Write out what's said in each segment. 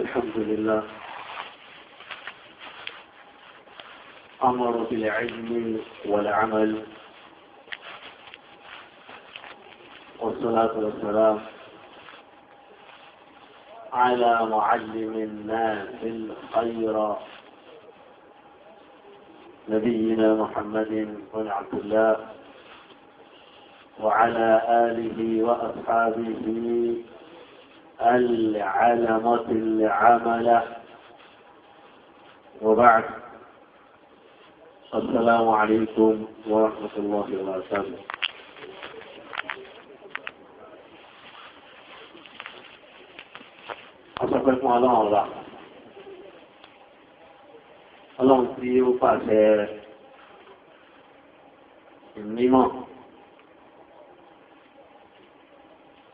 الحمد لله أمر بالعلم والعمل والصلاة والسلام على معلم الناس الخير نبينا محمد بن عبد الله وعلى آله وأصحابه العلمة العملة وبعد السلام عليكم ورحمة الله وبركاته. أصبحكم على الله اللهم سيئوا فاسر النماء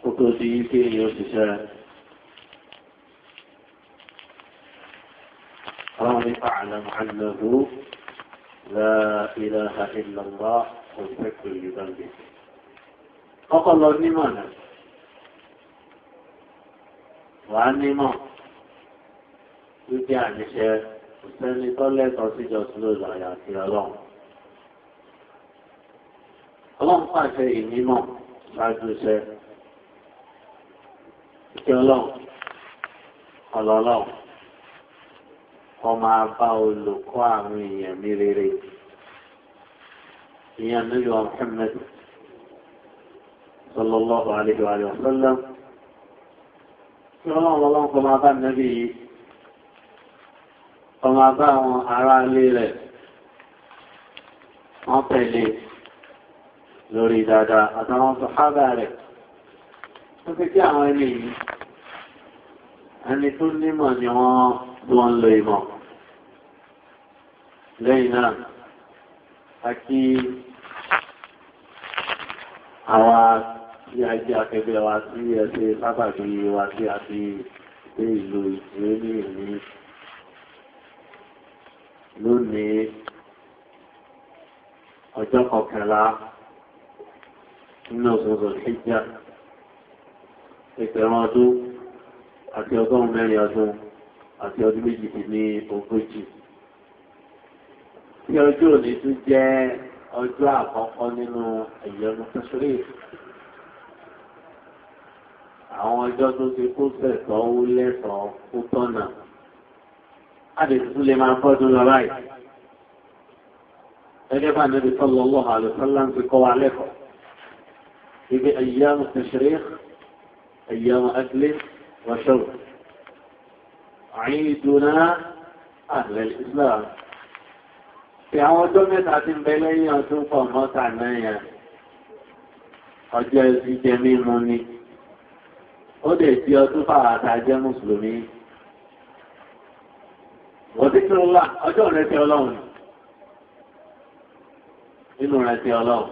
خطوطي في يوسف اللهم فاعلم عنه لا إله إلا الله واستغفر لذنبه. فقال الله النماء وعنما يجعل شيء sẹ́ni tọ́lẹ̀ tọ́ síjọ sílòdò àyàfi ọlọ́run. Ọlọ́run pàṣẹ ìnímọ̀ ṣáájú iṣẹ́. Ìṣẹ́ ọlọ́run, ọlọ́run, kọ́ máa bá olùkọ́ àwọn èèyàn ní rere. Ìyẹn nílò Muhammad sallallahu alaihi wa sallam. Kí ọlọ́run kọ́ máa bá Nábì yìí. Ọmọ bá àwọn ará ilé rẹ̀ wọ́n tẹ̀lé lórí dáadáa àtàwọn sàhábà rẹ̀. Wọ́n fi kí àwọn ẹni yìí, ẹni tó nímọ̀ ni wọ́n ń lo ìmọ̀. Lẹ́yìn náà, a kí àwa tí a jẹ́ akẹgbẹ́ wa tí ẹ ṣe sábàbí wa tí a fi dé ìlú ìwé ní ìlú lónìí ọjọ́ kọkànlá nínú oṣooṣù Hijja ẹgbẹ̀rún ọdún àti ọgọ́rùn mẹ́rin ọdún àti ọdún méjìdínlógójì. Tí ọjọ́ òní tún jẹ́ ọjọ́ àkọ́kọ́ nínú ẹ̀yọ́nú tẹ́sírì. Àwọn ọjọ́ tó ti kó sẹ̀tọ́ ó lẹ́tọ̀ọ́ kó tọ̀nà. Adé tún lè máa fọ́dún lọ báyìí. Gẹ́gẹ́ bá Nabi sallallahu alaihi wasallam ti kọ́ wa lẹ́kọ̀ọ́. Ibi ayyamu tashriq, ayyamu aklin wa shurb. Eiduna ahla al-Islam. Fi àwọn ọjọ́ mẹ́ta ti ń bẹ lẹ́yìn ọdún pọ̀ mọ́ta náà yẹn. Ọjọ́ ìjẹ mímu ni. Ó dẹ̀ ti ọdún fàwàtà jẹ́ Mùsùlùmí. Wọ̀díkìrúlá ọjọ́ rẹ̀ tí ọlọ́run nínú rẹ̀ tí ọlọ́run.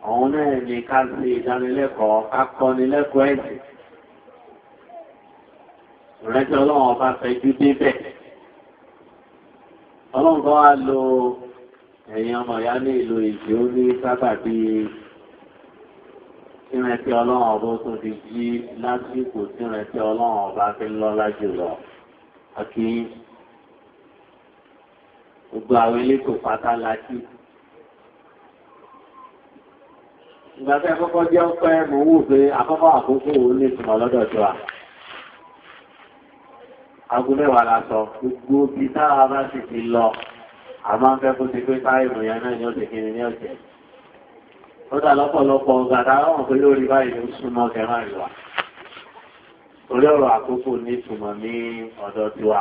Àwọn náà ní ká sí ìdánilẹ́kọ̀ọ́, ká kọ́ni lẹ́kọ̀ọ́ ẹ̀sìn. Rẹ̀ tí ọlọ́run ọba fẹjú débẹ̀. Ọlọ́run kan wá lo ẹ̀yin ọmọ ìyá ní ìlú ìjì ó ní sábà bí rẹ̀ tí ọlọ́run ọba tó ti jí lásìkò tí rẹ̀ tí ọlọ́run ọba fi ń lọ́lá jùlọ. Àti gbogbo àwọn elétò pátá láti. Ìgbà tí àkọ́kọ́ jẹ́ ọpẹ́ mò ń wò pé àkọ́kọ́ àkókò òun ní ìtumọ̀ lọ́dọ̀ tó wa. Aago mẹ́wàá la sọ, gbogbo bí táwa bá sì ti lọ, a máa ń fẹ́ kó ti pé táìmù yẹn náà ní ọ̀sẹ̀ kìíní ní ọ̀sẹ̀. Ó dà lọ́pọ̀lọpọ̀ ọgbà táwọn pé lórí báyìí ló súnmọ́ kẹrán ìwà. Orí ọ̀rọ̀ àkókò ní ìtumọ̀ ní ọ̀dọ̀ tiwa.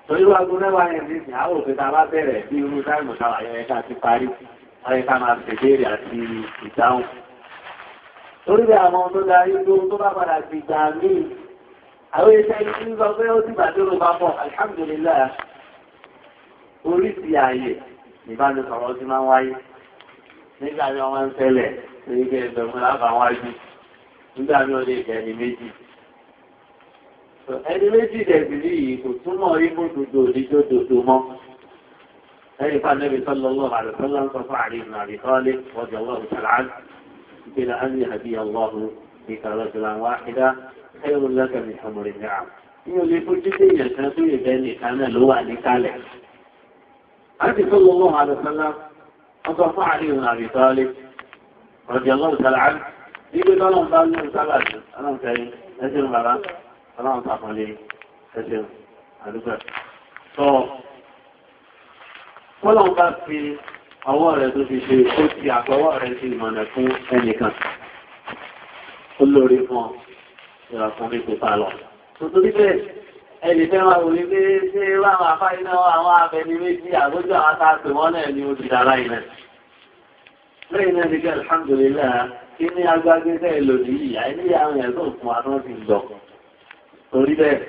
Torí wá gún mẹ́wàá yẹn ní ìsìn àwọn òfin ta bá bẹ̀rẹ̀ bí irú táìmù táwà yẹn ká ti parí, wọ́n yẹ ká máa ṣèbéèrè àti ìdáhùn. Torí bí àwọn tó darí tó bá padà ti gbà míì, àwọn iṣẹ́ ìlú sọ pé ó ti gbàdúrà bá pọ̀, alhamdulillah. Oríṣi ààyè ìbánisọ̀rọ̀ ti máa ń wáyé. Nígbà tí wọ́n ń tẹ́lẹ̀, ní kí ẹgbẹ̀rún lábàáwájú. Nígbà mí ó lè jẹ́ ẹni méjì. Ẹni méjì dẹ̀bì ní yìí kò túmọ̀ ibú dòdò òdíjọ́ dòdò mọ́. Ẹni fà Nabi sallallahu alaihi wasallam sọ fún Ali ibn Abi Talib radiyallahu ta'ala anhu. إلى أن يهدي الله بك رجلا واحدا ẹ̀rù lẹ́kẹ̀ẹ́ mi ọmọ rẹ̀ ní àmì. Ní olè fojú dé èèyàn kan tó yẹ bẹ́ẹ̀ nìkan náà ló wà ní kálẹ̀. Àti tó lọ́wọ́ àlùfẹ́lá, wọ́n sọ fún àríwá àbìtọ́lé. Ọ̀dì ọlọ́run sálà á. Ibi tọ́lọ́run bá lóun sálà sí, ọlọ́run fẹ́rin, ẹsẹ̀ bàbá, ọlọ́run sàkọlé, ẹsẹ̀ àdúgbò. Sọ fọ́lọ́run bá fi ọwọ́ rẹ̀ tó fi ṣe ó ti àtọwọ́ rẹ̀ sí ìmọ̀nà fún ẹnìkan. Ó lórí fún ọ, ìrọ̀kùn ní pípa lọ. Tuntun bẹ́ẹ̀, ẹni fẹ́ máa wòye pé ṣé láwọn afáyí náà àwọn abẹni méjì àgbójú àwọn atáàpẹ̀ wọ́n náà ni ó ti dára ilẹ̀. Lẹ́yìn náà ní kí alhamdulillah kí ní agbágbé tẹ́ lòdì yìí, àìní àwọn ẹ̀sùn fún wa náà ti lọ. Torí bẹ́ẹ̀,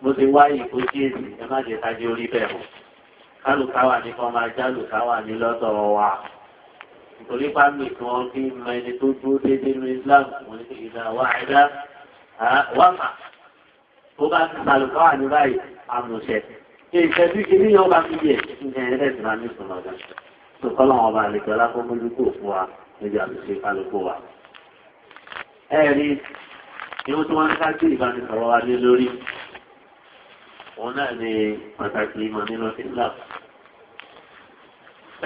mo ti wáyé kó kí èsì ẹ má jẹ́ ká jẹ́ orí bẹ́ẹ̀ mọ́. Kálùkáwà ní kan máa jálùkáwà ní lọ́dọ̀ wa. Nítorí pàmì tí wọ́n fi mọ ẹni tó dúró déédéé ní Islam, wọ́n ní ìdá wa ẹ̀dá wàfà. Tó bá ti kálùkáwà ní báyìí, àmùṣẹ. Ṣé ìṣẹ́bí kí ní ọba fi yẹ ní ẹ̀rẹ́ máa ní ìsúná gan. Tó kọ́ lọ́wọ́ ọba àlejò alákọ̀ọ́mọ́lúkò fún wa níbi àtúnṣe kálukú wa. Ẹ̀rí ìwọ́n tí wọ́n ń ká sí ìbánisọ̀rọ̀ wa lé lórí. Òun náà ni pàtàkì ìmọ̀ nínú Islam.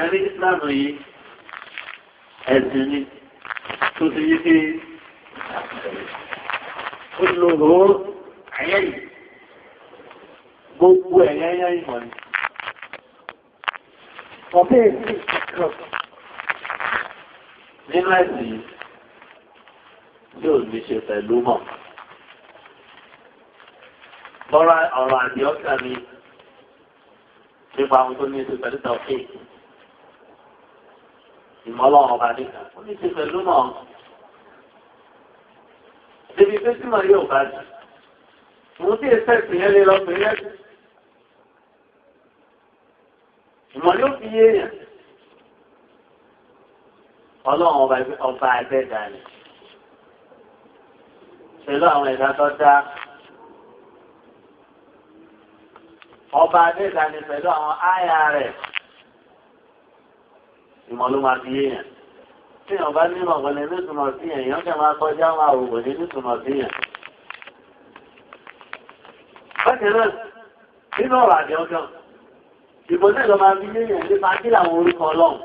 Ẹ̀rí Islam yìí, ẹ̀sìn ni tó ti yí pé ó lòrò ayẹ́ yìí. Gbogbo ẹ̀yẹ́ ìmọ̀ ni. Ọ̀pẹ́ èsì kan nínú ẹ̀sìn yìí tí ò ní ṣe pẹ̀lú mọ̀. Bọ́ra ọ̀rọ̀ àdì ọ́kà mi nípa ohun tó ní ṣe pẹ̀lú tọ́kì. Ìmọ̀lọ́wọ́ ọba nìkan ó ní ṣe pẹ̀lú mọ̀. Débi pé tí màá yóò bá jù. Mo tí èsẹ̀ sì yẹn lè lọ pè é. Ìmọ̀ yóò fi yé èèyàn. Ọlọ́run ọba ẹgbẹ́dà ni. Pẹ̀lú àwọn ẹ̀dá tó dá. Ọba ẹgbẹ́dà ni pẹ̀lú àwọn áyà rẹ̀. Ìmọ̀ ló máa fi yé èèyàn. Tí èèyàn bá nímọ̀ wọlé nítumọ̀ sí èèyàn kẹ́ máa kọjá máa wò ní nítumọ̀ sí èèyàn. Bákan náà, nínú ọ̀rọ̀ àjọ ọjọ́. Ìbò náà lọ máa fi yé èèyàn nípa kí làwọn orúkọ ọlọ́run.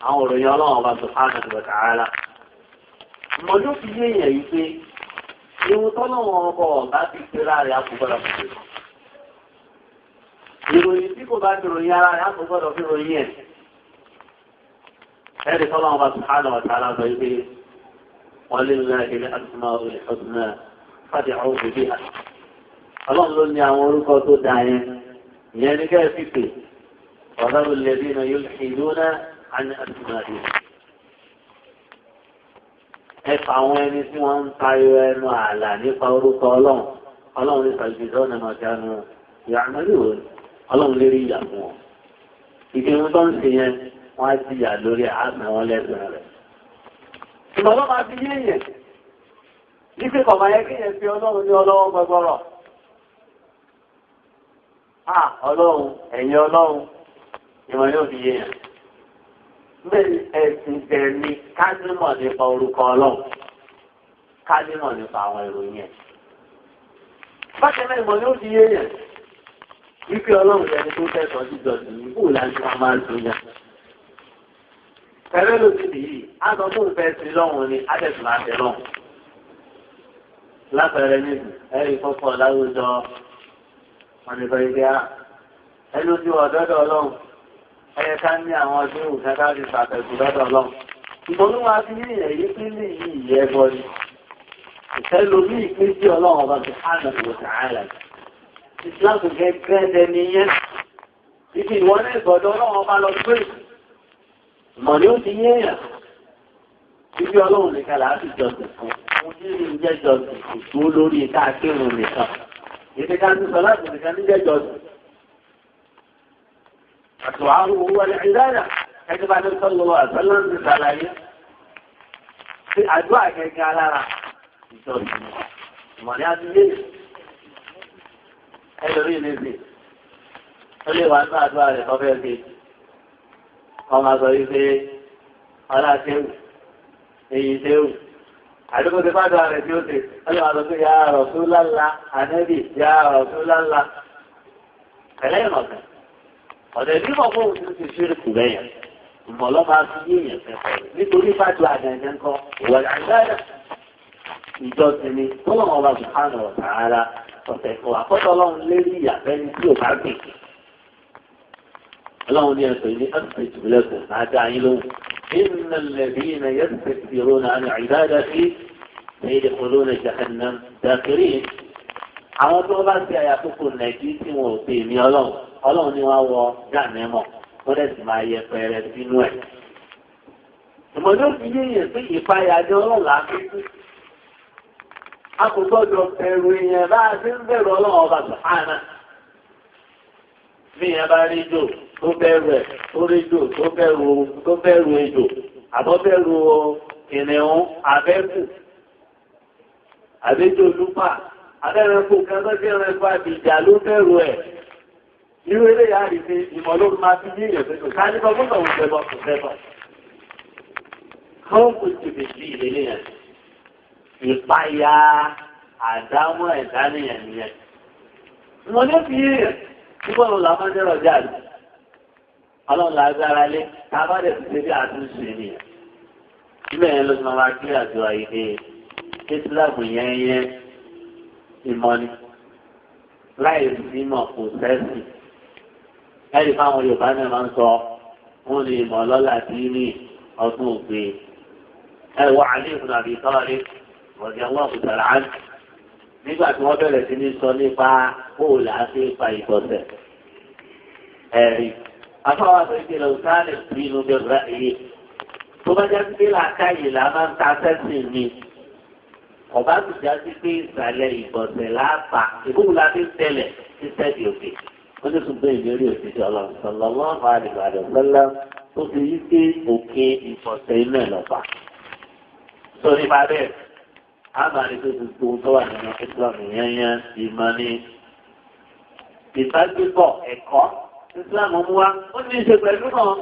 Àwọn òròyìn ọlọ́run ọba subhanahu wa ta'ala. Ìmọ̀ ló fi yé èèyàn yìí pé ewu tọ́lọ́wọ́ ọkọ̀ ọ̀gá ti pé láàrin àkùgbọ́dọ̀ fi ṣe. Ìròyìn tí kò bá ti ròyìn ara rẹ̀ àkùgbọ́dọ̀ fi ròyìn ẹ̀. Ẹ̀rí tọ́lọ́wọ́ ọba subhanahu wa ta'ala sọ pé wọ́n lé nílẹ̀ ilẹ̀ asma'ul husna fad'uhu biha. Ọlọ́run ló ní àwọn orúkọ tó dáa yẹn. ìyẹn ní kẹ́ẹ̀ fi pè ọ̀dọ́rùn lẹ́bí náà yóò ṣe lónà àní àtúnmáàdì. ẹ fà àwọn ẹni tí wọ́n ń tayọ ẹnu ààlà nípa orúkọ ọlọ́run ọlọ́run ní sàgbéjọ́ ọ̀nà màdánù ìyàmẹ́lì òun ọlọ́run lérí ìyà fún wọn. ìgbìmọ̀ tó ń ṣe yẹn wọ́n á ti yà lórí àmì wọn lẹ́sìn rẹ̀. ìmọ̀lọ́ máa fi yéèyàn nígbè kọ̀ọ̀mọ̀ yẹn kí yẹn fi ọlọ́run ní ọlọ́wọ́ gbọgbọrọ. Ọlọ́run ẹ̀yìn ọlọ́run ìwọ̀n yóò fi yéèyàn. Bẹ́ẹ̀ni ẹ̀sìn tẹ̀lé kájímọ̀ nípa orúkọ ọlọ́run kájímọ̀ nípa àwọn ìròyìn ẹ̀. Bákan náà ìmọ̀ yóò fi yéèyàn. Wípé ọlọ́run ẹni tó tẹ̀sán jíjọ sí ní kúrò láti máa máa tó yàn. Pẹ̀lú lòdì yìí, a sọ fún ìfẹ́ sí lọ́run ni a tẹ̀sán máa tẹ̀ lọ́run. Lápẹẹrẹ níbi ẹ̀rí fọ́fọ́ láwùjọ wọn ni bẹ́ẹ̀ bí a ẹnu tí ọ̀dọ́dọ̀ ọlọ́run ẹyẹ ká ní àwọn ọdún ìwòsàn ká fi pàtàkì lọ́dọ̀ ọlọ́run. Ìbọnúwà fi ní èyí tí ní yìí yẹ bọ́ ni. Ìfẹ́ lomi ìpín sí ọlọ́run ọba ti hánà ìwòsàn ààrẹ. Ìsìláàmù gẹ́gẹ́ dẹni yẹn. Ibi ìwọ́n ní ìgbọ̀dọ̀ ọlọ́run ọba lọ pé ìmọ̀ ni ó ti yéèyàn. Ibi ọlọ́run nìkan là á fi jọsìn fún. Mo ní ìjẹ́ jọsìn kò tó lórí káàkiri nìkan. Ìdí ká ní sọ láti nìkan ní jẹ́ jọsìn. Àtùwárù owó ẹ̀rẹ̀ ìdáyà ẹgbẹ́ bá ní sọ́lọ́wọ́ àtọ́lá ń ṣàlàyé. Ṣé àdúrà gẹ́gẹ́ alára ìjọsìn ìmọ̀ ni a ti lé ẹlòmíì níbi ó lè wá ní àdúrà rẹ̀ kọ́ fẹ́ẹ́ ṣe ọmọ àgbọ̀ yìí pé ọlá ṣéwù èyí ṣéwù àdúgbò ti bá dọ̀ rẹ̀ tí ó ṣe wọ́n lè máa lọ sí ya Rasulullah ànábì ya Rasulullah ẹlẹ́yìn ọ̀sẹ̀ ọ̀dẹ̀ bí wọ́n fún òun ti ṣe kù lẹ́yìn ìmọ̀lọ́ máa fi yé èèyàn fẹ́ nítorí bá dọ̀ àjẹjẹ ńkọ ìwọ̀n àgbáyà ìjọsìn ni tọ́lọ́mọ ọba subhanahu wa ta'ala ọ̀sẹ̀ kan àkọ́tọ̀ ọlọ́run lérí ìyàfẹ́ni tí ò bá gbè. ọlọ́run ní ẹ̀sọ̀ ní ẹ̀sẹ̀ ìtùlẹ̀kùn àti àyín lóhùn. إن الذين يستكبرون عن عبادتي سيدخلون جهنم داخرين. àwọn tó bá ti àyà kókò nàìjí tí wọn ò pè mí ọlọ́run ni wọ́n wọ jáàmẹ́mọ̀ wọ́n dẹ̀ sì máa yẹ pẹrẹ sínú ẹ̀. ìmọ̀lẹ́ òfin yéèyàn pé ìpayà jẹ́ ọlọ́lá pípé. a kò gbọ́dọ̀ bẹ̀rù èèyàn bá a ti ń bẹ̀rù ọlọ́run ọba sùhánà. bí èèyàn bá rí jò tó bẹ̀rù ẹ̀ tó rí jò tó bẹ̀rù ejò àbọ̀ bẹ̀rù kìnìún abẹ́kù àbẹ́jọ́ olúpa abẹ́rẹ́kù kẹ́kọ̀ọ́ ẹranko àbìjà ló bẹ̀rù ẹ̀. irú eléyà rí pé ìmọ̀ ló máa fi yí ìyẹn pẹ̀lú ká nípa gbọ́dọ̀ wù fẹ́ bọ́ kò fẹ́ bọ́. káwọn kò tètè sí ìlélẹ̀ yẹn ìpayà àdámọ́ ẹ̀dá nìyẹn nìyẹn. ìmọ̀ ló fi yí ìyẹn nígbà wo làwọn máa ń dẹ́rọ̀ jáde. ọlọ́run lágbára lé tábàdẹ̀ ti ṣe bí àtúnṣe nìyẹn. ilé yẹn ló ti máa kí àjọ àyíké ìsìláàmù yẹn ìmọ̀ ni láì símọ̀ kò sẹ́sì. ẹ̀rí fáwọn Yorùbá náà máa ń sọ wọ́n lè mọ̀ lọ́la tí ní ọdún ògbé. ẹ̀wọ̀ àlẹ́ ìfúnná àbí tọ́lẹ̀ ọ̀dẹ̀ wọn kò tẹ̀lé án. nígbà tí wọ́n bẹ̀rẹ̀ sí ní sọ nípa bóòlù àti ipa ìtọ̀sẹ̀. ẹ̀rí afáwọn àti ìpínlẹ̀ òsánlẹ̀ nínú bẹ̀rẹ̀ èyí. tó bá jẹ́ pé làákàyè là máa ń ta sẹ́sìn ni ọba tó já sí pé ìsàlẹ̀ ìgbọ̀nsẹ̀ láàpá ìbúkú la fi ń tẹ̀lẹ̀ sí sẹ́ẹ̀dì òkè ó ní tún bẹ́ẹ̀ lórí òṣìṣẹ́ ọlọ́run sallallahu alaihi wasallam tó fi yí pé òkè ìgbọ̀nsẹ̀ inú ẹ̀ lọ́fà. sọ nípa bẹ́ẹ̀ a máa rí pé gbogbo tó wà nínú Islam yẹnyẹn ìmọ̀ ni ìbágbépọ̀ ẹ̀kọ́ Islam mú wa ó ní í ṣe pẹ̀lú náà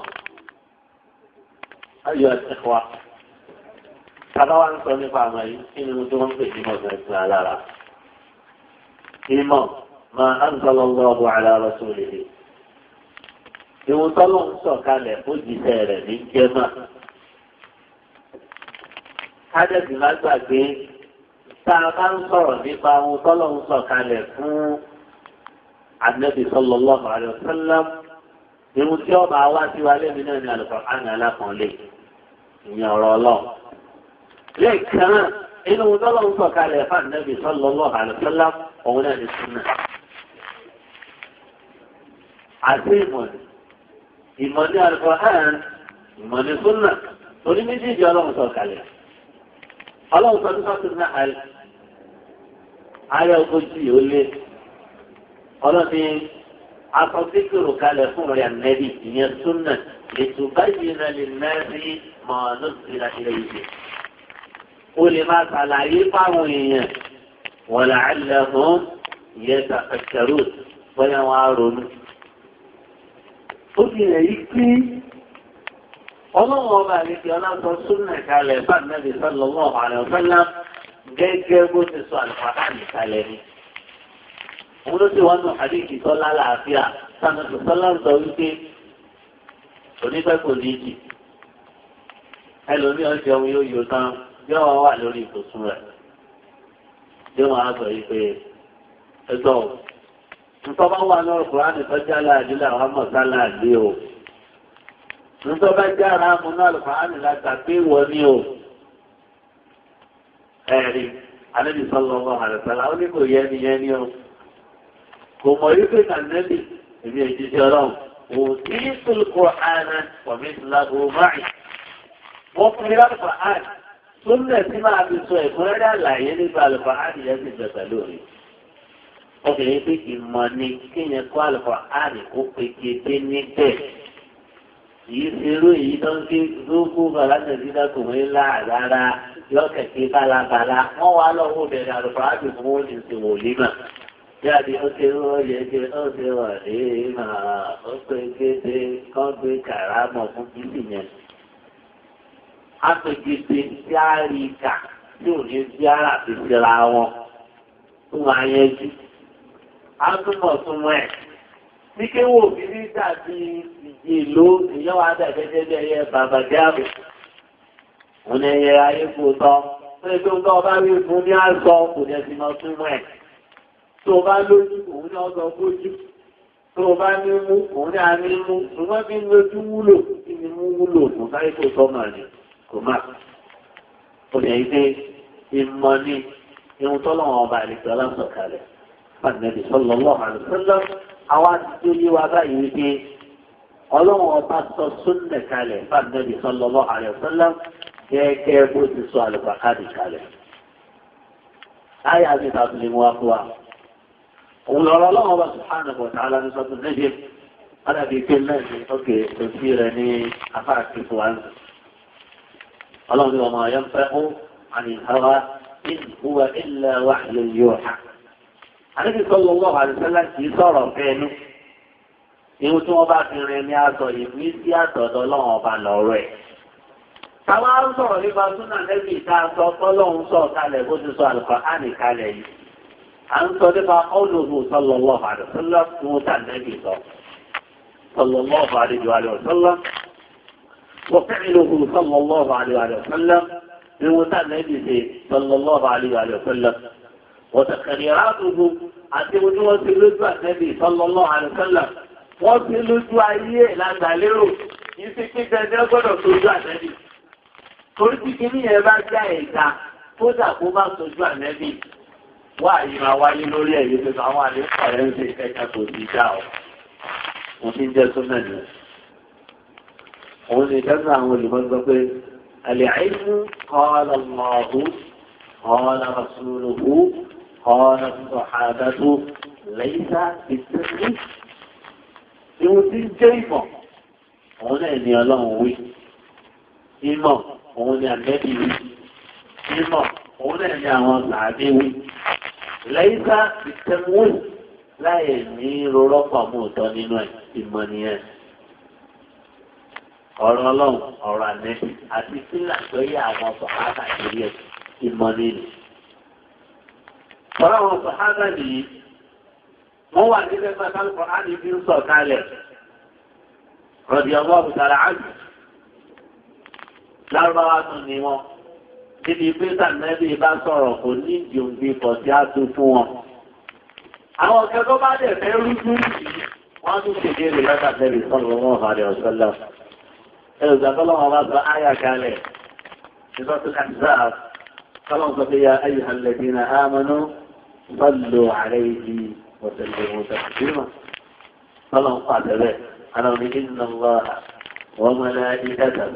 ayọ̀ ẹ̀kọ́ wa. Bàbá wa ń sọ nípa àwọn yìí kí ni mo tó ń pè ní ọ̀sẹ̀ ìsìn alára. Ìmọ̀ máa ń sọ̀rọ̀ lọ́wọ́ ala rasulihi. Ìwọ̀n tọ́lọ́ ń sọ̀ kalẹ̀ ó jíṣẹ́ rẹ̀ ní jẹ́mà. Kájẹ́sì má gbàgbé tá a bá ń sọ̀rọ̀ nípa ohun tọ́lọ́ ń sọ̀ kalẹ̀ fún Ànábì sallallahu alaihi wasallam. Ìwọ̀n tí ọba wá sí wa lẹ́mi náà ní Al-Qur'an alákànlé. Ìyẹn ọ̀rọ̀ Ọlọ́run. lẹ́ẹ̀kan inú tọ́lọ́ ń sọ̀kalẹ̀ fún Ànábì sallallahu alaihi wasallam òun náà ní súnà. àti ìmọ̀ ní Al-Qur'an ìmọ̀ ní súnà torí méjèèjì ọlọ́run sọ̀kalẹ̀. ọlọ́run sọ ní sọ́tún náà ayé ogójì ó lé ọlọ́ni akọ̀síkìrò kalẹ̀ fún rẹ̀ Ànábì ìyẹn súnà ètò báyìí náà lè mẹ́rin mọ̀ lọ́sílẹ̀ ilé ìgbé. ó lè máa ṣàlàyé fáwọn èèyàn wọ́n làálẹ̀ fún ìyẹ́ta ẹ̀kẹ́rù bóyá wọn á ronú. ó ti rẹ̀ yí pé ọlọ́run ọba àlejò ọlọ́sọ súnà kalẹ̀ fún Ànábì sallallahu alaihi wasallam gẹ́gẹ́ bó ti sọ Al-Qur'ani kalẹ̀ ni. òun ló ti wọ́n nù àdéhìí tó lálàáfíà sànàtò sọ́lá ń sọ wípé onífẹ́ kò ní jì ẹlòmíràn jẹun yóò yọ tán yóò wá wà lórí ìbùsùn rẹ̀ yóò máa sọ yìí pé ẹgbẹ́ ò nítorí bá wà ní Al-Qur'ani tó jẹ́ aláàdé làwọn mọ̀ sáláàdé o nítorí bá jẹ́ ara mu ní Al-Qur'ani láta pé wọ́n ní o ẹ̀rí Ànábì sallallahu alaihi wasallam ó ní kò yẹ ni yẹn ní o kò mọ̀ yí pé kànẹ́bì èmi èjì sí ọlọ́run kò sí Al-Qur'ana wa mithluhu ma'i wọ́n fún mi Al-Qur'ani tó ń lẹ̀ sí máa fi sọ ẹ̀kúnrẹ́rẹ́ àlàyé nípa Al-Qur'ani yẹn ti bẹ̀rẹ̀ lórí. obìnrin pé ìmọ̀ ni kéèyàn kọ́ Al-Qur'ani kó pété níbẹ̀. kìí ṣerú èyí tó ń gbé lókù bàlájẹ̀ dídá kò wọ́n ńlá rárá lọ́kẹ̀kẹ́ bálabàlá wọ́n wá lọ́wọ́ bẹ̀rẹ̀ Al-Qur'ani fún wọn ní ṣe wòlímà. jáde ó ṣe wọ́n yẹ kí ó ṣe wà ní màá ó pé kéde kán gbé kàrámọ̀ fún bíbí yẹn. apèkéde tí a rí kà tí ò ní sí ara ti síra wọn tó máa yẹjú. á túmọ̀ súnmọ́ ẹ̀ tí kéwò bí ní dàbí ìlú ìyẹn wà dà gẹ́gẹ́ bí ẹyẹ bàbá jáàbù. òun ẹyẹ ayé kò tọ́ pé tó ń tọ́ bá rí fún ní àṣọ kò ní ẹsìn máa súnmọ́ ẹ̀. tó o bá lójú òun ní ọ̀sán fójú. tó o bá ní mú òun ní àní mú ṣùgbọ́n bí lójú wúlò kí ni mú wúlò fún káyé kò tọ́ mà ní kò má. ó lè gbé ìmọ̀ ní ihun tọ́lọ́wọ́n ọba àlejò aláṣọ̀kalẹ̀ fàdínẹ́bì sallallahu alaihi wasallam àwa ti tó yé wa báyìí wípé ọlọ́wọ́n ọba sọ súnnẹ̀ kalẹ̀ fàdínẹ́bì sallallahu alaihi wasallam gẹ́gẹ́ bó ti sọ àlùfàkàdì kalẹ̀. láyà mi ta tún lè mú wa fún wa. òun lọ́rọ̀ ọlọ́wọ́n ọba subhanahu wa ta'ala ní sọ́tún lẹ́jẹ̀ alábi pé mẹ́rin ókè òsì rẹ̀ ní afáàkì fún wa. ọlọ́run ni wọ́n máa yẹn fẹ́ عن الهوى إن هو إلا وحي يوحى. النبي صلى الله عليه وسلم يصار فيه ìwọ̀n tí wọ́n bá fi rin ní aṣọ ìwé sí àtọ̀dọ̀ ọlọ́run ọba lọ́rọ̀ ẹ̀. Táwa ń sọ̀rọ̀ nípa súnà lẹ́bí ìta sọ fọ́lọ́run sọ̀ kalẹ̀ bó ti sọ Al-Qur'ani kalẹ̀ yìí. À ń sọ nípa qawluhu sallallahu alaihi wasallam tí wọ́n tà lẹ́bí sọ. sallallahu alaihi wasallam wa fi'luhu sallallahu alaihi wasallam tí wọ́n tà lẹ́bí ṣe sallallahu alaihi wasallam. wa taqriratuhu àti ojú wọn ti lójú àtẹ́bí sallallahu alaihi wasallam. Wọ́n ti lójú ayé lágbàlérò yìí sí pé gẹ́gẹ́ gbọ́dọ̀ tójú ànẹ́bì. Torí tí kí ní ẹ bá já ẹ̀dá tó dàkó bá tójú ànẹ́bì wà yìí máa wáyé lórí ẹ̀yẹ tó sọ àwọn àlékọ̀ rẹ̀ ń ṣe ẹ̀ka kò sí já ọ̀. Mo ti ń jẹ́ tó mẹ́nu. Òun ni ìtẹ́sán àwọn olùmọ̀ sọ pé àlẹ́ àìsí qala Allahu qala rasuluhu qala as-sahabatu laysa bit-taklif. Ìwọ̀n tí ń jẹ́ ìmọ̀, òun náà ni ọlọ́run wí. Ìmọ̀, òun ni àgbẹ́bí wí. Ìmọ̀, òun náà ni àwọn làádé wí. Lẹ́yìnká ìtẹ́múwì láì ní rọ́rọ́pọ̀ mú òótọ́ nínú ẹ̀ ìmọ̀ nìyẹn. Ọ̀rọ̀ ọlọ́run, ọ̀rọ̀ ànẹ́bí àti sílà tó yẹ àwọn sọ̀hádà ìrí ẹ̀ ìmọ̀ nínú. Ọ̀rọ̀ àwọn sọ̀hádà nìyí. Wọ́n wà ní ẹgbẹ́ sálùkọ́ áàdì bí ń sọ kalẹ̀. Rọ̀dì ọwọ́ òbútara áàdì. Lárúbáwá tún ni wọ́n. Níbi pé sàmẹ́bí bá sọ̀rọ̀ kò ní ìjòǹgbé pọ̀ sí àtún fún wọn. Àwọn akẹ́kọ̀ọ́ bá dẹ̀ fẹ́ rújú yìí. Wọ́n tún ṣèdè rẹ̀ lọ́dàbẹ̀rẹ̀ sallallahu alaihi wasallam. Ẹ̀rù ìgbàgbọ́lọ́wọ́ bá sọ áyà kalẹ̀. Ìsọ́tún Ahzab. Kọ́lọ́n sọ pé ya ayyuhal ladina amanu sallu alayhi وسلموا تسليما فلهم قال به أنا إن الله وملائكته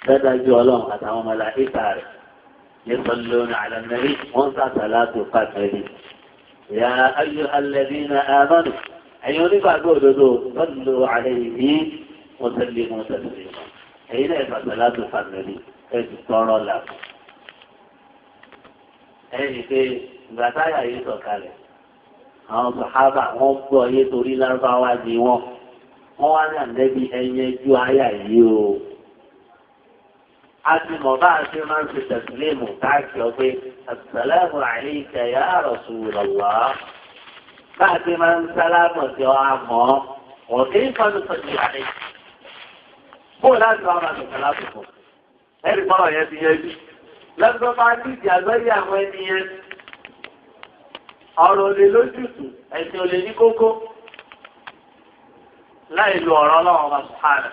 تدعو لهم أتوا ملائكة يصلون على النبي وانت صلاة قدره يا أيها الذين آمنوا أيها بعدوا صلوا عليه وسلموا تسليما أين صلاة قدره اذكر لكم أين في gbàtáyà yìí sọ̀kalẹ̀ àwọn sàhábà wọ́n gbọ́ yé torí lárúbáwá di wọ́n wá ní àndẹ́bí ẹyẹjú ayà yìí o. a ti mọ̀ bá a ṣe máa ń ṣe tẹ̀sílẹ̀mù káàkiri ọ̀pẹ assalamu alayka ya Rasulullah bá a ṣe máa ń sálámù sí ọ àmọ́ ọ̀dẹ́ ìfọdún sọ̀tì àlẹ́ bó láti wá máa tẹ̀sán lásìkò ẹ̀rí fọ́nà yẹn ti yẹ bí lọ́dún bá ní ìdí àgbẹ̀yẹ àwọn ẹni yẹn. Ọ̀rọ̀ olè lójútù, ẹ̀sìn olè ní kókó. Láì lo ọ̀rọ̀ ọlọ́run ọba sùhánà.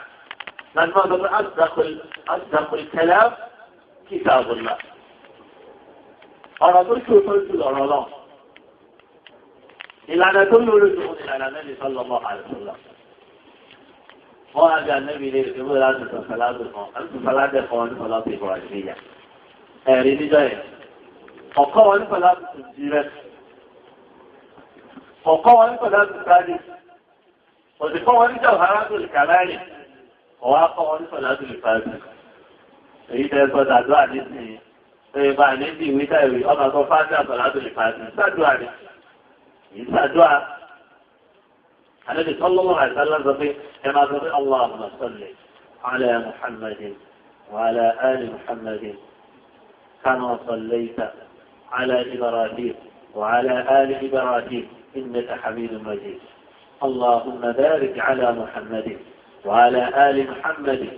Láti máa sọ pé asdaqul kalam kitabullah. Ọ̀rọ̀ tó ṣe tó jù lọ̀rọ̀ ọlọ́run. Ìlànà tó lórí jù fún ìlànà Nabi sallallahu alaihi wasallam. Wọ́n á bí Ànábì lè fi wúlò láti sọ sàlátù kan. Láti sàlátù kan wọn ní sàlátù Ibrahimiyya. Ẹ̀rí níjọ́ yẹn. Ọ̀kọ́ wọn ní sàlátù jí rẹ̀. Ọ̀kọ́ wọn ní pẹ̀lú àtúntàdé, òsìkọ́ wọn ní jọ̀hárá tó lè kàláyìn, ọ̀wá kọ́ wọn ní pẹ̀lú àtúntàdé. Èyí tẹ́ sọ dàdúrà nísìnyí, pé bá ní bí ìwé táìwé ọba kan fáńtì àpẹ̀lú àtúntàdé, sàdúrà ni. Èyí sàdúrà. Àlejò sallallahu alaihi wasallam sọ pé ẹ máa sọ pé Allahumma salli ala Muhammadin wa ala ali Muhammadin كما صليت على إبراهيم وعلى آل إبراهيم إنك حميد مجيد. اللهم بارك على محمد وعلى آل محمد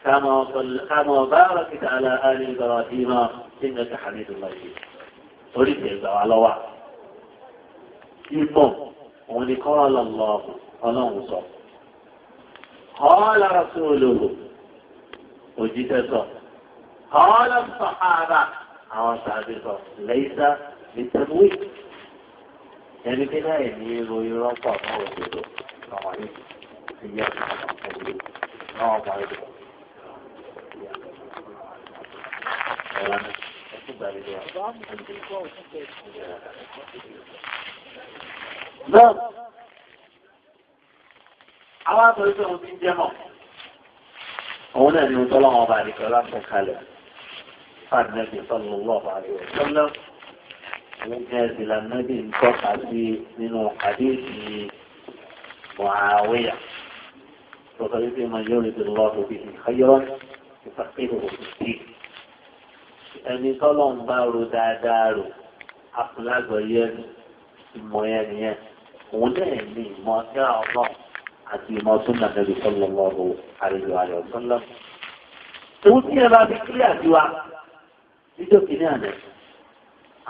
كما باركت على آل إبراهيم إنك حميد مجيد. أريد على وعد قال الله قال رسوله وجدته قال الصحابة أو صحابته ليس بالتمويل يعني كده يميل يرفع موجوده طبعا نعم àwọn àtọ̀lẹ́sẹ̀ ohun tí ń jẹ́ mọ̀ òun náà ni ó tọ́lọ́wọ́ ọba àdìkọ́ láti kalẹ̀ fàdínẹ́bì sallallahu alaihi wasallam òun jẹ́ ìlànàbì ń tọ́ka sí nínú àdéhìí Muawiya tọ́ka wípé máa yọrí tó lọ́wọ́ bí khayran ìfàkìrò òfìsí ẹni tọ́lọ́ ń bá ro dáadáa rò afúlágbọ̀ yẹn ìmọ̀ yẹn nìyẹn òun náà ní ìmọ̀ ẹ̀ ọlọ́run àti ìmọ̀ súnà Nabi sallallahu alaihi wa sallam. Ewu tí ẹ bá fi kílẹ̀ àtiwá níjọ́ kìíní àná,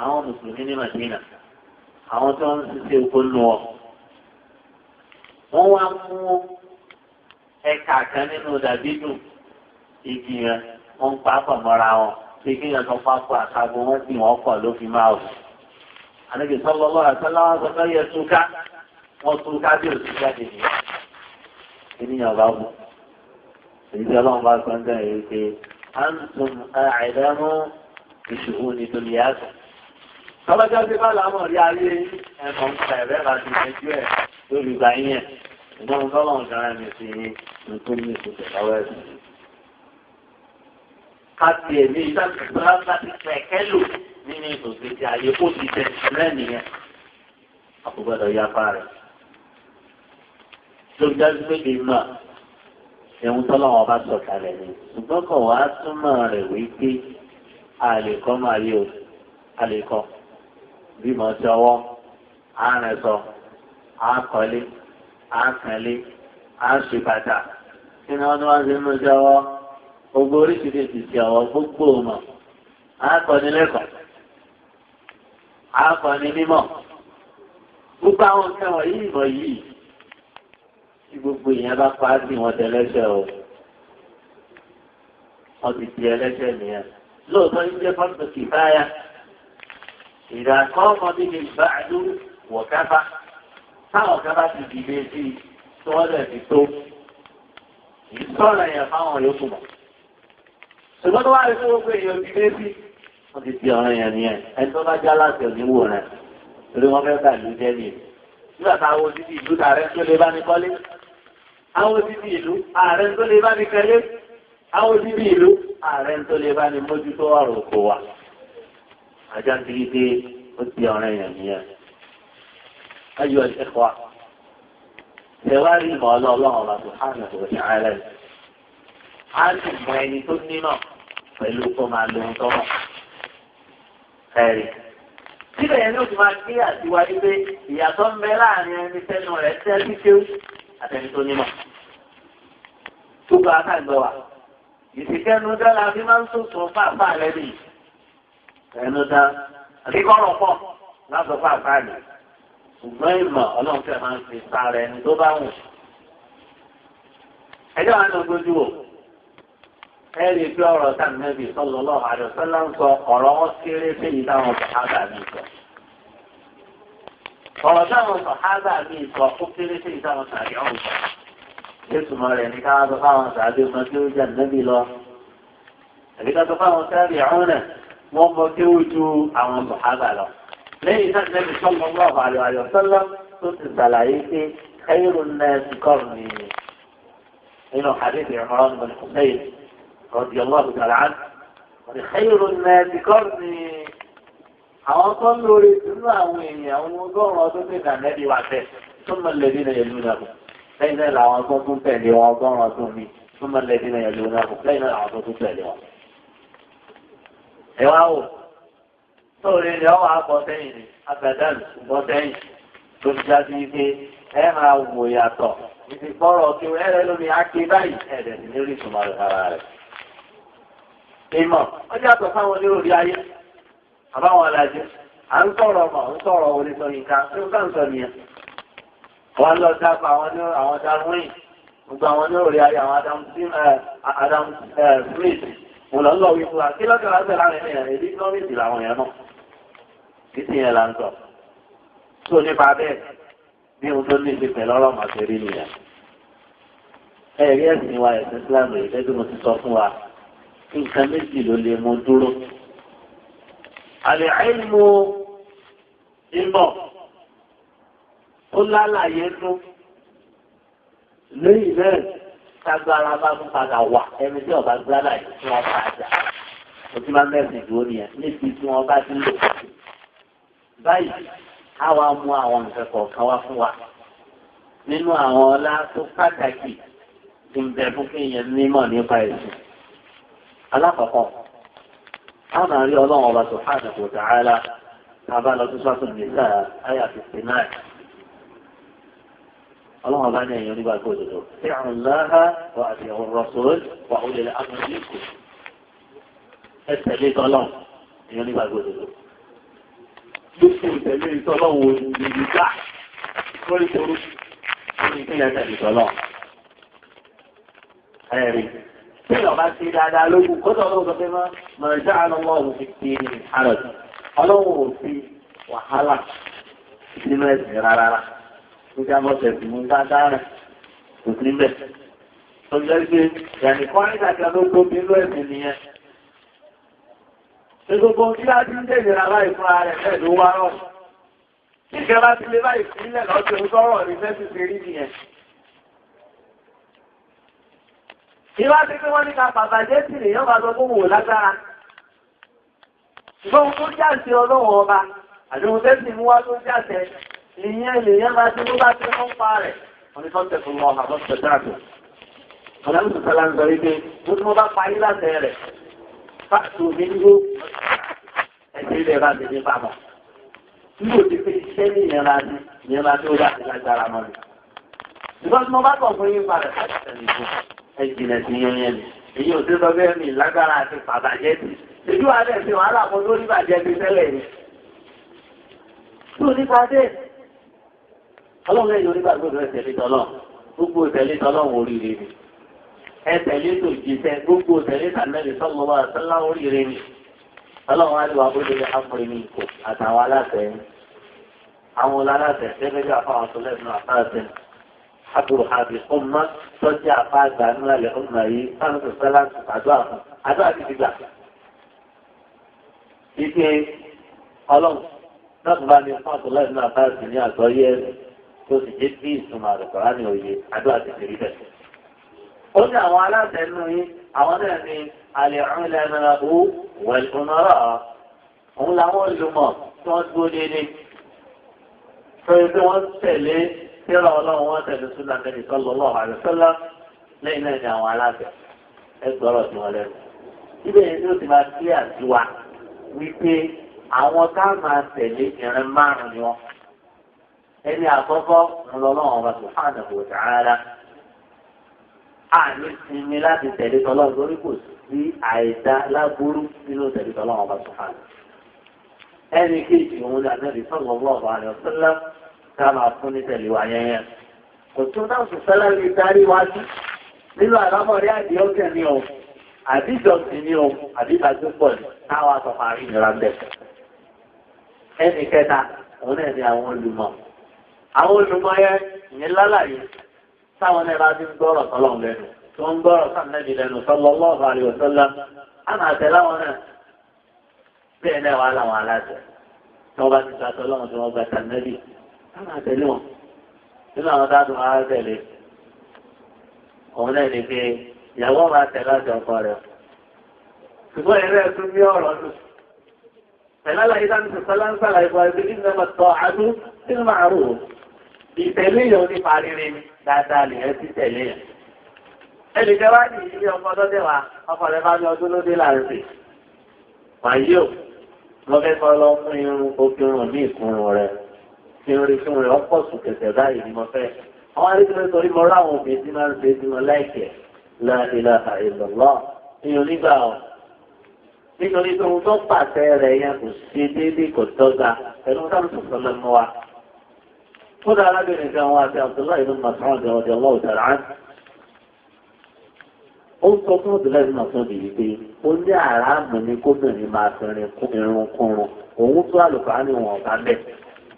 àwọn mùsùlùmí ní Madina, àwọn tó ń ṣiṣẹ́ oko nù ọ. Wọ́n wá mú ẹ̀ka kan nínú dàbídù igi yẹn, wọ́n ń pa pọ̀ mọ́ra wọn. Igi yẹn tó pápọ̀ àtàgbọ̀ wọ́n sì wọ́n pọ̀ ló fi máa wù. Ànábì sallallahu alaihi wa sallam sọ pé yẹ túká, wọ́n túká bí òsì jáde nìyẹn. Ènìyàn bá mú. Èyí tí ọlọ́run bá sọ ń dẹ̀ èyí pé antum a'lamu bi shu'uni dunyakum. Tọ́lọ́jọ́ tí bá làmọ̀ rí ayé ẹ̀kọ́ ń pa ẹ̀rẹ́ láti ṣẹ́jú ẹ̀ lórí ìgbà yẹn. Ìgbọ́n tọ́lọ́run dára mi sí nǹkan ní ìṣòkè lọ́wọ́ ẹ̀sìn. Ká ti ẹ̀mí ìdájọ́ láti pẹ̀kẹ́ lò nínú ìṣòkè tí ayé ó ti tẹ̀ lẹ́nìyẹn. Àkùgbọ́dọ̀ yapa rẹ̀. Tó dájú pé kì í mọ̀ ẹ̀hún tọ́lọ́wọ́n bá sọ kalẹ̀ ni. Ṣùgbọ́n kò wá túmọ̀ rẹ̀ wípé àlèkọ́ máa yé o, àlèkọ́. Bímọ sí ọwọ́, àárẹ̀ sọ, àkọlé, àkànlé, àṣì bàtà. Kí ni wọ́n ní wọ́n ṣe ń lọ sí ọwọ́? Gbogbo oríṣiríṣi sí ọwọ́ gbogbo ọmọ. Àkọ́ni lẹ́kọ̀ọ́. Àkọ́ni mímọ̀. Gbogbo àwọn kẹwọ̀n yìí ìmọ̀ yìí. Tí gbogbo èèyàn bá pa á sí wọn tẹlẹ́sẹ̀ o, wọ́n ti di ẹlẹ́sẹ̀ nìyẹn. Lóòótọ́ ní jẹ́ fọ́tò kìfáyà. Ìdàkọ́ ọmọdé lè bá àdú wọ̀káfá. Táwọn káfá ti dìde sí i tí wọ́n lẹ̀ fi tó. Ìsọ̀rọ̀ yẹn fáwọn yòókù mọ̀. Ṣùgbọ́n tó wá rí fún gbogbo èèyàn dìde sí i. Wọ́n ti di ọ̀rọ̀ yẹn nìyẹn. Ẹni tó bá já láti òníwò rẹ̀. Torí wọ́n fẹ́ bàlú jẹ́ nìyẹn. Nígbà táwọn òdìdí ìlú tààrẹ tó lè bá ní kọ́lé. Àwọn òdìdí ìlú ààrẹ tó lè bá ní kẹ́lé. Àwọn òdìdí ìlú ààrẹ tó lè bá ní mójútó ọ̀rọ̀ òkò wa. Ajá ń kiri pé ó ti ọ̀rẹ́ yẹn nìyẹn. Ayọ̀ ẹ̀kọ́ ṣẹ̀wárí ìmọ̀ ọlọ́run ọ̀la tó hàn tó ṣe ààrẹ. A sì mọ ẹni tó nímọ̀ pẹ̀lú kó máa lo ohun tọ́mọ̀. Ẹ̀rí. Síbẹ̀ yẹn ló ti máa gbé àtiwájú pé ìyàtọ̀ ń bẹ láàrin ẹni tẹ́nu rẹ̀ tẹ́lí kéwù àtẹni tó nímọ̀. Gbogbo akáàgbọ́ wa. Ìsìnkẹ́nu dára fi máa ń sòsò fáfá rẹ̀ nì. Ẹnu dá. Àbíkọ́rọ̀ pọ̀ lásọ fáfá rẹ̀. Ṣùgbọ́n ìmọ̀ ọlọ́run fẹ́ máa ń fi sára ẹni tó bá wù. Ẹjọ́ wa ní ogójú wò. Ẹ rí i pé ọ̀rọ̀ táwọn Nábì sallallahu alaihi wasallam ń sọ ọ̀rọ̀ wọn kéré séyìí táwọn sàhábà mi sọ. Ọ̀rọ̀ táwọn sàhábà mi sọ ó kéré séyìí táwọn sàhábà ọ̀hún sọ. Jésù mọ̀ rẹ̀ ní ká sọ fáwọn sàhábà ọmọ tí ó jẹ́ Nábì lọ. Àbí ká sọ fáwọn sàhábà ọ̀hún náà wọ́n mọ tí ó ju àwọn sàhábà lọ. Lẹ́yìn náà Nábì sallallahu alaihi wasallam tó ti sàlàyé pé khairun nasi qarni nínú hadith Imran bin Husayn رضي الله تعالى عنه خير الناس قرني àwọn tó ń lórí ìdúró àwọn èèyàn àwọn ọgọ́rùn-ún ọdún tó dà nẹ́bí wà tẹ́ ثم الذين يلونهم lẹ́yìn náà làwọn tó tún tẹ̀lé wọn ọgọ́rùn-ún ọdún mi ثم الذين يلونهم lẹ́yìn náà làwọn tó tún tẹ̀lé wọn. ẹ wá wò sóòrè ni ọwọ́ àbọ̀ sẹ́yìn ni abẹ́dẹ́n bọ́ sẹ́yìn tó fi jáde wípé ẹ máa wò yàtọ̀ ìfi kọ́rọ̀ kí ẹ̀rẹ́ lómi áké báyìí ẹ̀dẹ̀ sí lórí ìtumọ̀ ara rẹ̀. ìmọ̀ ó yàtọ̀ sáwọn oníròrí ayé àbáwọn alájú à ń sọ̀rọ̀ ọmọ ń sọ̀rọ̀ oníṣọ́yìnká tí ó kàn sọ nìyẹn. wọ́n lọ dápọ̀ àwọn darwin gbogbo àwọn oníròrí ayé àwọn Adam Smith mo lọ lọ wí fún wa kí lọ́jọ́ láti láàrin ẹ̀yàn èdè economics làwọn èèyàn náà títí yẹn là ń sọ. tó nípa bẹ́ẹ̀ bí ohun tó ní ìpínlẹ̀ lọ́rọ̀ màtẹ́rì nìyẹn. ẹ̀rí ẹ̀sìn wa ẹ̀sìn Islam rẹ̀ gẹ́gẹ́ mo ti sọ fún wa nǹkan méjì ló lè mú dúró. àlẹ́ àìmú ìmọ̀ ó lálàyé nú lẹ́yìn náà tágbára bá tún padà wà ẹni tí ọba gbára yìí tí wọ́n bá jà ó ti máa ń mẹ́sìn dúró nìyẹn níbi tí wọ́n bá ti lò. báyìí á wá mú àwọn nǹkan kọ̀ọ̀kan wá fún wa nínú àwọn ọlá tó pàtàkì tí ń bẹ fún kéèyàn nímọ̀ nípa ẹ̀sìn. alákọ̀ọ́kọ́ a máa rí ọlọ́run ọba subhanahu wa ta'ala tá a bá lọ sí sọ́tún nìsá àyà 59. ọlọ́run ọba ní ẹ̀yìn onígbàgbọ́ òdodo ati'u Allaha wa ati'u ar-rasul wa ulil amri minkum. ẹ tẹ̀lé tọ́lọ́run ẹ̀yìn onígbàgbọ́ òdodo. lókè ìtẹ̀lé tọ́lọ́run òyìnbí gbà lórí torú ní ìpínlẹ̀ tẹ̀lé tọ́lọ́run. ẹ̀rí tí ọba ti dáadáa lókù kó tọ́lọ́run sọ pé mọ̀ ja'ala Allahu fi ddini haraj. ọlọ́run ò fi wàhálà sínú ẹ̀sìn rárá. nígbà mọ́tẹ̀ sí mú dáadáa rẹ̀ kò sí bẹ̀. tó jẹ́ pé ìyàní kọ́ nígbà tí a ló tóbi ló ẹ̀sìn nìyẹn. ṣé gbogbo kí á ti ń tẹ̀lé ra báyìí fúnra rẹ̀ bẹ́ẹ̀ ló wá rọ̀. kí ìjọba ti lé báyìí sílẹ̀ lọ́sẹ̀ sọ̀rọ̀ ní fẹ́ẹ́ ti rí nìyẹn. ìwá ti pé wọ́n ní ká bàbàjẹ́ sí lèèyàn bá sọ fún wò lágbára. ṣùgbọ́n tó jáde ọlọ́wọ́ ọba àdéhùn tẹ́sí mú wá tó jáde ìyẹn lèèyàn bá ti mú bá ti mú pa rẹ̀. wọ́n ní sọ́ńtẹ̀ fún wọn àbọ̀ sọ̀dáàtò. ọ̀làmù sọ̀tàlá ń sọ wípé mo tí mo bá parí láti rẹ̀ fáàtù mi dúró ẹ̀sìn ilẹ̀ bá ti ní pamọ́. níbo ti fi iṣẹ́ ní ìyẹn bá tó bá ti lágbára mọ́ mi. ṣùgbọ́n tí mo bá kọ̀ fún yín pa rẹ̀ láti tẹ̀lé fún ẹ̀jìnlẹ̀ sí yẹn ni. èyí ò sí sọ bẹ́ẹ̀ mi lágbára àti pàbàjẹ́ sí. ìjú àdẹ̀ sí wàhálà kan lórí bàjẹ́ ti tẹ́lẹ̀ ni. tó nípa dé ọlọ́run ẹ̀yọ́ onígbàgbọ́dọ̀ ẹ̀tẹ̀lé tọ́lọ́ gbogbo ìtẹ̀lé tọ́lọ́ oríire ni. ẹ̀tẹ̀lé tó jíṣẹ́ gbogbo ìtẹ̀lé tàbí sọ́lọ́wọ́ àtọ́lá oríire ni. ọlọ́run á lè wà bóde ní àpòrè ní ìkó àtàwọn aláṣẹ àwọn aláṣẹ gẹ́gẹ́ bí àfáwọn tó lẹ́nu àfáàṣẹ àbúrò àbí ọmọ tọ́jú àfáàgbà nílẹ̀ ọmọ yìí fáwọn tó sẹ́lá àdúrà ti ti gbà. ike ọlọ́run náà tó bá ní fáwọn tó lẹ́nu àfáàṣẹ ní àgbọ́yé tó sì jẹ́ bí ìtumọ̀ àrùkọ̀rá ní òye àdúrà ti ti rí bẹ́ẹ̀. ó ní àwọn aláṣẹ nínú yín àwọn náà ní alẹ́ ọ̀hún lẹ́nu ọ̀hún wẹ̀lùmọ́rọ̀ òun làwọn olùmọ̀ tí wọ́n dúró déédéé. Fẹ́rẹ́ pé wọ́n tẹ̀lé síra ọlọ́run wọ́n tẹ̀lé súnà Nabi sallallahu alaihi wasallam lẹ́yìn náà ní àwọn aláṣẹ ẹgbọ́rọ̀ tí wọ́n lẹ́nu. Ibẹ̀ yẹn ló ti máa kí àtiwá wípé àwọn ká máa tẹ̀lé ìrìn márùn-ún ni wọ́n. Ẹni àkọ́kọ́ ńlọ́lọ́run ọba subhanahu wa ta'ala. Àní sinmi láti tẹ̀lé tọ́lọ́run lórí kò sí àìdá lágbóró nínú tẹ̀lé tọ́lọ́run ọba subhanahu. Ẹni kejì òun ni Ànábì sallallahu alaihi wasallam ká máa fún ní tẹ̀lé wa yẹn. Kò tún náà sọ sẹ́lá lè darí wájú nínú àlámọ̀rí àdìọ́kẹ́ ni o, àdìjọ́sìn ni o, àdìbàjọ́ pọ̀ ní táwa sọ parí ìnira bẹ̀. Ẹni kẹta òun náà ni àwọn olùmọ̀. Àwọn olùmọ̀ yẹn ìyẹn lálàyé táwọn náà bá ti ń gbọ́rọ̀ tọ́lọ̀ lẹ́nu tó ń gbọ́rọ̀ sàmẹ́bí lẹ́nu sallallahu alaihi wasallam á máa tẹ̀lé àwọn náà. Bẹ́ẹ̀ náà wà láwọn aláṣẹ tí wọ́n bá ti sàtọ́ lọ́wọ́ tí wọ́n gba sàmẹ́bí á máa tẹ̀lé wọn. Nínú àwọn dáàbò máa tẹ̀lé òun náà ní pé ìyàwó máa tẹ̀lé àti ọkọ rẹ̀. Ṣùgbọ́n ẹ̀rẹ́ tún ní ọ̀rọ̀ nù. Pẹ̀lá láyé dáná ti sọ́lá ń sàlàyé fún ẹgbẹ́ nínú ẹ̀mọ̀ tọ́ àdú sínú màrú. Ìtẹ̀lé yẹn ní paríire dáadáa lè ẹ́ sí tẹ̀lé yẹn. Ẹnì kẹ́ wá ní ilé ọkọ lọ́dẹ̀ wa, ọkọ rẹ̀ bá ní ọdún lóde láàrin. wàyí ò wọ́n fẹ́ kọ́ lọ fún irun òkèrún ní ìkùnrùn rẹ̀ kí orí fún rẹ̀ ọ̀pọ̀ sùn kẹ̀kẹ́ báyìí ni mo fẹ́. àwọn arígbẹ́ torí mo ráwọn obìnrin tí máa ń ṣe tí mo láìkẹ̀ la ilaha illallah èèyàn nígbà ọ̀ nítorí pé ohun tó pàṣẹ rẹ̀ yẹn kò ṣe déédéé kò dọ́gba pẹ̀lú táwọn tó sọ lẹ́nu wa. kódà arábìnrin kan wá sí Abdullahi ibn Mas'ud radiyallahu ta'ala anhu. ó ń sọ fún Abdullahi ibn Mas'ud yìí pé ó ní àràmù ní kóbìnrin máa fẹ́rin irun kúrun òun tó àlùkò ní wọn ọ̀gá bẹ́ẹ̀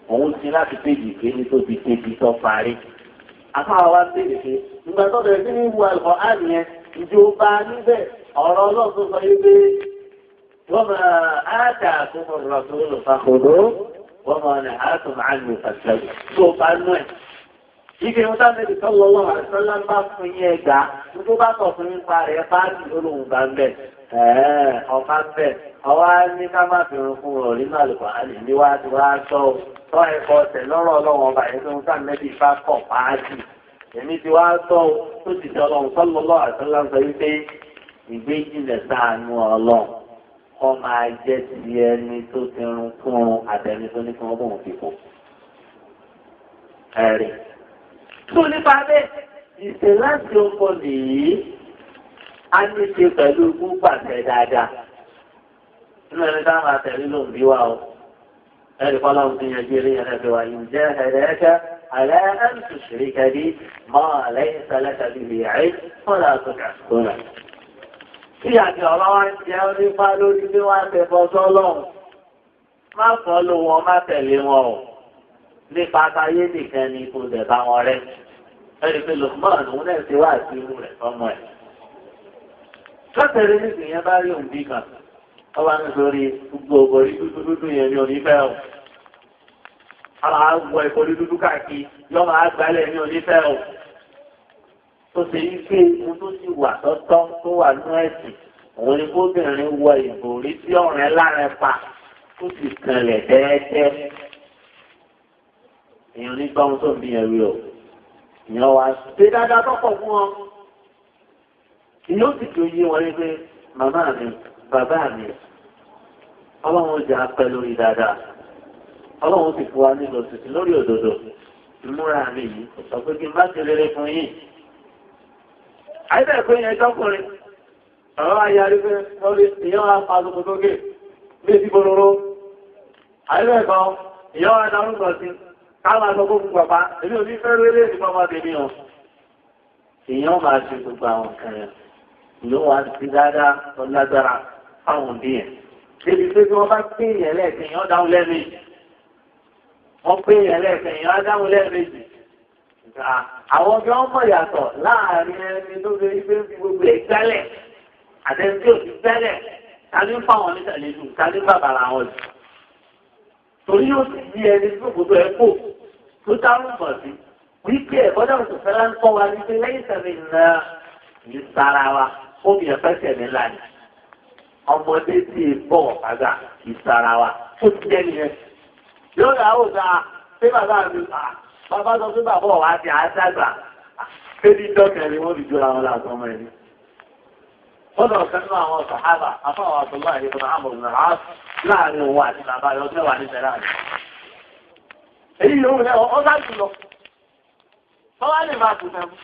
òun ti láti péjì kéde tó di kéjì tó parí. àfáà wa béèrè pé nígbà tó bẹ̀rẹ̀ sí ní wu àlùkò áàdì yẹn ìjọba níbẹ̀ ọ̀rọ̀ ọlọ́run tó sọ yìí pé وما آتاكم الرسول فخذوه وما نهاكم عنه فاتقوا سوف عنه ike musa nabi sallallahu alaihi wasallam bá fún yẹn gbà tó bá sọ fún yín pa rẹ̀ pààtì olóhùn bá ń bẹ ọba ń bẹ ọwọ́ ní ká má fi rún fún ọ nínú àlùkò àlè níwájú wá sọ ẹ̀kọ́ tẹ̀ lọ́rọ̀ ọlọ́run ọba yẹn tó musa nabi bá kọ̀ pààtì èmi ti wá sọ tó ti di ọlọ́run sallallahu alaihi wasallam sọ wípé ìgbé jìnlẹ̀ sáànù ọlọ́run kọ́ máa jẹ́ ti ẹni tó ti rún fún àtẹni tó ní kí wọ́n bọ̀ fipò. ẹ̀rí. tó nípa bẹ́ẹ̀ ìṣe láti ọkọ nìyí á ní ṣe pẹ̀lú púpàṣẹ dáadáa. nínú ẹni táwọn àtẹ̀lé ló ń bí wa o. ẹ̀rí kọ́ láwọn ti yanjú eré yẹn lẹ́fẹ̀ẹ́ wa yìí jẹ́ ẹ̀rẹ́kẹ́ àlẹ́ ẹ̀ń tún ṣèlérí kẹ́bí mọ́ lẹ́yìn sẹ́lẹ̀ tàbí ìyàrí fọ́nà àtúnkà tó nà. Tí àti ọ̀rọ̀ wá ń jẹ́ onífá lórí bí wọ́n tẹ bọ́ sọ́lọ́run. Má fọ́ ló wọn má tẹ̀lé wọn o. Nípa ayé nìkan ni kò dẹ̀ bá wọn rẹ́. Ẹni pé Lukman òun náà ti wá sí irú rẹ̀ sọ́mọ ẹ̀. Lọ́tẹ̀rẹ́ nísìnyí yẹn bá rí òun bí kan. Wọ́n wá nítorí gbogbo orí dúdú yẹn ní onífẹ́ o. Àwọn àwọ̀ ìkọ̀rí dúdú káàkiri yọ́ máa gbálẹ̀ ní onífẹ́ o. Tó ṣe yí pé ohun tó ti wà tọ́tọ́ tó wà ní ẹ̀sìn òun ni kóbìnrin wọ ìbòrí tí ọ̀rẹ́ lára pa tó sì kanlẹ̀ dẹ́ẹ́dẹ́. èèyàn ní gbọ́n tó ń bí ẹ̀rí o ìyẹn wá ṣe dáadáa tọ́pọ̀ fún wọn. ìyẹn ó sì tó yé wọn ní pé màmá mi bàbá mi ọlọ́run jẹ́ apẹ́ lórí dáadáa ọlọ́run sì fún wa nílò títí lórí òdodo ìmúra mi yìí sọ pé kí n bá ṣe rere fún yín. àìbẹ̀ pé yẹn jọ́kùnrin ọ̀rọ̀ ayárí pé lórí ìyẹn wá pa àlùkò sókè bí ti bororo. àìbẹ̀ kan ìyẹn wá darúgbọ̀ sí káwọn aṣọ gbogbo pàpá èmi ò ní fẹ́ lórí èdè pọ́pọ́ tèmi hàn. ìyẹn máa ṣe gbogbo àwọn nǹkan yẹn ìlú wa ti dáadáa tó lágbára fáwọn òbí yẹn. débi pé bí wọ́n bá pé èèyàn lẹ́ẹ̀kẹ́ èèyàn dáhùn lẹ́ẹ̀mejì. wọ́n pé èèyàn lẹ́ẹ̀kẹ́ èèyàn dáhùn lẹ́ẹ̀mejì. àwọn ọjọ́ ọmọ yàtọ̀ láàrin ẹni tó fi gbé gbogbo ẹ̀ gbálẹ̀ àtẹni tí ò ti gbálẹ̀ tani ń fáwọn onítàlejò tani ń bàbàrà àwọn jù. torí yóò sì yí ẹni tó gbogbo ẹ̀ kò tó dárùn pọ̀ sí. wípé ẹ̀kọ́ dáhùn tó fẹ́lá ń kọ́ wa ní pé lẹ́yìn sẹ́mi náà ní sára wa omi ẹ̀fẹ́ tẹ̀lé lánìí. ọmọdé tí ì bọ̀ àgbà ìsara wa ó ti jẹ́ nìyẹn. yóò rà ó dáa pé bàbá mi bàbá sọ pé bàbá wa ti àádàgbà pé ní dọ́kẹ̀rin wọ́n fi jọra wọn láti ọmọ ẹni. wọ́n lọ sẹ́nu àwọn sàhábà afáwọn àtọ́lá ìdíkùn àmọ̀rún náà láàrin òun àti bàbá yọ ọjọ́ wà ní sẹ́lá rẹ̀. èyí yóò rẹ̀ ọ́ láti lọ. wọ́n wá lè máa kú sẹ́mu.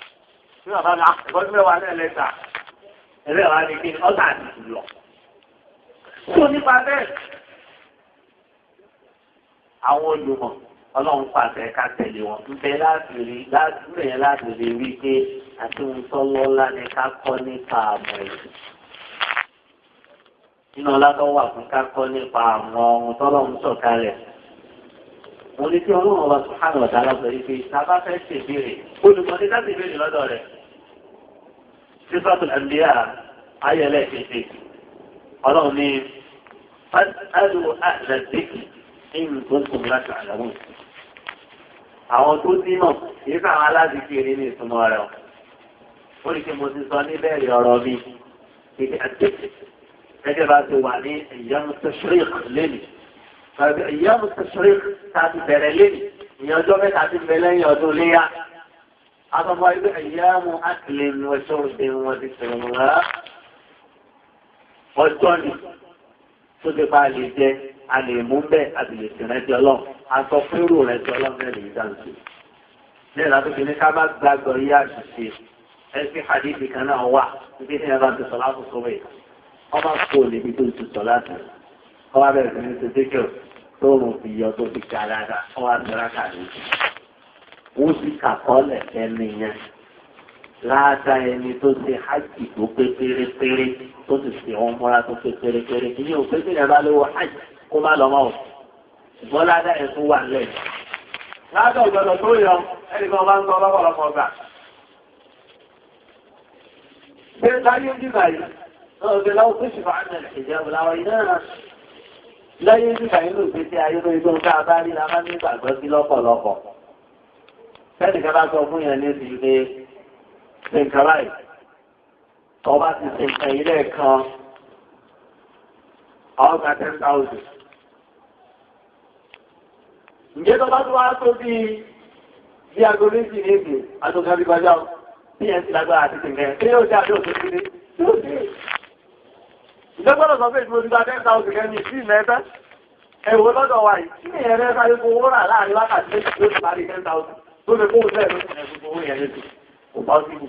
bí bàbá mi ẹ̀kọ́ tí mẹ́wàá náà lẹ́ta ẹ̀rẹ́ wa ni kí ọ́tà àti lọ. tó nípa bẹ́ẹ̀ àwọn olùmọ̀ ọlọ́run pàṣẹ ká tẹ̀lé wọn ń bẹ láti rí wí pé àti ohun tó lọ́lá ni ká kọ́ nípa àmọ̀ ẹ̀sìn. nínú ọlá tó wà fún ká kọ́ nípa àwọn ohun tọ́lọ́run sọ̀kalẹ̀. mo ní kí ọlọ́run ọba subhanahu wa ta'ala sọ wípé sábà fẹ́ ṣèbéèrè olùkọ́ni láti béèrè lọ́dọ̀ rẹ̀. Suratul Anbiya ayẹlẹ́ kéde ọlọ́run ní fas'alu ahla dhikri in kuntum la ta'lamun. àwọn tó dímọ̀ kì í káwọn aládìkiri ní ìtumọ̀ rẹ̀ ó ní kí mo ti sọ níbẹ̀rẹ̀ ọ̀rọ̀ mi kéde àtẹ̀kẹ̀ gẹ́gẹ́ bá ti wà ní ayyamu tashriq lẹ́nu tàbí ayyamu tashriq tàbí bẹ̀rẹ̀ lẹ́nu ìyẹn ọjọ́ mẹ́ta ti bẹ lẹ́yìn ọdún léyà àtọ́mọ́ ẹgbẹ́ ayyamu aklin wa shurbin wa dhikrullah ọjọ́ ni tó ti pa lè jẹ a lè mú bẹ́ẹ̀ a sì lè sìn rẹ̀ ti ọlọ́run aṣọ pérò rẹ̀ ti ọlọ́run náà lè dá sí. ní ìlànà tó fi ní ká bá gbàgbọ́ yí àṣìṣe ẹsẹ̀ àdìsí kan náà wà níbi tí ẹ bá ti sọ láti sọ wẹ̀ wọ́n bá kó níbi tó ti sọ láti wọ́n bá bẹ̀rẹ̀ sí ní ti dékè tó rùn fi yọ tó fi ká dáadáa wọ́n wá ti rákà ní wọ́n sì kàkọ́lẹ̀ ẹni yẹn láàdá ẹni tó ṣe hajj tó pé pérépéré tó sì ṣe wọn múra tó pé pérépéré ìyẹn ò pé kí ẹ bá lówó hajj kó má lọ mọ́ ò ṣùgbọ́n láàdá ẹ̀ tún wà lẹ́yìn. láàdá òjòlò tó yọ ẹnì kan bá ń sọ lọ́pọ̀lọpọ̀ gbà. ṣé láyé nígbà yìí lọ́wọ́ ṣe láwọ́ pé ṣùgbọ́n àmì ìjẹun láwọn iná láyé nígbà yìí ló ṣe ṣe ayé lórí tó ń ká bá rí la máa ní ìgbàgbọ́ sí lọ́pọ̀lọpọ̀. sẹ́nìkan bá sọ fún yẹn ní ti ilé nǹkan báyìí ọba ti ṣe nǹkan ilé kan ọgá 10,000. ǹjẹ́ tó bá tó wá tó bí aago méjì ní èdè àtòkà bí gbájá bí ẹ̀ ti lágbára àti kìnkẹ́ tí yóò jẹ́ àbí òṣèlú ní yóò dé. ìjọgbọ́dọ̀ sọ pé ìdúró ti gba 10,000 kẹ́ni sí mẹ́ta ẹ̀wọ̀ lọ́dọ̀ wa yìí tí ìyẹn rẹ̀ sáré fowó rà láàrin wákàtí méjì tó ti parí 10,000 tó lè kówó sẹ́ẹ̀ lóṣù ẹ̀fún owó yẹn lẹ́sùn kò bá sí ní.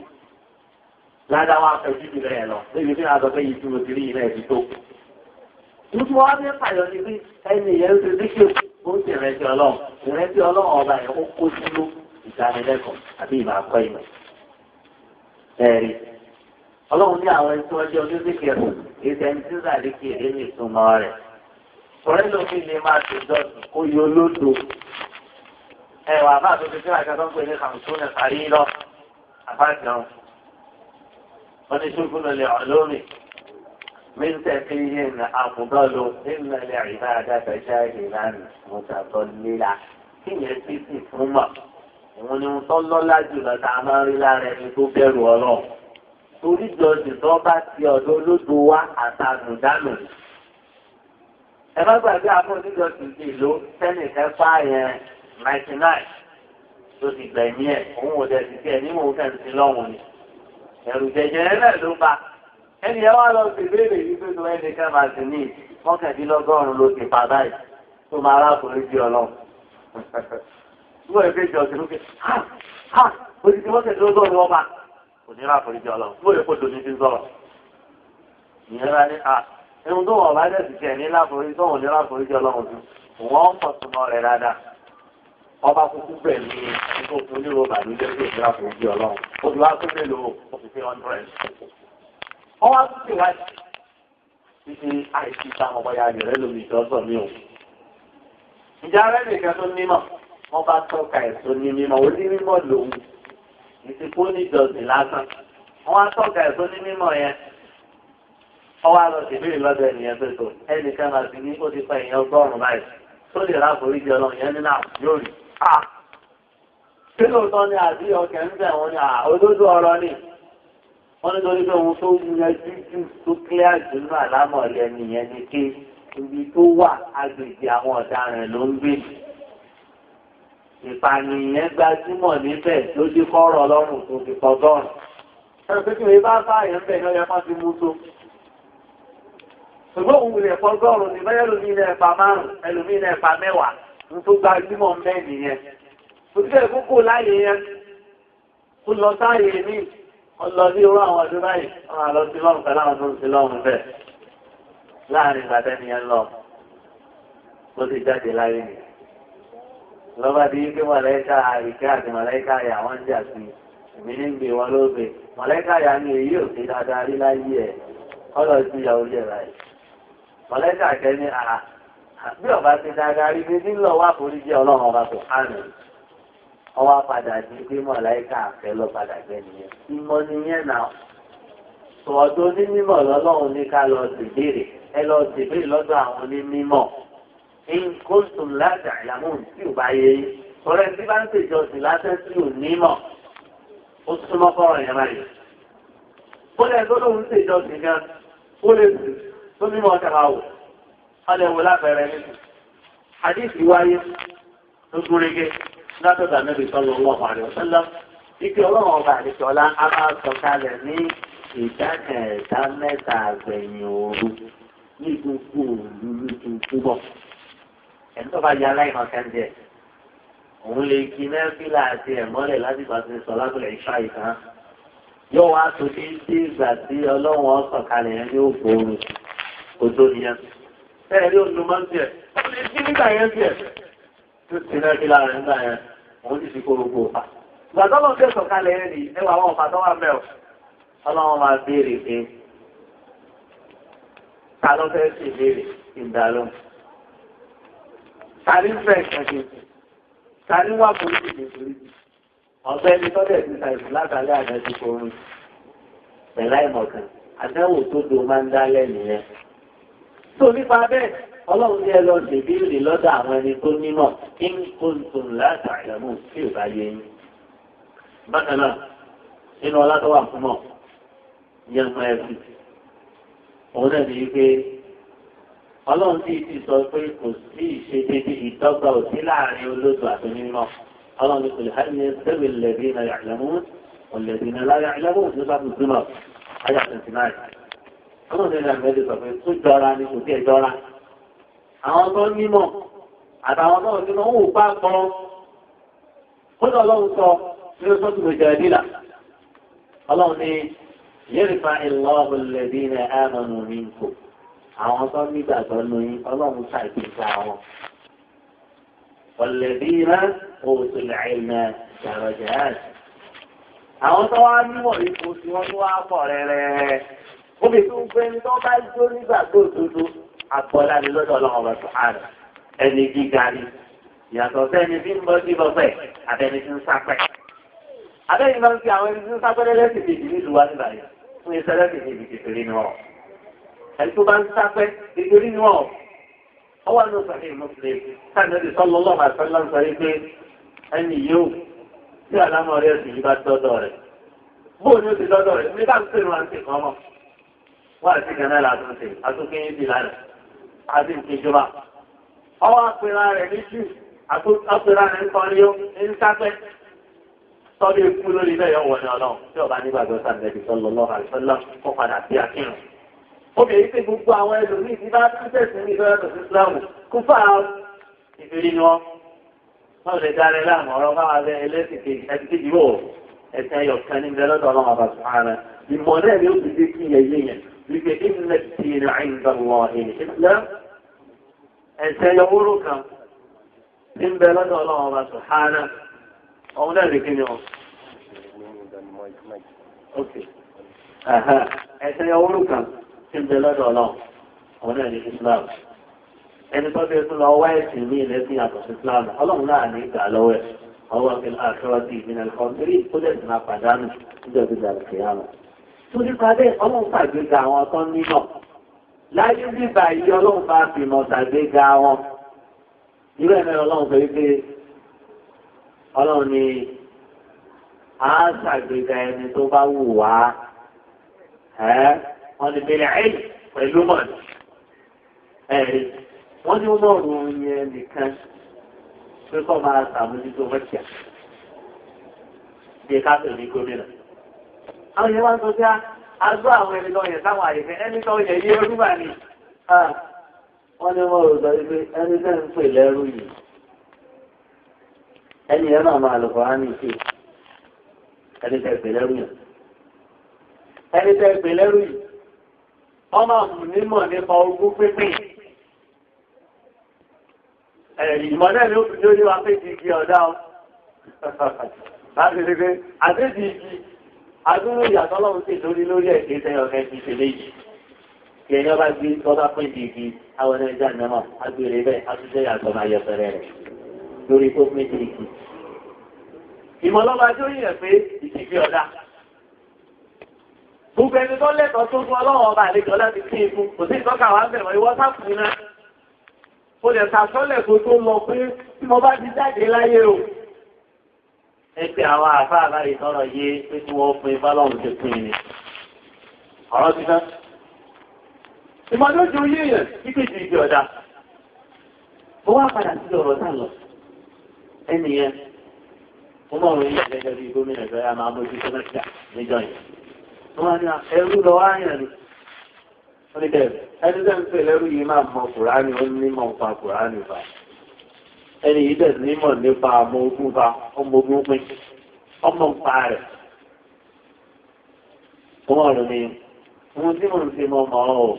ládàá wa fẹ́ jù rẹ̀ lọ lébi tí a sọ pé yìí tí mo ti rí ilẹ̀ ti tó. tuntun wa ní pàyọ ní bí ẹni yẹn ti díkì ó ti ìrẹsì ọlọ́run ìrẹsì ọlọ́run ọba yẹn ó kó sínú ìdánilẹ́kọ̀ọ́ àbí ìmọ̀ àkọ́ ìmọ̀. ẹ̀rí ọlọ́run ní àwọn ẹni tí wọ́n jẹ́ onídìkìrì ìṣẹ̀ni tí sàdíkì èdè ní ìtumọ̀ rẹ̀. ọ̀rẹ́ lómi lè máa ṣe dọ́sùn kó yọ lódò. ẹ̀wà bá tó ti fi àkàtọ́ pé ní kàmùtún ẹ̀ parí lọ àbájọ. wọ́n ní ṣùgbọ́n lè ọ̀lómi من تقيهم أفضل إما العبادة جاهلا متضللا kí yẹn ti sì fún mọ̀ òun ni wọ́n tọ́ lọ́lá jùlọ tá a máa ń rí lára ẹni tó bẹ̀rù ọlọ́run torí jọ̀sìn tó bá ti ọ̀dọ̀ olódo wá àtàgùndánù. ẹ má gbàgbé àpò oníjọsìn ti ìlú sẹ́nìkẹ́ fáyẹn 99 tó ti gbẹ̀mí ẹ̀ òun ò dẹ̀ sì tiẹ̀ ní mò ń fẹ́ǹsì lọ́hùn ni ẹ̀rù jẹjẹrẹ náà ló bá ẹni ẹ wá lọ sí ìbéèrè yìí pé tó ẹni ká máa sì ní mọ́kàndínlọ́gọ́rùn-ún ló ti pa báyìí tó máa rákùnrin sí ọlọ́run. Wọ́n ẹ̀ fi jọ sí lókè òtítí mọ́kàndínlọ́gọ́rùn-ún wọ́n máa kò ní rákùnrin sí ọlọ́run. Wọ́n ẹ̀ kó dòní sí sọ̀rọ̀. ìyẹn bá ní ẹ̀hún tó wọ̀ bá dẹ̀ sì kẹ̀ ní rákùnrin tó wọ̀ ní rákùnrin sí ọlọ́run sí wọ́n pọ̀ súnmọ́ rẹ̀ dáadáa. Ọba kúkú bẹ̀ ní ikú fún onírò bàlújẹ́ tó ní rákùnrin sí ọlọ́run. Ó ti wá tó mélòó ó fi 100. Wọ́n wá tún wájú títí àìsí táwọn ọmọ ya rẹ̀ lómi ìjọsọ̀ mi ò. Ìjà rẹ̀ nìkan tó nímọ̀, wọ́n bá tọ́ka ẹ̀sùn ní mímọ̀, ó ní mímọ̀ lòun. Ìsìnkú níjọsìn lásán. Wọ́n wá tọ́ka ẹ̀sùn ní mímọ̀ yẹn. Wọ́n wá lọ sí ìbéèrè lọ́dọ̀ ènìyàn tó tó. Ẹnìkan máa ti ní ó ti pa èèyàn 100 báyìí. Tó lè ráforíjì ọlọ́run yẹn nínú yóò rí. Ṣé lóòótọ́ ni àbí ọkẹ́ ń bẹ̀ wọ́n ní òdodo ọ̀rọ̀ ni? Wọ́n nítorí pé ohun tó yanjú jù tó kílẹ̀ àjùnú àlámọ̀lẹ́ nìyẹn ni pé ibi tó wà agbègbè àwọn ọ̀daràn ló ń gbé. Ìpànìyàn gbajúmọ̀ níbẹ̀ ló dé kọ́rọ̀ ọlọ́run tó fi kọ́gọ́rùn. Ẹ̀rọ pé kí wọ́n bá báyìí ń bẹ̀ ní ọyọ́ kan ti mú tó. Ṣùgbọ́n òun lè kọ́gọ́rùn ní bẹ́ẹ̀ lómi ilẹ̀ ẹ̀pà 5 ẹlòmí ilẹ̀ ẹ̀pà 10 ń tó gbajúmọ̀ ń bẹ̀ nìyẹn. Òṣìṣẹ́ ìkókò láyé yẹn ó lọ sáyé ní ọlọ sí orú àwọn ọdún báyìí wọn àlọ sí lọ́rùn pẹ̀lú àwọn tó ń sí lọ́rùn bẹ́ẹ̀ láàrin ìgbàdẹ́ni yẹn lọ ó sì jáde láyé ni lọ́ba di wípé mọ̀lẹ́ká àríkẹ́ àti mọ̀lẹ́ká àyà wọ́n jà sí èmi ní gbé wọn lóògbé mọ̀lẹ́ká àyà ní èyí ò sí dáadáa rí láyé ẹ̀ ọlọ sí ìyá orí ẹ̀ láyé mọ̀lẹ́ká àkẹ́ ní bí ọba ti dáadáa rí bí nílò wà foríjì ọlọ́run ọba tó hánù ọwọ́ padà di pé mọ̀láìkà àfẹ́ lọ padà gbẹ nìyẹn. Ìmọ̀ nìyẹn náà. Sọ̀dọ̀ onímọ̀ lọ́lọ́run ní ká lọ dìbèrè. Ẹ lọ dìbèrè lọ́dọ̀ àwọn onímọ̀. Ìkóṣùn láti àyàmú tí ò bá yé yín. Ọ̀rẹ́ tí bá ń ṣèjọsìn lásán tí ò nímọ̀. Ó súnmọ́ fọ́rọ̀ yẹn báyìí. Ó lẹ́ tó lóun ṣèjọsìn gan. Ó lè sì tó nímọ̀ ọ̀tẹ̀ máa wò. Wọ́n lè wò lápẹẹrẹ nínú. Àdìsí wáyé tó gúnrégé. Látọ̀dà Ànábì sallallahu alaihi wasallam, ike ọlọ́run ọba àdìsọ́lá á máa sọ kalẹ̀ ní ìdákẹ̀ẹ́ta mẹ́ta àgbẹ̀yìn òru ní gbogbo òlùlù tuntun bọ̀. ẹni tó bá yẹ aláìmọ̀ kẹ́ńdẹ̀ òun lè kí mẹ́fìlà àti ẹ̀mọ́lẹ̀ láti pàṣẹ sọ lábẹ́lẹ̀ ìṣá ìtàn yóò wá tó dé ìgbà tí ọlọ́run ọ̀sọ̀kalẹ̀ yẹn yóò gbòòrò kó tó nìyẹn. bẹ́ẹ̀ ni olùmọ̀ ń tiẹ̀ ó lè kí nígbà yẹn tiẹ̀ tó ti mẹ́fìlà rẹ̀ nígbà yẹn òun ti fi kó gbogbo ọ̀pá. ìgbà tó lọ́n fẹ́ sọ̀kalẹ̀ yẹn ni ẹwà àwọn ọ̀pá tó wà mẹ́ ọ ọlọ́run máa béèrè pé ta ló fẹ́ sì béèrè ìdálóhùn. ta ní fẹ́ kẹ́kẹ́ tani wà polisi ọ̀gbẹ́ni tọ́lẹ̀ ti ṣàìsí látàlẹ́ àná ti korun pẹ̀lá ìmọ̀kan àdáwò tó do máa ń dálẹ̀ nìyẹn. tó nípa bẹ́ẹ̀ ọlọ́run ní ẹ lọ ṣèbíìrì lọ́dọ̀ àwọn ẹni tó nímọ̀ kí ń kó tòun láti àìlẹ́mú tí ò bá yé yín. bákan náà nínú ọlá tó wà fún mọ̀ yẹn mọ ẹbí òun náà ní pé ọlọ́run tí ti sọ pé kò sí ìṣedédé ìdọ́gba òsí láàrin olóòtú àti onímọ̀ ọlọ́run kò lè hàní ẹsẹ̀wé lẹ́bí náà yàgbẹ́mú ọ̀lẹ́bí náà láyà yàgbẹ́mú ní sábà túmọ̀ ayà 29. ọlọ́run ní àgbẹ̀dẹ sọ pé tó jọra ni kò tí ẹ jọra. àwọn tó nímọ̀ àtàwọn tó nímọ̀ ń wò bá gbọ́n kódà ọlọ́run sọ ní oṣù tó lè jẹ́ ìdílà ọlọ́run ní yẹ́rìfà ìlọ́ọ̀bù lẹ́bí náà ámọ̀nù mi kò àwọn tó nígbàgbọ́ lóyún ọlọ́run ṣàìpèsè àwọn. ọ̀lẹ́bíra òṣèlú ìlànà ìjàrọ̀jẹ̀ àwọn tó wá níwọ̀n ipò tí wọ́n tó wá pọ̀ rẹ̀rẹ̀. ó fi tún pé ní tó bá jó nígbàgbọ́ òdodo àpọ̀lá ni lọ́dọ̀ ọlọ́run ọba sùhánà ẹni gíga ni ìyàtọ̀ sẹ́ni tí ń bọ́ sí bọ́fẹ̀ àtẹni tí ń sápẹ́. abẹ́yìn máa ń fi àwọn ẹni tí ń sápẹ́ lẹ́lẹ́sìn kejì nílùú wa nígbà yẹn fún iṣẹ́ lẹ́sìn kejì kékeré ni wọ́n. ẹni tó bá ń sápẹ́ nítorí ni wọ́n ọwọ́ ní oṣù àfihàn mùsùlùmí káàdì sọ́lọ́lọ́ àṣọlá ń sọ wípé ẹni yóò tí àlámọ̀ rẹ̀ sì yí bá dọ́dọ̀ rẹ̀ bóò ni ó ti dọ́dọ̀ rẹ̀ ní bá ń pèrò àti kan mọ̀ wọ́n àti kan náà látúnṣe àtúnkè yín sí lánàá àti ìkejọba ọwọ́ àpèrà rẹ̀ ní jù àpèrà rẹ̀ ń kọ́ ní ó ń sápẹ́ tọ́lé ikú lórí bẹ́ẹ̀ yọ̀ wọ̀ ní ọlọ́run tí ọba nígbàgbọ́ sàbẹ̀dì sọ́lọ́lọ́ àṣọlá kó padà sí àkírun. Obìnrin pé gbogbo àwọn ẹlòmíì tí bá tún tẹ̀sí ní ìfẹ́ ọ̀dọ̀ sí Ìsìlámù kú fà á ìfìrí ni wọ́n. Wọ́n lè dáre láàmú ọ̀rọ̀ káwá bẹ ẹlẹ́sìnkè ẹ̀sìnkèjì wò ẹ̀sìn ẹyọ kan ní ìbẹ̀ lọ́dọ̀ ọlọ́run ọba sùhánà. Ìmọ̀ náà ni ó ti dé kí ẹyẹ yẹn wípé ìnlẹ̀ tí ní àìǹdà wọ ìlẹ̀ ẹ̀sìn ẹyọ wúrú kan ní ìbẹ̀ lọ́dọ̀ ọlọ́run ọba sùhánà. Ọ̀hún náà lè kí ni ọ. Ẹ̀sìn ẹyọ wúrú kan tí ń bẹ lọ́dọ̀ ọlọ́run àwọn náà ní Islam ẹni tó bẹ tún lọ wá ẹ̀sìn ní ilẹ̀ sí yàtọ̀ sí Islam ọlọ́run náà ní ìgbà lọ́wọ́ ẹ̀ ọwọ́ fi àṣọwọ́sí ìpínlẹ̀ kọ́ńtírì ó dẹ̀ sì máa pàdánù níjọ́ tó dàrú kìíyàmù. tó nípa bẹ́ẹ̀ ọlọ́run ṣàgbéga àwọn tó nímọ̀ láyé bíbá yìí ọlọ́run bá fi mọ̀ ṣàgbéga wọn. irú ẹ̀ mẹ́rin ọlọ́run sọ wípé ọlọ́run ni a ṣàgbéga ẹni tó bá wù wá wọ́n ti bẹ̀rẹ̀ ẹ̀yìn pẹ̀lú mọ̀ ẹ̀rí wọ́n ní wọ́n rún yẹn nìkan pé kọ́ máa ṣàmójútó mọ́tíà bí ká pè ní gómìnà. àwọn yẹn wá ń sọ sí agbó àwọn ẹni lọ yẹn sáwọn àyẹ̀fẹ́ ẹni tó yẹ yé rúbà ni wọ́n ní wọ́n rò sọ pé ẹni tẹ́ ń pè lẹ́rú yìí ẹni yẹn náà máa lọ fọ́ á ní ìṣe ẹni tẹ́ pè lẹ́rú yẹn ẹni tẹ́ pè lẹ́rú yìí ọmọ nímọ̀ nípa ogún pínpín ìmọ̀ náà ni ó fi lórí wa pé igi ọ̀dá ọ láti rí pé àtẹ́jì igi adúrú ìyàtọ̀ lọ́wọ́ sí lórí ẹ̀kẹ́ tẹ́yọ̀ fẹ́ fi ṣe léyìí kí ẹni ọba gbé ọba pín di igi àwọn ẹja náà agbèrè bẹ́ẹ̀ àtúnṣe ìyàtọ̀ máa yẹ fẹ́rẹ́ rẹ̀ lórí tó pín di igi ìmọ̀ lọ́ba tó yẹ pé ìdíje ọ̀dá gbogbo ẹni tó lẹ́tọ̀ọ́ tó fún ọlọ́wọ́ ọba àlejò láti kí ikú kò sí ìtọ́ka wà bẹ̀rẹ̀ ìwọ sáfù náà ó lè sàtọ́lẹ̀ tó tó lọ pé tí mo bá ti jáde láyé o. ẹ pé àwọn àfáà báyìí tọrọ yé pé tí wọ́n pin bọ́lọ́hùn ti pin ni ọ̀rọ̀ ti tán. ìmọ̀lódé oyé yẹn kíkè ju ibi ọ̀dà ó wá padà sí ọ̀rọ̀ náà lọ ẹnìyẹn ó mọ̀ wọ́n yẹ gẹ́gẹ́ bí gómìnà ìjọba máa mójútó mẹ́ta níjọ yẹn. wọ́n ní ẹrú lọ wá yẹn ni wọ́n ní bẹ́ẹ̀ ẹni tẹ́ ń pè lẹ́rú yìí máa mọ kùránì ó ní mọ̀ nípa kùránì fa ẹni yìí dẹ̀ ní mọ̀ nípa ọmọ ogun fa ọmọ ogun pín ọmọ nǹpa rẹ̀ wọ́n rò ní ohun tí mò ń fi mọ́ mọ́ ọ́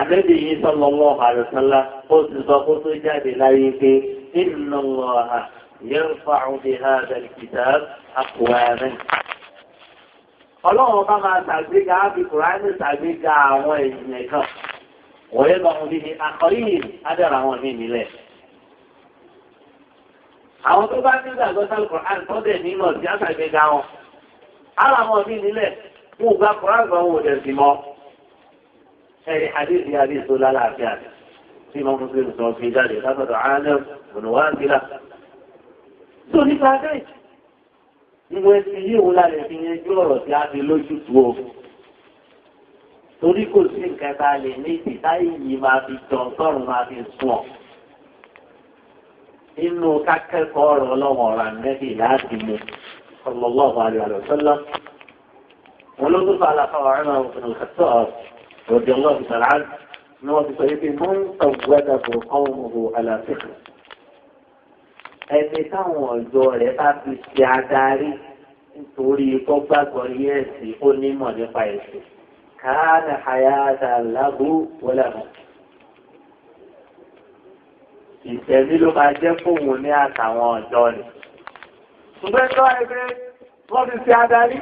àdébì yìí sallallahu alaihi wasallam ó ti sọ kó tó jáde láyé pé inna Allaha yarfa'u bi hadha al-kitab aqwaman. Ọlọ́run bá máa ṣàgbéga ábí Kùránì ṣàgbéga àwọn èèyàn kan. Wọ́n yẹ bá wọn bí ní akọ̀yìn ádàrà wọn mí nílẹ̀. Àwọn tó bá ní ìgbàgbọ́ sálù Kùránì tó dẹ̀ nínú ọ̀sí àṣàgbéga wọn. Ara wọn mí nílẹ̀ fún ìgbà Kùránì kan wò dẹ̀ sí mọ́. Ẹ̀rí àdéhìí àdéhìí tó lálàáfíà tí mo mú sí ìsọ̀ fi jáde látọ̀dọ̀ Ánẹ́ Bùnúwásílà. Tó nípa bẹ́ẹ̀. Ìwé ti yí òun lálẹ́ fi yanjú ọ̀rọ̀ tí a fi lójú tu o. Torí kò sí nǹkan tá a lè ní ìtìtáyì yìí máa fi jọ sọ́run máa fi sùn ọ̀. Inú kákẹ́kọ̀ọ́ ọ̀rọ̀ ọlọ́wọ́ ọ̀rọ̀ ànẹ́bì láti mú sallallahu alaihi wa sallam. Wọ́n ló tó fà láfàwọ̀ ẹ̀rọ òfin òkàtọ́ ọ̀dọ̀ ọlọ́run sàlán ni wọ́n ti sọ pé mú ń tọ̀gbẹ́dà fún ọ̀hún àlàáfíà. Ẹni táwọn ọ̀dọ́ rẹ̀ bá fi ṣe adarí nítorí kó gbàgbọ́ yẹ́ẹ̀sì ó nímọ̀ nípa ẹ̀sìn. Káàdà àyàdà lábú wọlé mọ̀. Ìṣẹ̀lí ló máa jẹ́ fóun ní àtàwọn ọ̀dọ́ rẹ̀. Ṣùgbọ́n tó ẹgbẹ́ wọ́n fi ṣe adarí.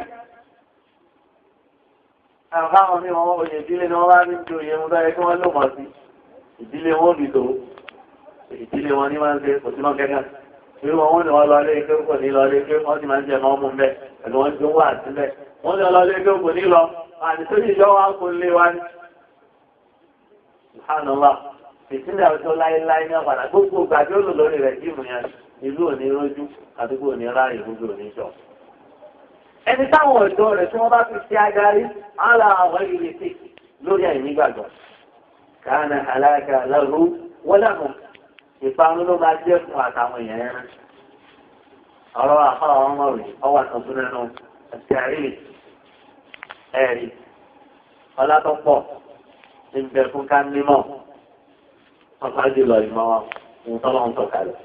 Àwọn káwọn ní wọn òye ìdílé ni wọ́n bá ní ju òye wọn lọ́yẹ kí wọ́n lò mọ̀ sí. Ìdílé wọn ò bì tó. Ìdílé wọn ní máa ń ṣe kò sí náà kẹ́kẹ́. Irú wọn ni wọ́n lọ lé ike kò ní lọ lé ike wọ́n ti máa ń jẹ ọmọ ọmọ mẹ́ ẹ̀lú wọn tí ó wà sílẹ̀. Wọ́n ní lọ lé ike kò ní lọ àti tó ní ìjọ wa kò lé wa ní. Subhanallah, ìpínlẹ̀ ọjọ́ láéláé ní ọ̀padà gbogbo gbàdé ó lò lórí rẹ̀ jíìmù yẹn ìlú òní rójú àdúgbò òní ráàyè gbogbo òní jọ. Ẹni táwọn ọ̀dọ́ rẹ̀ tí wọ́n bá fi ṣe adarí ala àwọn ìrètí lórí àìnígbàgbọ́. Kana halaka lahu wa lahum. Ìparun ló máa jẹ́ fún àtàwọn èèyàn ẹran. Ọ̀rọ̀ àfáà ọmọ rẹ̀ ọwà tuntun nínú ẹ̀sẹ̀ ẹ̀rí. Ọlá tó pọ̀ ní bẹ fún ká nímọ̀. Ọ̀pá jùlọ ìmọ̀ ohun tọ́lọ́run sọ̀kalẹ̀.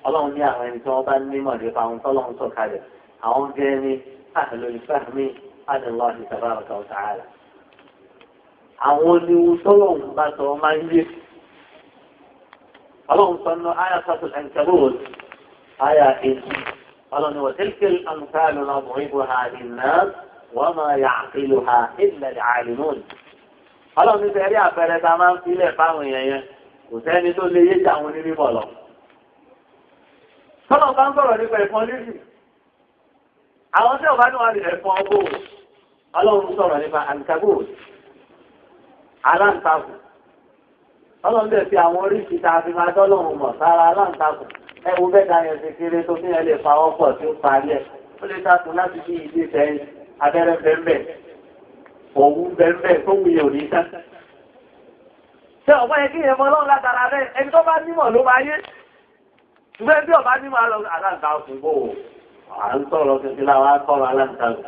Ọlọ́run ní àwọn ẹni tí wọ́n bá nímọ̀ nípa ohun tọ́lọ́run sọ̀kalẹ̀. Àwọn jẹ́ ní ahlul fahmi Allahi tabaraka wa ta'ala. Àwọn oníwu tọ́lọ́run bá sọ máa ń yé. اللهم صل على آية العنكبوت آية 18 قال وتلك الأمثال نضربها للناس وما يعقلها إلا العالمون قال نسألي أفعل تمام في لفاهم يا وثاني تقول لي يجعوني لي بلا قال كان صار لي فيفون لي àwọn tí ọba ní wà nílẹ̀ fún ọgbọ́ ọlọ́run sọ̀rọ̀ nípa àǹkàbóòt aláǹtakùn ọlọ́run bẹ̀ fi àwọn oríṣi tá a fi máa dọ́lọ́run mọ̀ sára aláǹtakùn ẹwù bẹ́ẹ̀ta yẹn ti kéré tó ní ẹ lè fa ọkọ̀ tí ó parí ẹ̀ ó lè takùn láti bí ìdí sẹ́yìn abẹ́rẹ́ bẹ́ẹ̀ òwú bẹ́ẹ̀ tó wuyè òní sá. ṣé ọ̀pọ̀ yẹn kí yẹn mọ ọlọ́run látara rẹ̀ ẹni tó bá nímọ̀ ló máa yé ṣùgbọ́n ẹbí ọba nímọ̀ aláǹtakùn bò à ń sọ̀rọ̀ tuntun láwọn akọ́rọ̀ aláǹtakùn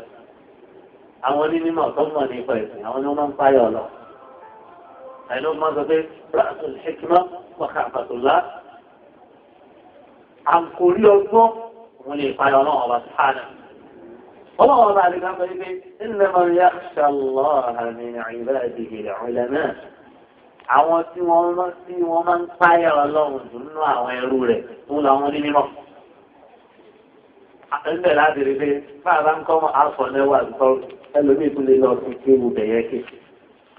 àwọn onímọ̀ tó mọ̀ nípa ẹ̀sìn àwọn ni wọ́n máa ń páyọ̀ lọ. ẹ̀lú máa sọ pé rásùn hikmah wa khaafatullah àǹkórí ọgbọ́n wọn lè páyọ̀ náà ọba sùhánà. ọlọ́wọ́ ọba àdìgbà sọ pé innama yakhsha Allaha min ibadihi al-ulama. àwọn tí wọ́n máa ń páyọ̀ ọlọ́run dùn nínú àwọn ẹrú rẹ̀ fún làwọn onímọ̀. ẹgbẹ́ láti rí pé báàbá ń kọ́ àfọ̀ lẹ́wà sọ ẹlòmíì tún lè lọ sí kéwù bẹ̀yẹ kí.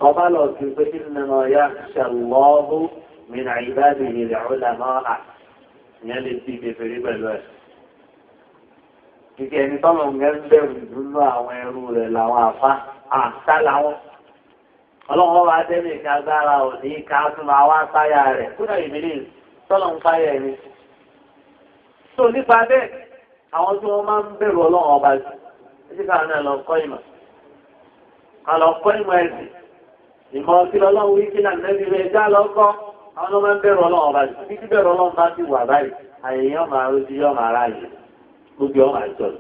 ọba lọ sí pé innama yakhsha Allahu min ibadihi al-ulama ìyẹn lè ti kékeré pẹ̀lú ẹ̀. Ìkẹ́ ẹni tọ́lọ̀ ń bẹ̀rù nínú àwọn ẹrú rẹ̀ làwọn àfá àṣà làwọn. Ọlọ́run bá dé ní ìkágbára òní ká tún máa wá sáyà rẹ̀ kúrò ìbílẹ̀ tọ́lọ̀ ń fáyà ẹni. Tó nípa bẹ́ẹ̀, àwọn tí wọ́n máa ń bẹ̀rù ọlọ́run ọba jù, títí káwọn náà lọ kọ́ ìmọ̀. Ká lọ kọ́ ìmọ̀ ẹ̀sìn. Ìmọ̀ kí lọ́lọ́run wí kí náà nẹ́bí rẹ̀ já lọ́kọ́. Àwọn ọmọ ń bẹ̀rù ọlọ́run ọba jù. Títí bẹ̀rù ọlọ́run bá ti wà báyìí, àyèyàn máa rojú yọ́ máa ráyè. Gbogbo ọmọ àìsàn.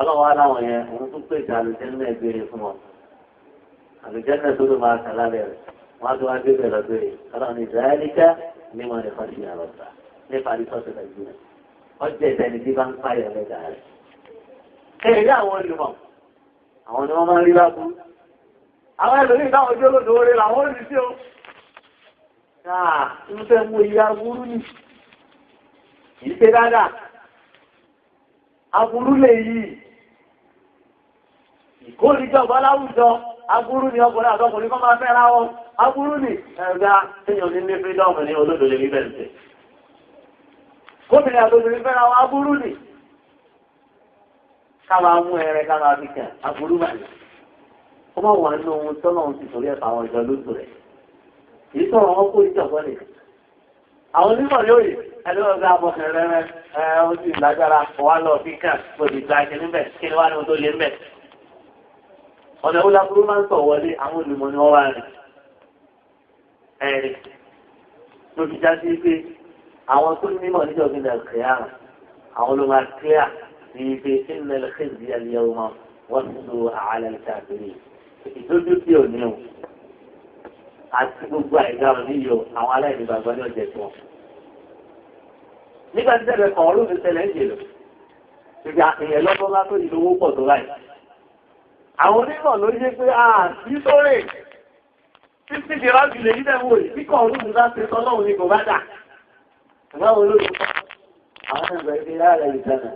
ọlọ́wọ́ aláwọ̀ yẹn òun tún pèsè àlùjẹ́nà ìbéèrè fún wọn àlùjẹ́nà tó ló máa kàlá rẹ̀ wọ́n á tó wá gbébẹ̀ lọ́gbẹ̀rẹ̀ ọlọ́run ìdáyẹ́líkà ní wọn lè fọ́ sí àrọ̀tà nípa àdìsọ́sẹ̀ nàìjíríà ọjọ́ ìtẹ́ni tí bá ń pààyàn lẹ́dà rẹ̀. Ẹ̀rí àwọn olùmọ̀ àwọn ni wọ́n máa ń rí lábú. Àwọn ẹlòmíì táwọn ojú olódò orí làwọn ò rí sí o. Ń fẹ́ mú iye aburú ní. Kì í ṣe dáadáa. Aburú lè yí. Ìkórìjọba láwùjọ. Aburú ni ọkùnrin àtọkùnrin kọ́ máa fẹ́ra wọn. Aburú ni ẹ̀gbá téèyàn ní ní fírídọ́ọ̀mù ní olódò lè rí bẹ́ẹ̀ gómìnà àtòbìnrin fẹ́ra wọn aburú nì. Ká máa mú ẹrẹ ká máa fi kàn aburú mà ní. Ó máa wà nínú ohun tọ́nà ohun ti torí ẹ̀fà àwọn ìjọ lóṣù rẹ̀. Kìí sọ̀rọ̀ wọn kó ìjọba nìkan. Àwọn onímọ̀ yóò yìí ẹni wọ́n gbé abọ́sẹ̀ rẹ́rẹ́ ó sì lágbára wà lọ fi kàn kò sì gba ẹ̀kẹ́ níbẹ̀ kí ni wá ní ohun tó lé níbẹ̀. Ọ̀nà ìwúlá burú máa ń sọ̀ wọlé àwọn olùmọ̀ ni wọ́n wá rìn. Ẹ̀rì ló fi já sí pé àwọn tó nímọ̀ níjọ́ bí náà kìíyà àwọn ló máa kíyà ní ibi ìnẹ̀lẹ̀ kéjì ẹ̀yẹ̀wò wọn wọ́n ti lo àhálẹ̀ ìṣàkiri ìdójú tí ò ní o àti gbogbo àìdá oníyọ àwọn aláìní gbàgbọ́ ní ọjà tí wọn. nígbà tí tẹ̀lé kan ọlọ́run tẹ̀lé ń jèlò ìgbà èèyàn lọ́gbọ́n bá tó ìlú owó pọ̀ tó báyìí. àwọn onímọ̀ ló yé pé kí sóre títí di rájú lè yí dẹ́wọ̀ yìí kíkọ̀ ọlọ́run bá ṣe tọ́lọ́run ni kò bá dà. Àwọn olóòtú àwọn ẹgbẹ́ ilé láàrẹ ìjọba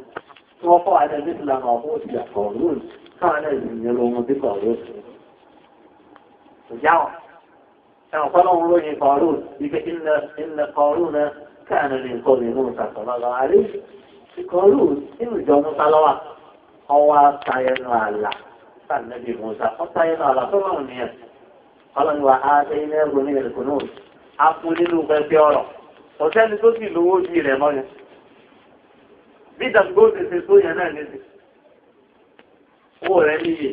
tí wọ́n fọ́ àdẹ́bí ìlànà ọ̀pọ̀ òsì àkọ̀ọ̀lùn káwọn ẹ̀sìn ìyẹn ohun tí kọ̀ọ̀lùsù. Ìjáwọ̀ ẹ̀wọ̀n fọ́lọ́run ròyìn kọ̀ọ̀lùn wípé ilẹ̀ kọ̀ọ̀lùn náà káàní ní nǹkan ní inú ìsàkọ̀lọ́lọ́ àrí kọ̀ọ̀lùn nínú ìjọ Musa lọ́wọ́ ọwọ́ àtayẹnu àlà sànẹ́bí Musa ọ̀tayẹnu àlà tọ́lọ́run nìyẹn ọlọ́run wa á ṣe ilé ẹ̀rọ ní ìrìnkùn náà á fún nínú pẹ́pẹ́ ọ̀rọ̀ ọ̀sẹ́ni tó sì lówó ojú rẹ̀ mọ́ yẹn. Bí ìdàgbò ti ṣe tó yẹn náà léṣe. Owó rẹ̀ níye.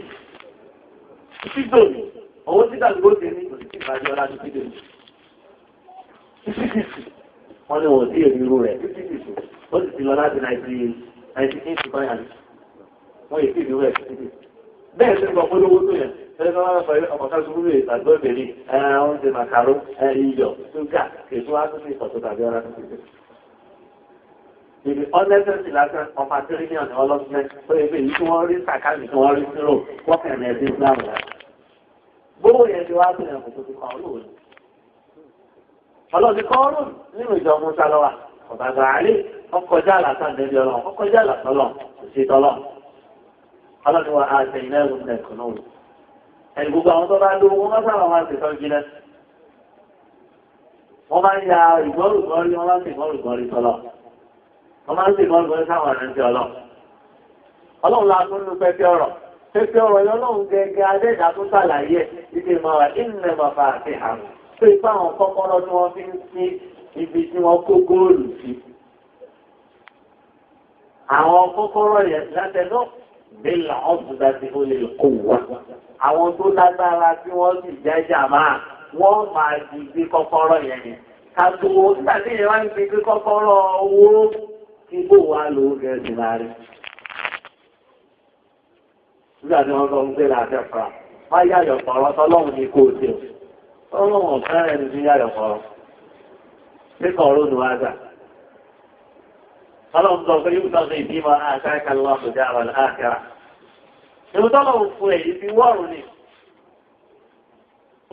Títò ní, owó tí ìdàgbò ti ní kò sí ti ìbàjẹ́ ọlá ní títò ní. Wọ́n ní wọ́n sí èrè irú rẹ̀. Ó sì ti lọ láti 1998 báyà ní. Wọ́n yìí sí ìlú rẹ̀ títì. Bẹ́ẹ̀ sí gbọ́ polówó tó yẹn. Ẹgbẹ́ wọn fẹ́ ọkọ̀ká ṣubúrú ìtàgbọ́ ìbẹ̀rẹ̀ oúnjẹ màkàró iyọ̀ ṣúgà kètò àtúnṣe ìtọ̀tọ̀ tàbí ọ̀rá tó ti ibi ọ́nẹ́sẹ̀sì lásán ọmọ tírílíọ̀nù ọlọ́sẹ̀ tó ebi yìí tí wọ́n rí sàkáàmì tí wọ́n rí sírò wọ́n kẹ̀rẹ̀ ẹ̀dín Islam rẹ̀. Gbówó yẹn ti wá sí ẹ̀kọ́ tó ti kọ́ ọlọ́run. Ọlọ́run ti kọ́ ọlọ́run nínú ìjọ Musa lọ́wọ́. Ọ̀bàgbà àárí ọkọjá àlàsàn débi ọlọ́run ọkọjá àlàsàn lọ kò sí tọ́lọ́. Ọlọ́run wa àṣẹ iná ẹ̀rù nẹ̀kùn náà. Ẹni gbogbo àwọn tó bá lówó wọ́n sábà máa ń ṣe tọ́jú náà. Wọ́n máa ń ya ìgbọ́rùgbọ́rí wọ́n máa ń ṣe ìgbọ́rùgbọ́rí tọ́lọ́. Wọ́n máa ń ṣe ìgbọ́rùgbọ́rí sáwọn ẹ̀rẹ́ntì ọlọ́run. Ọlọ́run la tún ní pẹ́pẹ́ ọ̀rọ̀. Pẹ́pẹ́ ọ̀rọ̀ yọ lọ́run gẹ́gẹ́ adẹ́dà tó ṣàlàyé ibi ìmọ̀ràn ìnlẹ̀ bàbá àti àrùn. Pé ipá àwọn kọ́kọ́rọ́ tí wọ́n fi ń sí ibi tí wọ́n kó góòlù sí. Àwọn kọ́kọ́rọ́ yẹn látẹ̀lọ́ bílà ọ̀bùdá tí ó lè kó wá. Àwọn tó lágbára tí wọ́n sì jẹ́jà máa wọ́n máa di gbé kọ́kọ́rọ́ yẹn ni. Kàtó nígbà tí ìyẹn wá ń gbé kọ́kọ́rọ́ owó kí bò wá lò ó gẹ̀ẹ́sì máa rí. Nígbà tí wọ́n sọ ń gbé láti ẹ̀fà, wọ́n yáyọ̀ pọ̀rọ̀ tọ́lọ́run ní kó o ṣe o. Ọlọ́run fẹ́rẹ̀ ẹni tí yáyọ̀ pọ̀rọ̀. Níkọ̀ ọ̀rọ̀ ló wá gbà. Ọlọ́run sọ pé yóò sọ pé ìbímọ àkáàkà lọ́wọ́ àpòjá àwọn àkàrà. Ìmútọ́lọ́run fún èyí ti wọ́rùn ni.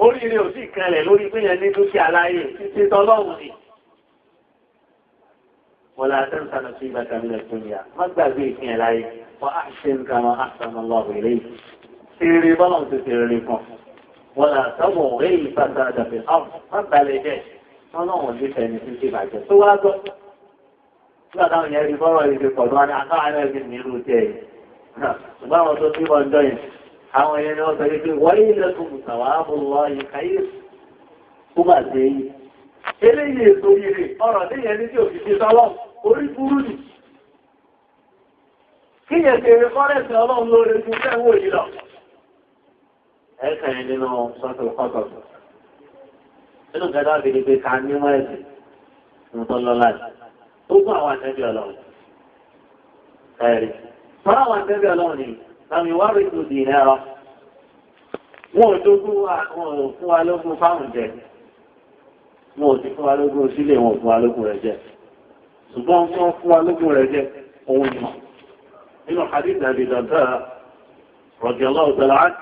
Oríire ò sí ìkẹlẹ̀ lórí pé yẹn ní dúkìá láyé títí tọ́lọ́run ni. Wọ́n la tẹ́ ń sànà sí ìbàkà mílẹ̀ fún ìyá. Má gbàgbé ìpín ẹ̀ láyé. Wọ́n á ṣe ń ka wọn àṣàmà lọ́wọ́ ilé. Ṣeré bọ́lọ̀ ti ṣe rere fún. Wọ́n la sọ́wọ́ òwe ìfàṣà àdàbẹ̀ ọ̀hún. Má balẹ̀ jẹ́. Wọ́n náà wọ́n ti fẹ́ ní títí ìbàjẹ́. Tó wá gbọ́. Nígbà táwọn yẹn rí bọ́rọ̀ ìdè pọ̀ tó wá ní akáwọn ẹ̀rí ní irú jẹ́ yìí. Ṣùgbọ́n àwọn tó tí wọ́n jọ yìí. Àwọn yẹn ni wọ́n sọ pé wọ́n yìí lẹ́kùn mùsàwáàbù lọ yìí káyé. Kó bà dé yìí. Eléyìí èso yìí ọ̀rọ̀ tí yẹn ní tí òfìsí sọ́lọ́ orí burú nì. Kí yẹn kéré kọ́rẹ́sì ọlọ́run lóore ju fẹ́wò yìí lọ. Ẹ̀kẹ́rin nínú sọ́tò kọ́tọ̀. Nínú kẹta fi di pé ká ní mọ́ ẹ̀sìn ní tó lọ́lá yìí. Ó fún àwọn àtẹ́bí ọlọ́run. Ẹ̀rí. tọ́lá wọn tẹ́bí ọlọ́run ni láwọn ìwárí tó di ẹ̀rọ wọn ò dógún wọn ò fún wa lógún fáwọn jẹ wọn ò sì fún wa lógún sílé wọn ò fún wa lógún rẹ̀ jẹ ṣùgbọ́n wọ́n fún wa lógún rẹ̀ jẹ òun ni nínú hadith Abi Darda radiyallahu ta'ala anhu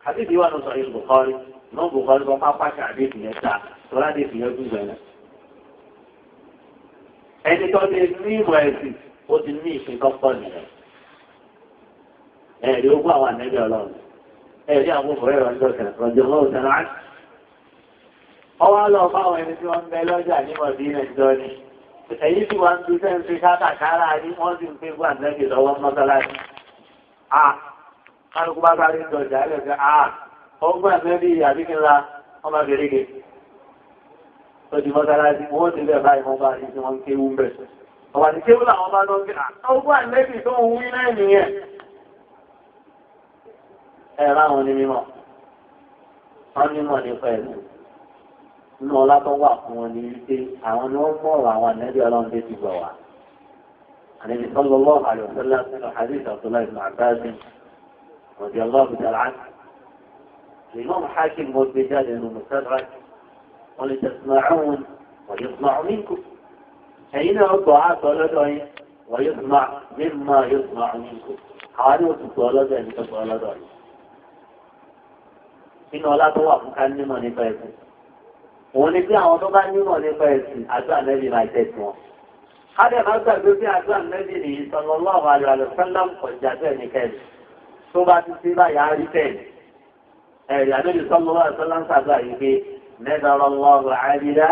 hadith yìí wà ní Sahih Bukhari náà Bukhari kan pápá kí hadith yẹn ta tọ́lá hadith yẹn dùn gbẹ̀rẹ̀ ẹni tó ti ní ìmọ̀ ẹ̀sìn ó ti ní ìpín kọ́kọ́ nìyẹn ẹ̀rí ogún àwọn ànẹ́bí ọlọ́run ẹ̀rí àwọn òfòrẹ́ ìrọ̀jọ́kẹ̀ radiyallahu ta'ala anhu ọwọ́ lọ fáwọn ẹni tí wọ́n ń bẹ lọ́jà ní Mọ̀dínà ìjọ ni èyí tí wọ́n ń fi sẹ́ńsì kátàkárà ní wọ́n sì ń pín fún ànẹ́bí lọ́wọ́ mọ́sálásí kálukú bá sáré ń dọ̀jà ẹ̀ lẹ́sẹ̀ ọgbọ́n ànẹ́bí àbíkínlá ọmọ gèrègè tó di mọ́sálásí wọ́n ti bẹ̀ báyìí wọ́n bá ní tí wọ́n ń kéwú bẹ̀ ọ̀wà ní kéwú làwọn bá lọ gbé ọgbọ́n ànẹ́bí tó ń wí náà nìyẹn ẹ̀ láwọn ní mímọ̀ wọ́n nímọ̀ nípa ẹ̀sìn inú ọlá tó wà fún wọn ní wípé àwọn ni wọ́n mọ̀rọ̀ àwọn ànẹ́bí ọlọ́run tó ti gbọ̀ wá ànẹ́bí sallallahu alaihi wasallam nínú hadith Abdullah ibn Abbas radiyallahu ta'ala anhu الإمام حاكم والبجال إنه مستدرك ولتسمعون ويسمع منكم حين الدعاء طلبه ويسمع مما يسمع منكم حاولوا تطلبوا أن تطلبوا إنه لا توقف كان لما نفايكم òun ni bí àwọn tó bá nímọ̀ nípa ẹ̀sìn àdúrà nẹ́bí máa tẹ̀sí wọn. Kádé máa gbàgbé bí àdúrà nẹ́bí nìyí sallallahu alaihi wa sallam kọjá bẹ́ẹ̀ ní kẹ́lì. Tó bá ti sí báyà rí tẹ̀lé. Ẹ̀rí àdébí sallallahu alaihi wa sallam ń sàdúrà yìí pé nẹ́dọ̀rọ̀ lọ́rọ̀ àdìdá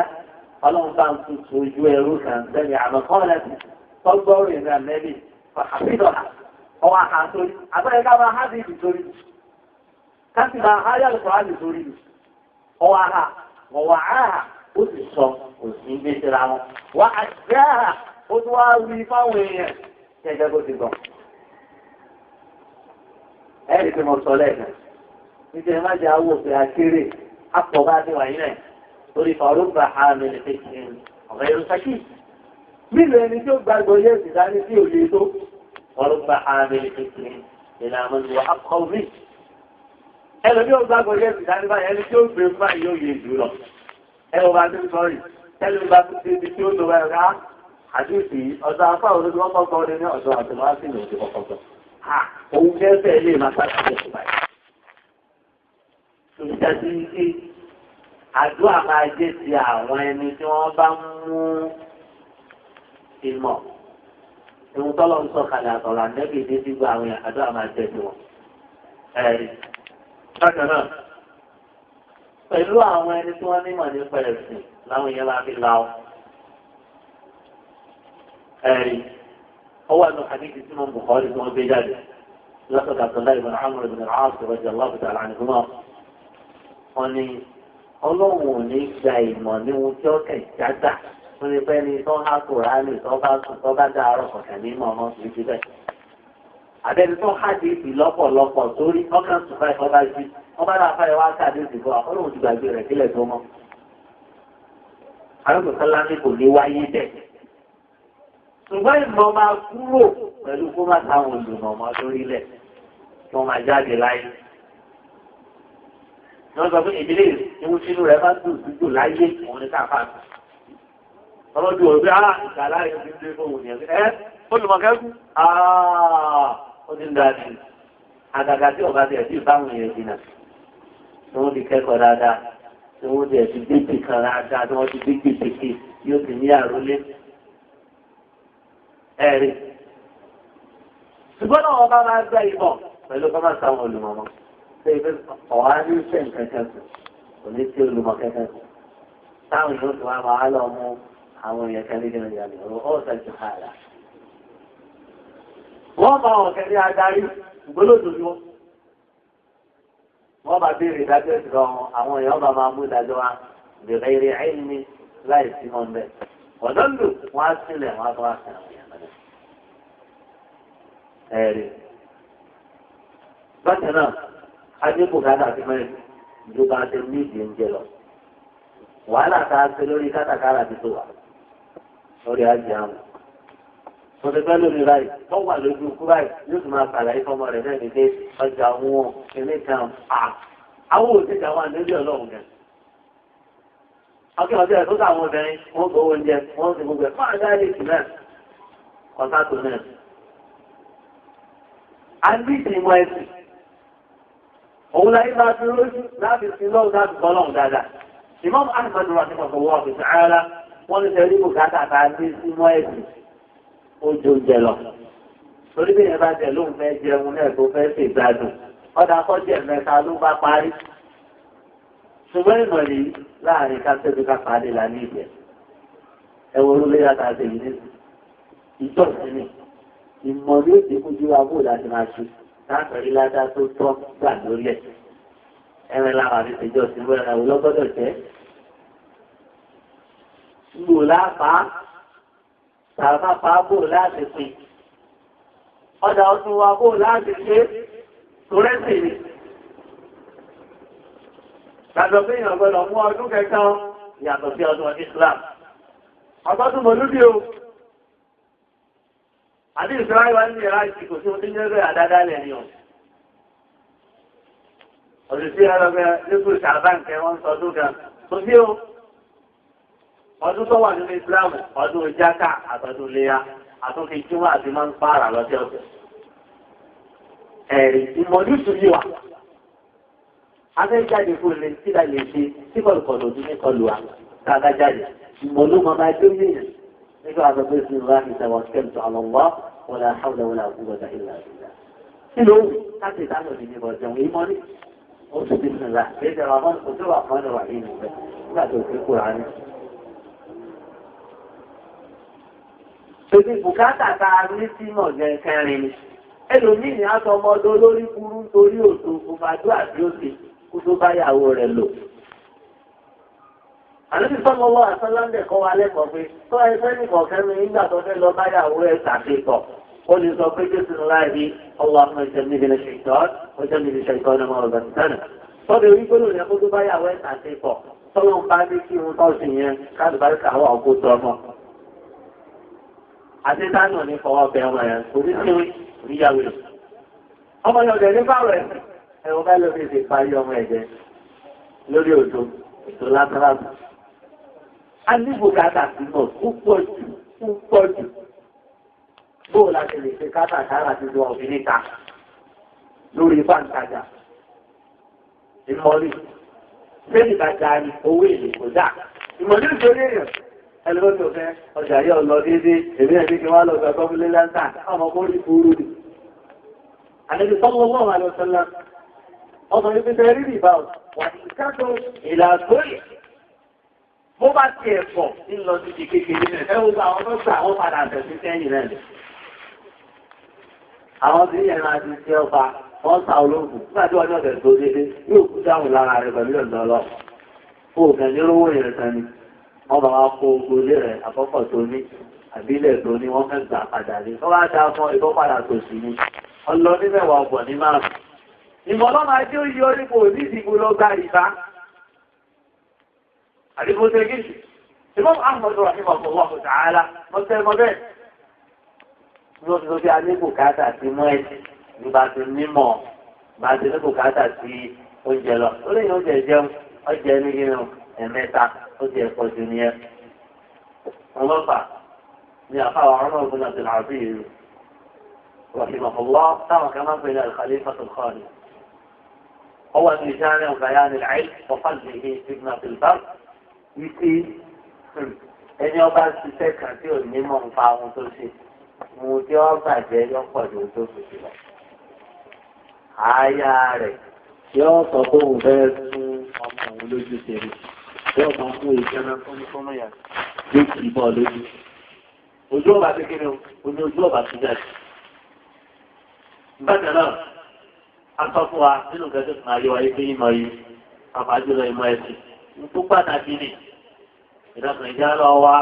ọlọ́run bá ń tutù ojú ẹrú kan sẹ́ni àmọ́kọ́lẹ̀ tọ́gbọ́rù ìrìn ànẹ́bí fàkàfídọ̀lá ọwọ́ àhàtórí. Àbẹ́rẹ́ ká máa há sí ìdìtórí. Ká sì máa há yàlùkọ́ àdìtórí. Ọwọ́ àhà ووعاها وتصم وسيبي تلعمو وعجاها وتواوي فاوية تجابو تقوم أعرف المرسولين مثل ما جاءوا فيها كيري حقوا بعد وعينين تريد فرب حامل فكر غير سكين من اللي يجب بالبوية ذلك يوليده ورب حامل فكر إلى من هو أبخل منه ẹlò bí ó gbàgbọ́ yẹ́ ìdáni báyìí ẹni tí ó gbé fún báyìí yóò yẹ jù lọ. Ẹwọ bá tí ń sọ́rí, tẹ́lẹ̀ bá tí ti tí ó lọ bá ẹ̀rá àdúsì ọ̀dọ̀ afá olóògbé wọ́n kọ́kọ́ ní ọ̀dọ̀ àtìmọ́sí ní òjò kọ́kọ́. Òun kẹ́fẹ́ lè máa pàtàkì ẹ̀sùn báyìí. Tòṣìṣẹ́ sí ike, àdúrà máa jẹ́ ti àwọn ẹni tí wọ́n bá mú ìmọ̀. Ìwọ̀n tọ́lọ́ ń sọ̀kalẹ̀ àtọ̀là nẹ́bí dé sí gbọ́ àwọn àdúrà máa jẹ́ ti wọn. Bákan náà, pẹ̀lú àwọn ẹni tí wọ́n nímọ̀ nípa ẹ̀sìn láwọn èèyàn máa fi láwọ́. Ẹ̀rí, ó wà ní àdíjì tí wọ́n Bukhari tí wọ́n gbé jáde. Lọ́sọ̀dà Abdullahi ibn Amr ibn al-As radiyallahu ta'ala anhuma. Wọ́n ní ọlọ́run ò ní gba ìmọ̀ ní ohun tí ó kẹ̀ jágbà. Wọ́n ní pẹ́ ní tó há Kùránì tó bá dá àárọ̀ kọ̀ọ̀kan ní ìmọ̀ ọmọ kìí ti bẹ́ẹ̀. Àbẹ́ni tó hádì ìpì lọ́pọ̀lọpọ̀ sórí ọkàn ṣùgbọ́n ẹ̀kọ́ bá jí. Wọ́n bá dáa fáyẹ̀ wá káàdì ìdìbò àkọ́lùmù ti gbàgbé rẹ̀ sílẹ̀ tó mọ́. Àrùnkọ̀kọ́lá ní kò ní wáyé bẹ̀. Ṣùgbọ́n ìmọ̀ máa kúrò pẹ̀lú kó má táwọn olùmọ̀ ọmọ lórílẹ̀ tí wọ́n máa jáde láyé. Wọ́n sọ pé ìdílé ìwú sínú rẹ̀ bá dùn láyé òun ní káfáà. Ọlọ́dún òbí ìgbà láyé ti dé fóun yẹn. Olùmọ̀kẹ́kù ó ti ń da ní àgàgà tí ọba tẹ̀ sí ìbáwọn èèyàn jìnnà tí wọ́n ti kẹ́kọ̀ọ́ dáadáa tí wọ́n ti ẹ̀sìn gbèsè kan dáadáa tí wọ́n ti gbé gbèsè yóò ti ní àrólé ẹ̀rí. ṣùgbọ́n náà wọ́n bá máa gbá ìbọn pẹ̀lú kọ́ máa sáwọn olùmọ̀mọ́ ṣé ibi ọ̀wá ní iṣẹ́ nǹkan kò ní sí olùmọ̀ kẹ́kẹ́ táwọn èèyàn ti wá máa lọ mú àwọn èèyàn kan nígbà ìyàlẹ̀ ọ̀sẹ̀ ti hàrà. Wọ́n bá wọn kẹ́ ní adarí ìgbólódòdó. Wọ́n bá béèrè ìdájọ́ ìṣòro àwọn èèyàn bá máa mú ìdájọ́ wa bèrè eré ẹ̀yìnmí láì sí mọ́ mbẹ́. Ọ̀dọ́ lò wọ́n á sílẹ̀ wọ́n á tó wá sí àwọn èèyàn mẹ́lẹ̀. Ẹ̀rí. Bákan náà, Adébò Gádà ti mẹ́rin ìjọba ti ní ìdí oúnjẹ lọ. Wàhálà tá a ṣe lórí kátàkárà ti tó wà lórí ajé àwọn. mo ti fẹ́ lórí báyìí tó wà lójú ikú báyìí yóò tún máa ṣàlàyé fọmọ rẹ̀ náà nílé ọjà wọn ilé kan àwọn òṣìṣẹ́ àwọn àdébí ọlọ́run gẹ̀. ọkẹ́ ọ̀sẹ̀ tó káwọn obìnrin wọ́n gbowó oúnjẹ wọ́n ti gbogbo ẹ̀ fún àdáyé ìtì náà kọ́tàtò náà. a ní ìsìnmọ̀ ẹ̀sìn òun láyé máa fi lójú láti sin lọ́wọ́ láti bọ́ lọ́hùn dáadáa. Imam Ahmad rahimahullah ta'ala wọ́n ní sẹ́rí bùkátà ká ní ìsìnmọ̀ ẹ̀sìn ojú oúnjẹ lọ. torí bí yẹn bá jẹ lóun fẹ́ jẹun náà tó fẹ́ ṣe ìgbádùn ọ̀dà kọ́jẹ̀ mẹ́ta ló bá parí. ṣùgbọ́n ìmọ̀ yìí láàrin kásẹ́bí ká pàdé là ní ìjẹ́. ẹ wo olú léyà tá a ṣe yìí ní ìjọsìn ni ìmọ̀ ní òde kújú abó láti máa ṣe láàpẹ̀rí ládá tó tọ́ gbà lórí ẹ̀. ẹ̀rìn làwọn àti ìjọsìn wẹ́rẹ́ àwọn lọ́gbọ́dọ̀ jẹ́. gbò lápá tàbá pa bò láti pin ọjà ọdún wa bò láti ṣe torẹ́sì ni. Gbàgbọ́ pé èèyàn gbọ́dọ̀ mú ọdún kẹta yàtọ̀ sí ọdún Islam. Ọgọ́dún mọ̀lúbí o. Àdí ìsìláì wá ní ìrà ìsìnkò tí ó ti ń jẹ́ àdáda lẹ̀ ni o. Òṣìṣẹ́ ọlọ́gbẹ́ nípò ṣàbáǹkẹ́ wọ́n sọdún gan. Kò sí o. Ọdún tó wà nínú Islam, ọdún Jákà àtọdún Léyá, àtúnkì Júmọ́ àti máa ń pààrà lọ́sẹ̀ ọ̀sẹ̀. Ẹ̀rí ìmọ̀lú tún yí wa. Afẹ́ jáde fún ilé tí a lè ṣe tí kọ̀lùkọ̀lù ọdún ní kọlù wa káàkà jáde. Ìmọ̀lú máa máa tó mìíràn nígbà àgbà pé sí ìlú àti ìtàwọn kẹ́mtù àlọ́wọ́ wọn là hàwùdà wọn là kúgbọ̀dà ìlà ìlà. Kí ló wù káàkiri táwọn òbí ní bọ̀ jẹun ìmọ̀ ní? Ó sì ti sùn là pé ìjọba wọn kò tó wà fún ọ̀nà wà nínú rẹ̀ nígbà tó fi kúrò ní. Tòbí bùkátà ta ní sínú ọ̀gẹ̀ kẹrin ni. Ẹlòmíì ni a sọ ọmọdé olórí burú torí òtò òfàdú àti òsè kó tó bá yàwó rẹ̀ lò. Àlébí sọ́mọ wọ́n àtọ́láńdẹ̀ kọ́ wa lẹ́kọ̀ọ́ pé tó ẹgbẹ́ nìkan kẹ́mi nígbà tó fẹ́ lọ bá yàwó rẹ̀ ṣàṣepọ̀. Ó lè sọ pé Jésù ńlá ẹbí ọwọ́ àmọ́jẹ́ níbi ní ṣèkọ́ ọjọ́ níbi ṣèkọ́ ní ọmọ ọ̀gá sẹ́nà. Sọ́dọ̀ orí gbọ́dọ̀ yẹ kó tó bá yàwó rẹ̀ ṣàṣepọ̀. Tọ́lọ́ ń bá dé kí ohun tó sì yẹn káàdùbáríkà wà ọkọ tó ọmọ. Àti dáná ní fọwọ́ bẹ ọmọ yẹn kò ní sí oríyàwó rẹ̀. Ọmọ yẹn ọ̀dẹ̀ ní báwọ̀ ẹ̀ ẹ̀wọ̀n bá lórí ìdè parí ọmọ ẹ̀jẹ̀ lórí òjò ètò látàràbù. A ní bùkátà sí náà púpọ̀ jù. Bóò láti lè ṣe kátàkárà ti lọ ọ̀fìn níta lórí fáńtajà. Ìmọ̀lì. Bẹ́ẹ̀ni bàjá ni owó èlé kò dà. Ìmọ̀lì ìṣòro èèyàn. Ẹlẹ́wọ́n fẹ́ ọjà yóò lọ déédéé, èmi ẹ̀ ní kí wọ́n lọ sọ gọ́ọ̀mù láńtà, ọmọ mórí fúrú ni. Àlejò sallallahu alaihi wasallam. Ọmọ ibi tẹ rí ìbá wà ní káàtó ìlàgbóyè. Bó bá ti ẹ̀fọ̀ ní lọ sí ti kékeré rẹ̀, ẹ wo àwọn tó gbà wọ́n padà tẹ̀sí sẹ́yìn rẹ̀. Àwọn tí yẹn máa ti ṣe ọba, wọ́n sa olóògùn, nígbà tí wọ́n ní ọ̀dẹ̀ tó dédé, yóò kú dáhùn lára rẹ̀ pẹ̀lú ọ̀dọ́ lọ. Fóòkàn ní owó yẹn kan ni, wọ́n bá wá kó ogun ilé rẹ̀ àkọ́kọ́ tó ní, àbílẹ̀ tó ní wọ́n fẹ́ gbà padà ní. Wọ́n bá dá fún ìbọn padà tó sí ni. Ọlọ ní mẹ́wàá ọ̀pọ̀ ní márùn-ún. Ìmọ̀lọ́mà tí ó yọ nípo ní ìdìbò lọ gba ìbá. Àdìbò tẹ́gìsì. Imam Ahmad rahimahullah ta'ala, wọ́n tẹ́ mọ́ bẹ́ẹ̀. Ní oṣù tó fi alé bùkátà sí mọ́ ẹ̀sìn, nígbà tó nímọ̀, bá ti ní bùkátà sí oúnjẹ lọ. Ó lè ní oúnjẹ jẹun, ọjẹ́ ní inú ẹ̀mẹ́ta, ó ti ẹ̀kọ́ jù ní ẹ. Ọlọ́pàá ni àfáwà ọmọ ògùn àti àbí ìlú. Rahimahullah, táwọn kan máa ń pè ní al-Khalifatul Khamis. هو في جامع بيان العلم وفضله ابن عبد البر يقول ẹni ọba ṣiṣẹ́ kan tí ò ní mọ̀ nípa ohun tó ṣe mo tí ó bàjẹ́ lọ́pọ̀ ní ohun tó ṣe lọ. Àyà rẹ̀ yóò sọ pé òun fẹ́ tún ọmọ òun lójú ṣeré yóò máa mú ìjọba fúnfúnmọ́ yà yóò kì í bọ̀ lójú. Ojú ọba ti kéde ojú ọba ti jáde. Bákan náà, akọ́fún wa nínú gẹ́gẹ́ fún ayé wa yé pé ìmọ̀ yìí, àpájúlọ ìmọ̀ ẹ̀sìn. Tó pàtàkì ni, ìdàkùn ìjà lọ wa,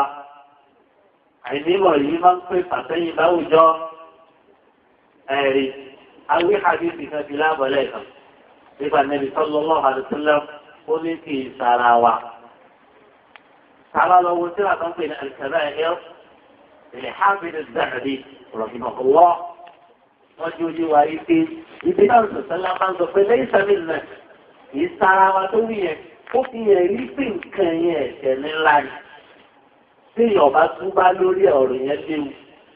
àìnímọ̀ yìí máa ń pè pàtẹ́yìn láwùjọ ẹ̀rí. Awé hadithi kan fi lábọ̀lẹ̀ kan. Nípa Nabi sallallahu alaihi wasallam, ó ní kì í sára wa. Sára lọ wo tí wàá kan pè ní al-kaba'ir, الحافظ الذهبي رحمه الله وجوجي واريتي ìbílẹ̀ òṣèlú máa ń sọ pé lẹ́yìn sẹ́mìnà ìsara wa tó wí yẹn ó fi yẹn rí pé nǹkan yẹn ẹ̀ṣẹ̀ ńlá ni tí ìyọ̀bá tún bá lórí ọ̀rọ̀ yẹn léwu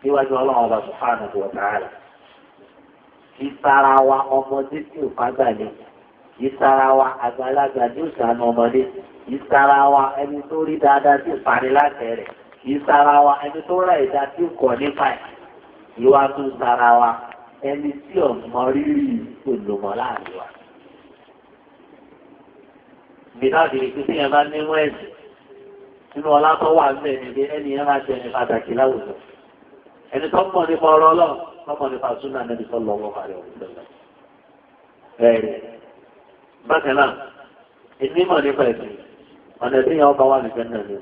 níwájú ọlọ́run ọba subhanahu wa ta'ala. ìsara wa ọmọdé tí ò fagbà ni ìsara wa àgbàlagbà tí ò sànù ọmọdé ìsara wa ẹni tó rí dáadáa tí ò parí láti rẹ̀ ìsara wa ẹni tó rà ìdá tí ò kọ̀ nípa ẹ̀ ìwà tún sara wa ẹni tí ọmọ rírì olùmọ̀ láàrin wa. Gbèdáàdì ìpín tí yẹn bá nímú ẹ̀sìn nínú ọlá tó wà ń bẹ̀ níbi ẹni yẹn máa jẹ́ ní pàtàkì láwùjọ. Ẹni tó mọ̀ nípa ọ̀rọ̀ ọlọ́run tó mọ̀ nípa súnà Nábì sallallahu alaihi wasallam. Ẹ̀rì. Bákan náà, ìnímọ̀ nípa ẹ̀sìn ọ̀nà tí yẹn ọba wà ní Jannah ni.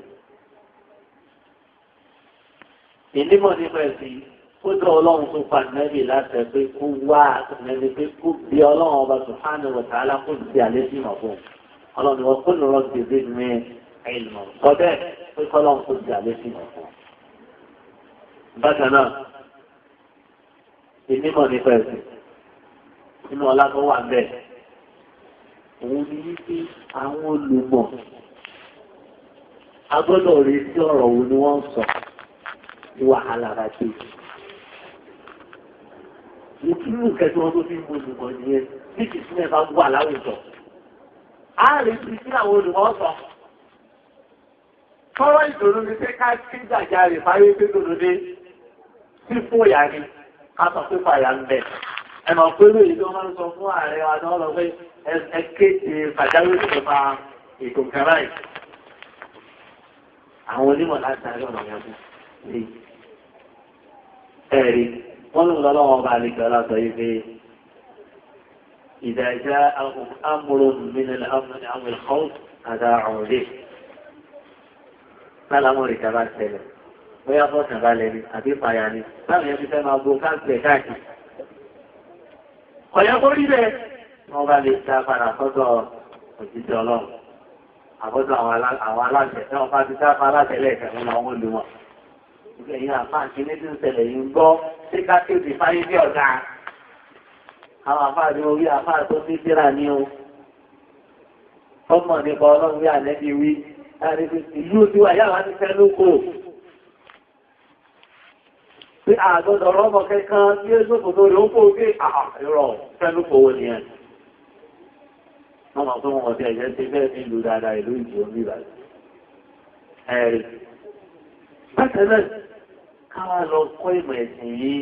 Ìnímọ̀ nípa ẹ̀sìn ó dọ̀ ọlọ́run tó pa nẹ́bì láti ẹ̀ pé kó wá àtúnẹ́bí pé kó bí ọlọ́run ọba subhanahu wa ta'ala kó ti àlẹ́ sí ìmọ̀ fún ọlọ́run ni wọ́n kó lọ́rọ́ ti dé ní ìlmọ̀ kọ́dẹ́ pé kọ́lọ́run kó ti àlẹ́ sí ìmọ̀ fún. bákan náà ìnímọ̀ nípa ẹ̀sìn nínú ọlá tó wà bẹ́ẹ̀ òun ni wípé àwọn olùmọ̀ agbọ́dọ̀ rí sí ọ̀rọ̀ wo ni wọ́n sọ ní wàhálà bá dé. Ìkírù kẹtù wọn tó fi ń bo olùkọ́ nìyẹn bí kìí sílẹ̀ bá wà láwùjọ. A lè fi sí àwọn olùkọ́ sọ. Fọ́rọ̀ ìṣòro ni pé ká kí gbàjarè fáyé pé tòlódé sí fún ìyá ni ká sọ pé fàyà ń bẹ̀. Ẹ mọ̀ pé lóyìn tó máa ń sọ fún ààrẹ wa náà lọ pé ẹ kéde pàjáwìrì nípa ètò kẹrà yìí. Àwọn onímọ̀ láti àárẹ̀ ọ̀nà yẹn fún mi. Ẹ̀rí. wọ́n ló lọ́wọ́ ọba àlejò aláṣọ yìí pé ìdájá amúrò mìíràn àwọn ìkọ́ àdá ọ̀rọ̀ lè sálámù rẹ̀ kaba tẹ̀lẹ̀ bóyá fọ́sàn balẹ̀ ni àbí fàyà ni báwọn yẹn ti fẹ́ máa gbó káàkiri káàkiri. ọ̀yẹ́ kó rí bẹ́ẹ̀ wọ́n bá lè dá padà sọ́dọ̀ òjijì ọlọ́run àbọ́dọ̀ àwọn aláṣẹ tí wọ́n bá ti dá padà tẹ̀lẹ̀ kẹrin àwọn olùmọ̀. Ìgbẹ̀yìn àfáà kí ní tí ń ṣẹlẹ̀ yìí ń gbọ́ sí kákéèdì fáyé bí ọ̀gá. Àwọn àfáà ní orí àfáà tó ní síra ní o. Ọmọ nípa ọlọ́run wí ànẹ́bí wí. Láti fi ìlú tí wà yára ti fẹ́ lóko. Pé àgọ́dọ̀ ọlọ́mọ kẹ́kàn tí ó sókò tó rí ó kó gé àrọ̀ fẹ́ lóko wo nìyẹn. Wọ́n mọ̀ pé wọn ọ̀tí ẹ̀jẹ̀ ti bẹ́ẹ̀ nílùú dáadáa ìlú ìjì omi ìbàdàn. Ẹ̀rì. Bákan náà, káwà lọ kọ́ ìmọ̀ ẹ̀sìn yìí,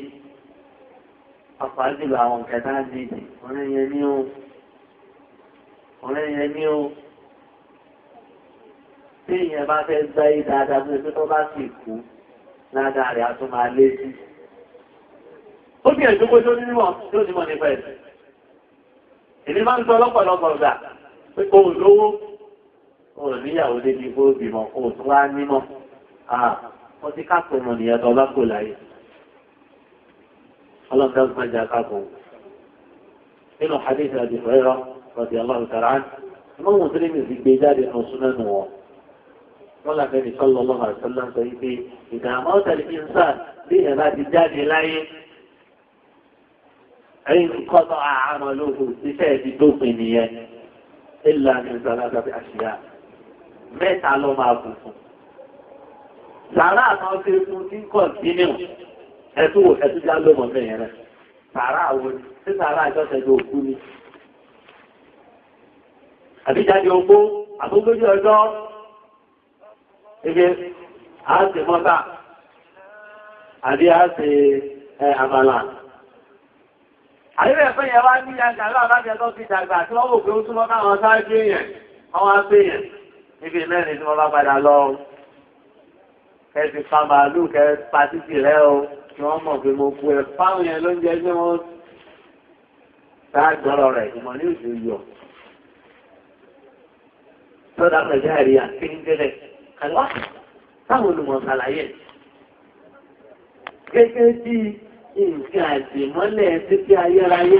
pàpà jùlọ àwọn kẹta nìdí, ọ̀rẹ́ yẹn ní ó. Tí ìyẹn bá fẹ́ gbáyé dáadáa tó ṣe tó bá sì kú, ládàá rẹ̀ á tún máa lé sí. Ó bí ẹ̀dùn kó tó nímọ̀ tí ó nímọ̀ nípa ẹ̀sìn. Èmi máa ń sọ lọ́pọ̀lọpọ̀ gbà pé kò lówó, kò níyàwó débi kó bímọ, kò tún wá nímọ̀. Wọ́n ti káàkiri mọ̀ nìyẹn tó bá kò láyé. Ọlọ́dún máa jẹ́ káàkiri. Nínú hadith Abi Hurairah radiyallahu ta'ala anhu, wọ́n mú sílé mi sì gbé jáde ní oṣù mẹ́nu wọn. Wọ́n làbẹ́ ní sallallahu alaihi wasallam sọ wípé ìdààmú ọ̀tẹ̀lẹ̀ kí n sá bí ẹ̀ bá ti jáde láyé. Ẹ̀yìn kọ́tọ̀ àmọ́ lóko iṣẹ́ ti dópin nìyẹn. Ìlànà ìsọ̀lá tàbí àṣìyá. Mẹ́ta ló máa kù fún. Sàárà àwọn ṣe fún tí kọ̀ sínú ẹ̀tújá ló mọ̀ mẹ́yẹn rẹ̀. Sàárà àwọn tí sàárà àjọ́sẹ̀jọ òkú ni. Àbíjáde ogbó, àbúgbójú ọjọ́, ebe a ṣe mọ́ta, àbí a ṣe àmàlà. Àyíbẹ̀ fẹ́ yẹn wá ní àgbà lábájẹ́ tó ti dàgbà tí wọ́n wò pé ó túnmọ́ káwọn sáájú èèyàn, àwọn agbéyàn, níbi mẹ́rin tí wọ́n bá padà lọ. Kẹ́sì pa màálù kẹ́ pa títì rẹ̀ o, kí wọ́n mọ̀ pé mo kú ẹ̀ fáwọn yẹn ló ń jẹ́ tí wọ́n dáàgbọ́rọ̀ rẹ̀ ìmọ̀ ní òṣù yọ. Tọ́dà pẹ̀lú àrí àkíńdẹ́rẹ̀ kàlọ́ táwọn olùmọ̀ ṣàlàyé. Gẹ́gẹ́ bí nǹkan àdìmọ́lẹ̀ títí ayérayé,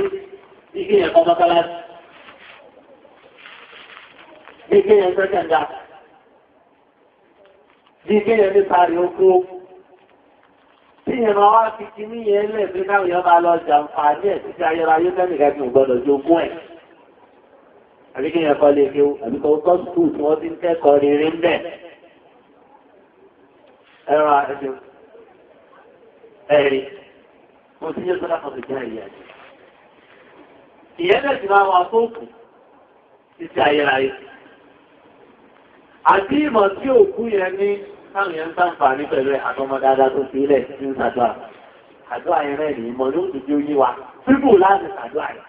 igi yẹn kọ́ mọ́kálásí. Igi yẹn sọ́kẹ̀ndà. Bí kéèyàn ní sáré oko, tí yẹn máa wá fi kíní yẹn lẹ̀ pé káwọn yẹn máa lọ jàǹfààní ẹ̀ títí ayérayé tẹ́nìkan kí n gbọ́dọ̀ jogún ẹ̀. àbí kí yẹn kọ́ lè fi àbí kọ́ tọ́ sùkúù tí wọ́n ti ń kẹ́kọ̀ọ́ rere ń bẹ̀. ẹ̀rọ ẹ̀rí mo ti yẹ sọ́dá kan tó jẹ́ ìyá rẹ̀. ìyẹn lẹ̀ sì máa wà fóòkù títí ayérayé. àti ìmọ̀ tí òkú yẹn ní táwọn yẹn ń sàǹfààní pẹ̀lú àtọmọ dáadáa tó fi ilẹ̀ sí ń ṣàdúrà. àdúrà yẹn rẹ̀ ní ìmọ̀ ní òtútù yí wa síbù láti ṣàdúrà yẹn.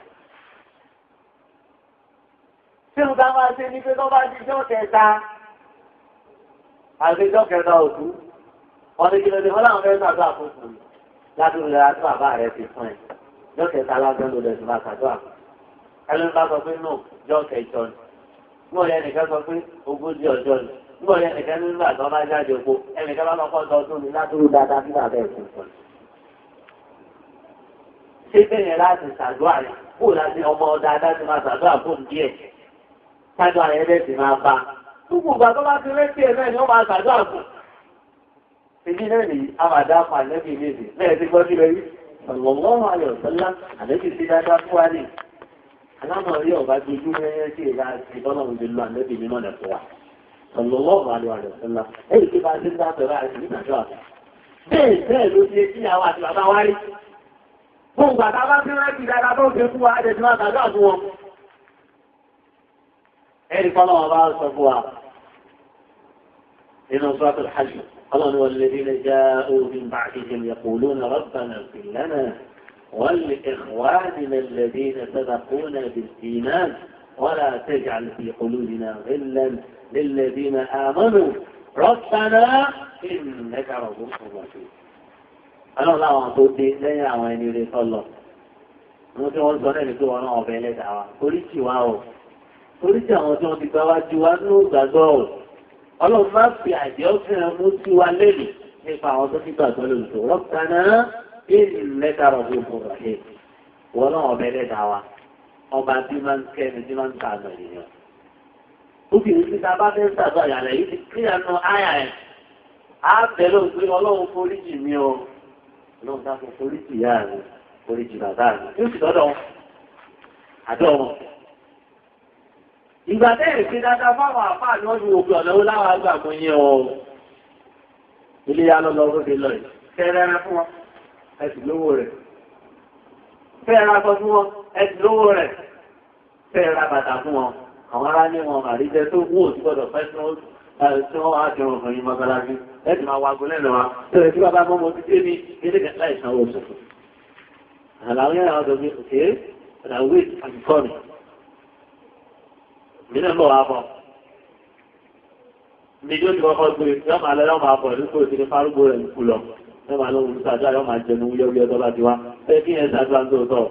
tí mo bá máa ṣe ní pé tó bá di ijọ́ kẹta àti ijọ́ kẹta òkú wọn ní kí ló dé wọn láwọn fẹ́ ṣàdúrà fún un ládùúgbò rẹ̀ tó bàbá rẹ̀ ti fún ẹ̀ ijọ́ kẹta lásán ló lẹ̀ sí máa ṣàdúrà. ẹlẹ́nu bá sọ pé nù ijọ́ kẹjọ ni wọ́n yẹ nìkan sọ pé ogójì ọjọ́ ni wọ́n yẹ nìkan nígbà tó bá jáde oko ẹnìkan bá lọ́kọ́ ọdún ni ládùúgbò dáadáa bí bàbá ẹ̀ fún un. ṣé bẹ́ẹ̀ láti ṣàdúrà rẹ̀ kó láti ọmọ dáadáa ti máa ṣàdúrà fún díẹ̀ ṣàdúrà rẹ̀ bẹ́ẹ̀ sì máa bá gbogbo ìgbà tó bá ti rẹ́tí ẹ̀ náà ni ó máa ṣàdúrà fún. Ibi náà ni àmàdá fún àlẹ́bí méjì bẹ́ẹ̀ ti gbọ́ sílẹ̀ rí ọ̀lọ́wọ́ ayọ̀ sọ́lá àlẹ́bí sí dáadáa fún wa ní. alámọ̀ rí ọ̀bá dojú mẹ́rẹ́ sí ìlà ìtọ́nà òjòlú àlẹ́bí mímọ́ nẹ̀ fún wa. ọ̀lọ́wọ́ ayọ̀ sọ́lá èyí tí bá ti ń dáàbẹ̀ rà sí ìgbàjọ́ àti. bẹ́ẹ̀ ló ti kí àwọn àti bàbá wa rí. gbogbo àtà bá ti rẹ́tí dáadáa tó ṣe fún wa ẹ̀jẹ̀ tí wọ́n tàjọ́ àti wọn. ẹ̀rí kọ́lọ́ wọn bá sọ fún wa inú suratul Hajj قالوا والذين جاءوا من بعدهم يقولون ربنا اغفر لنا ولإخواننا الذين سبقونا بالإيمان ولا تجعل في قلوبنا غلا للذين آمنوا ربنا إنك رؤوف رحيم. أنا لا أعطيك لا يعواني لك الله. Wọ́n tí wọ́n sọ náà ní pé wọ́n náà ọ̀bẹ ẹlẹ́dàá wa. Oríṣi wa o. Oríṣi àwọn tí wọ́n ti gbá wájú wa ní ògbàgbọ́ o. Ọlọ́run máa fi àjẹ́ ọ̀fẹ́ mú sí wa lẹ́nu nípa àwọn tó ti gbàgbọ́ lòdù. Rọ́pàá ìlẹ́ta rọ̀bù fòrò ẹ̀. Wọ́n náà ọbẹ̀ lẹ́dà wa. Ọba tí máa ń kẹ́ni tí máa ń ta àgbà ènìyàn. Ó fi ní síta bá fẹ́ sàgbà yàrá yìí ti kí ẹnu áyà ẹ̀. Á bẹ̀rẹ̀ òpin ọlọ́run foríjì mi o. Ọlọ́run dákun foríjì ìyá mi, foríjì bàbá mi. Yóò sì dọ́dọ̀ wọn. Àdọ́ wọn. Ìgbà tẹ́rì sí dáadáa fáwọn àfáà ní ọdún òkú ọ̀nà ó láwọn agbàmọ́ yẹn o. Ilé ya lọ́lọ́ lóde lọ yìí. Fẹ́rẹ́ fún wọn, ẹ̀sì lówó rẹ̀. Fẹ́rẹ́ sọ fún wọn, ẹ̀sì lówó rẹ̀. Fẹ́rẹ́ bàtà fún wọn. Àwọn ará ní wọn àríjẹ tó wú òsì gbọdọ̀ fẹ́ tí wọ́n wá jẹun fún yín mọ́sálásí. Ẹ̀sì máa wago lẹ́nu wa. Tẹ̀lé tí bàbá mọ́ mo ti dé ní ilé kẹta ìsanwó ṣòfò. Àlàó yẹn àwọn ọ̀dọ́ òkè ìràwé àtìkọ́ni. Nínú ẹ̀mọ́ wa bọ̀. Níjó ti kọ́kọ́ gbé yọ́ máa lọ yọ́ máa bọ̀ ní kò sí ní fárúgbó rẹ̀ kú lọ. Yọ́ máa lọ́wọ́ ìsàdúrà yọ́ máa jẹnu wúyẹ́wúyẹ́ tó bá ti wá. Fẹ́ kí ẹ ṣàdúrà ń tóòtọ́.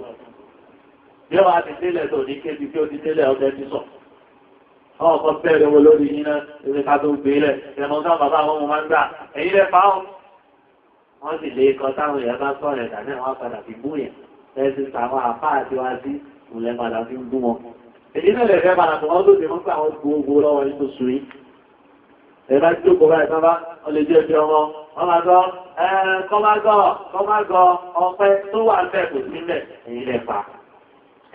Yọ́ wá ti délẹ̀ tó ní kébi kí ó ti délẹ̀ ọ̀fẹ́ ti sọ. Ọkọ̀ bẹ̀rẹ̀ wo lórí yín náà lórí ká tó gbé lẹ̀. Ẹ̀mọ́ sáà bàbá àwọn ọmọ máa ń gbà. Ẹ̀yin lẹ fà ọ́. Wọ́n sì lè kọ táwọn èèyàn bá sọ̀rọ̀ ẹ̀dá náà wọ́n padà fi bú yẹn. Ẹ ti sàwọn àfáà àti wá sí ìmùlẹ̀ padà fi ń bú wọn. Èyí náà lè fẹ́ padà tó wọ́n tó dé mọ́ pé àwọn gbogbo lọ́wọ́ yìí tó sùn yìí. Ẹ̀bá tí ó kò bá ìtàn bá ọlẹ́ jẹ́ ẹgbẹ́ ọmọ, wọ́n máa gọ́, kọ́mágọ́ ọpẹ́ tó wà bẹ́ẹ̀ kò sí mẹ́, ẹ̀yin lẹ fà.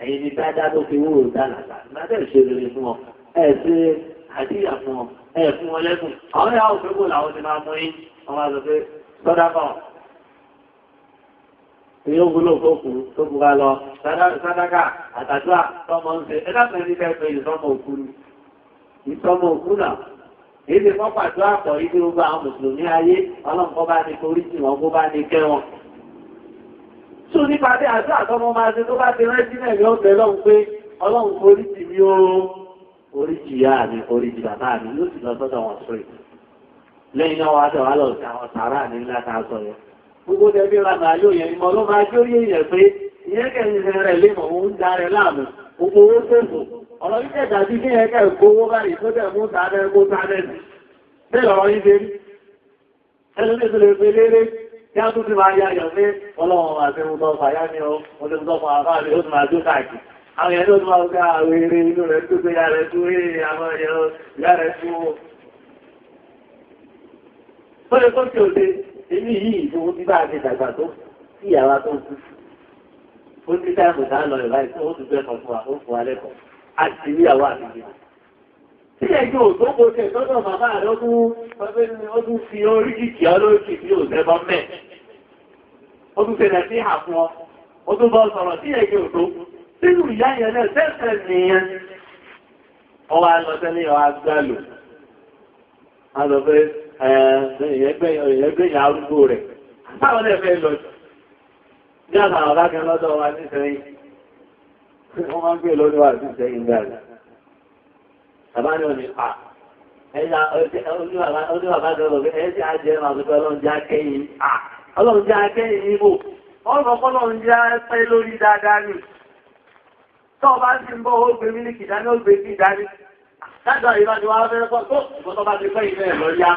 Ẹ̀yin ni dáadáa tó fi wúrò dánàdà, ìgbàdẹ́ ìṣe rere fún wọn, ẹ̀ ṣe àdíyà fún wọn, ẹ̀ fún wọn lẹ́kùn. Àwọn ìyá òfin kò làwọn ti máa mú yín, wọ́n máa sọ pé sọ́dá kan. Èyí ó wúlò fókù tó bura lọ, sádákà, àtàdúrà, tọmọ ń ṣe, ẹ dákùnrin ní kẹ́kẹ́ ìsọmọ òkú ni. Ìsọmọ òkú náà. Èdè wọ́n pàtó àpọ̀ ìdí gbogbo àwọn mùsùlùmí ayé, ọlọ́run kọ́ bá ní torí tí wọ́n kó bá ní kẹ́ wọn. Tó nípa bí àjọ àtọmọ máa ṣe tó bá ti rẹ́ sílẹ̀ ní ọ̀bẹ lọ́hùn pé ọlọ́run forí jì mí ó orí jì yá mi, orí jì bàbá mi ló sì lọ sọ́dọ̀ wọn sórí. Lẹ́yìn náà wá tẹ̀ wá lọ sí àwọn sàárà ní ńlá ta sọ yẹn. Gbogbo tẹbí ra màá yóò yẹn ìmọ̀ ló máa jó yé yẹn pé ìyẹn kẹ́yìn rẹ̀ lé mọ̀ òun darẹ̀ láàmú. Gbogbo owó ṣòfò. Ọ̀rọ̀ yìí tẹ̀dà sí kí ẹ̀kẹ́ ìkówó báyìí tó tẹ̀ mú sáré kó sáré sí. Bẹ́ẹ̀ lọ́rọ̀ yìí dérí. Ẹnu ní ìṣẹ̀lẹ̀ pé léré tí a tún ti máa yá yọ̀ pé ọlọ́run àti ẹ̀rùn fàyá ní ọ, olóòtú àfáàrí ó tún máa jó káàkiri. Àwọn ẹ̀rọ tó máa gbá àwọn eré inú rẹ̀ tó pé yá rẹ̀ tó rí àwọn ẹ̀rọ yá rẹ̀ tó. Ó lè kó tí ó dé èmi yìí tí wọ́n ti bá a ti dàgbà tó sí ìyàwó tó kú. Ó ti táìmù dá lọ ìwà ìtọ́ ó ti bẹ́ẹ̀ kan fún wa, ó fún wa lẹ́kọ̀ọ́. A ti rí ìyàwó àti ìgbìmọ̀. Tí ẹjọ́ òtókò tẹ̀ tọ́jọ́ bàbá rẹ̀ ó tún fi orí kìkì ọlọ́ọ̀kì tí ò tẹ́bọ́ mẹ́. Ó tún ṣẹlẹ̀ sí àfún ọ. Ó tún bọ́ sọ̀rọ̀ sí ẹjọ́ òtó. Sínú ìyá yẹn náà sẹ́sẹ̀ nìyẹn. Ọwọ́ alọ́tẹ́lẹ̀ ọ agbálò. A lọ pé ìyẹ́gbẹ̀yìn arúgbó rẹ̀. Táwọn náà fẹ́ lọ ní àtàwọn ọ̀gákan lọ́dọ̀ wa ní sẹ́yìn. Wọ́n máa ń gbé lórí wa sí sẹ́yìn gbàgbà. Bàbá ní òní pa. Ẹ̀yà oníbàbá dọ̀rọ̀ pé ẹ̀ tí a jẹ́ máa gbé ọlọ́run já kẹ́yìn. Ọlọ́run já kẹ́yìn níbò. Ọlọ́run já pẹ́ lórí dáadáa ni. Tọ́ bá ti ń bọ́ ó gbé mílíkì dání, ó gbé sí dání. Dájọ́ ìbájú wa fẹ́ kọ́ tó ìbọn bá ti pẹ́ ìfẹ́ lọ yá.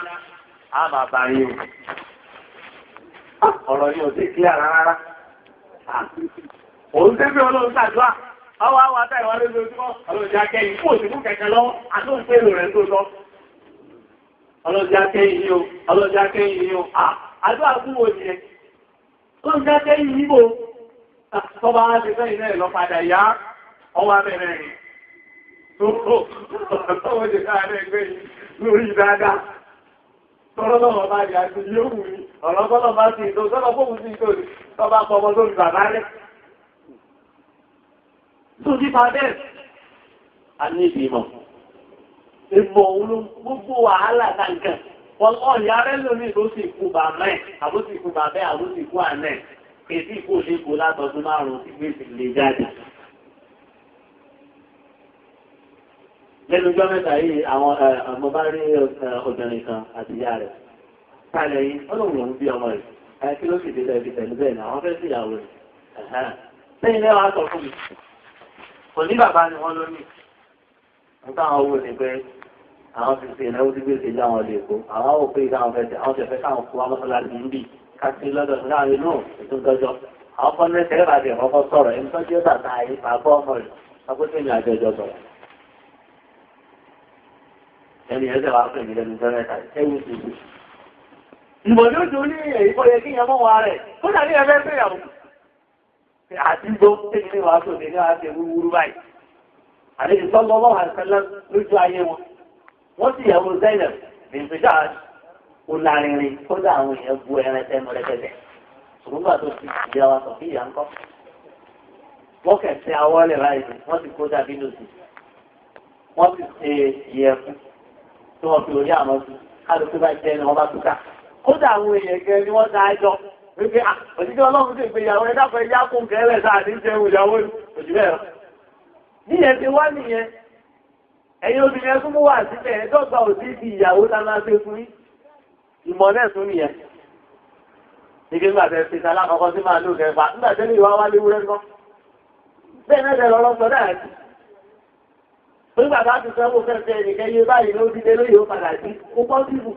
A máa bá yín o. Ọ̀rọ̀ yìí ò sí kílẹ̀ rárá. Òun tẹ́ bí ọlọ́run ṣàdúrà. Ọwọ́ àwọn àtà ìwà lórí ojúmọ́, ọlọ́jà kẹ́yìn fún òsìnkú kẹ̀kẹ́ lọ́wọ́, àtúnṣe èrò rẹ̀ tó lọ. Ọlọ́jà kẹ́yìn ni o, ọlọ́jà kẹ́yìn ni o, àdúrà fún òjì ẹ̀. Ọlọ́jà kẹ́yìn níbò, tọba á ti fẹ́ ilẹ̀ lọ padà yá, ọwọ́ abẹ́rẹ́ rẹ̀. Tọ́wọ́ jẹ́ káàrẹ́ ẹgbẹ́ yìí lórí dáadáa. Tọ́lọ́lọ́wọ́ bá rí àti yóò wù ní, ọ̀rọ̀ bá ti ìtò, sọ́lọ́ fóòmù sí ìtò, tọba pọ̀ mọ́ lórí bàbá rẹ̀. Tó nípa bẹ́ẹ̀, a ní ìbímọ̀. Ìmọ̀ òun gbogbo wàhálà kankan. Wọ́n ọ̀yà rẹ̀ lórí ló sì kú bàmá ẹ̀, àbótí kú bàbẹ́, àbótí kú ànẹ́. Kèsí kò lè kó látọdún márùn-ún tí gbèsè lè jáde. Lẹ́nu ọjọ́ mẹ́ta yìí, àwọn ọmọ bá rí obìnrin kan àti ìyá rẹ̀. Kálẹ̀ yìí, ọlọ́run lòún bí ọmọ rẹ̀. Kí ló sì dé lẹ́bi pẹ̀lú bẹ́ẹ̀ ni àwọn fẹ́ sí ìyàwó rẹ̀. Lẹ́yìn lẹ́wọ̀n sọ fún mi. Kò ní bàbá ni wọ́n lónìí. Nǹkan àwọn owó ni pé àwọn ti ṣe ìnáwó tí gbèsè já wọn lè kó. Àwọn ò pé ìdáwọn fẹ́ àwọn tẹ̀fẹ́ káwọn kó wọn lọ́la ní bí káàkiri lọ́dọ̀ láàrin inú ètò ìtọ́jọ́. Àwọn fọ́n lẹ́sẹ̀ ẹ̀rọ àti ẹ̀kọ́kọ́ sọ̀rọ̀ ẹni tọ́jú ó bàtà àyè pàbọ́ ọmọ rẹ̀. Akótó ní àjọjọ sọ̀rọ̀. Ẹni ẹ̀sẹ̀ wàá pè mí lẹ́nu jọ́mẹ́ta ẹ̀wù tuntun. Ìmọ̀ ní ojú ní èyí kó yẹ kí ìyẹn mọ́ wa rẹ̀. Kó dàbí ẹ̀fẹ́ fẹ́yàwó. Àti gbó tẹ́lẹ̀ ní wàá sòdè ní wàá ṣe wúwúrú báyìí. Àlejò sọ́lọ́ ọlọ́run àṣẹlẹ̀ lójú ayé wọn. Wọ́n sì yẹ̀wò Zainab ní ìfẹ́jà olarinrin kódà àwọn èèyàn bu ẹran tẹnu rẹpẹtẹ. Ṣùgbọ́n tó ti ìdí àwọn sọ fí ìyá ńkọ́. Wọ́n kẹ̀sẹ̀ awọ́lẹ̀ báyìí wọ́n ti kó dàbí lòdì. Wọ́n ti ṣe ìyẹ̀fun tí wọ́n fi orí àmọ́ sí. Kálukú bá jẹ́ ẹni wọ́n bá túká. Kódà àwọn èèyàn gẹ ni wọ́n dá ẹjọ́. Wípé òṣìṣẹ́ ọlọ́run sì pé ìyàwó ẹ̀dá fẹ́ yá kún kẹ́rẹ́ sáà ní jẹun ìyàwó òjì bẹ́ẹ̀. Níyẹn ti wá nìyẹn. Ẹ̀yin obìnrin ẹkún mú wà sílẹ̀ ẹ̀dọ́gba òsì ti ìyàwó tá máa ṣe fún yín. Ìmọ̀ náà tún nìyẹn. Nígbà nígbà tẹ́ fi sálá kọ́kọ́ sí máa lò kẹfà nígbà tẹ́lẹ̀ ìwà wá léwúrẹ́ ńkọ́. Bẹ́ẹ̀ náà tẹ̀lé ọlọ́sọ náà ti. Nígbà bá ti sọ́wọ́ fẹ́fẹ́ ẹnìkẹ́ yé báyìí ló dídé lóye ó padà sí ó pọ́ síbù.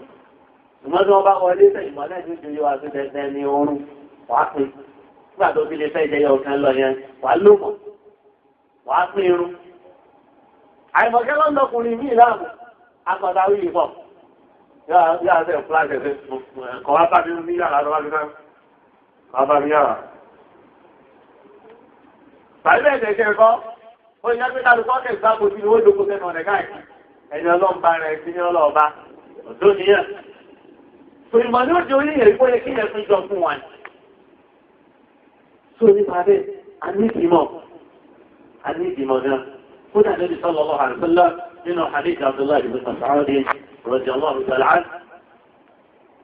Ìmọ̀ tí wọ́n bá wọlé sẹ́ ìmọ̀ náà ti ṣe wá sí tẹ́tẹ́ ní oorun wàá pín. Nígbà tó fi lè fẹ́ ìjẹyẹ ọ̀kan lọ yẹn wàá lómọ̀ wàá pín irun. Àìmọ̀kẹ́ lọ́ndọ̀kùnrin mí láàmú akọ̀dá wí ìbọ̀. Yáà sẹ́ fúláṣẹ̀ fẹ́ kọ̀ wá bá mi ní yàrá lọ́wọ́ mi náà. Wá bá mi yàrá. Tàbí bẹ́ẹ̀ tẹ̀sẹ̀ kọ́, ó yẹ pé kálukọ́ kẹ̀ sáàbò sí owó ìdókò sẹ́nu ọ̀nẹ̀ káàkiri. Ẹni ọlọ́mba rẹ̀ sí ní ọlọ́ọ̀ba. Ọ̀dọ́ nìyẹn. Tòrìmọ̀ ní òjò oníyẹ̀ ìpó yẹ kí yẹ fún jọ fún wọn. Tó nípa bẹ́ẹ̀, a ní ìdìmọ̀ náà. Kódà Nabi sallallahu alaihi wasallam nínú hadith Abdullah ibn Mas'ud radiyallahu ta'ala anhu.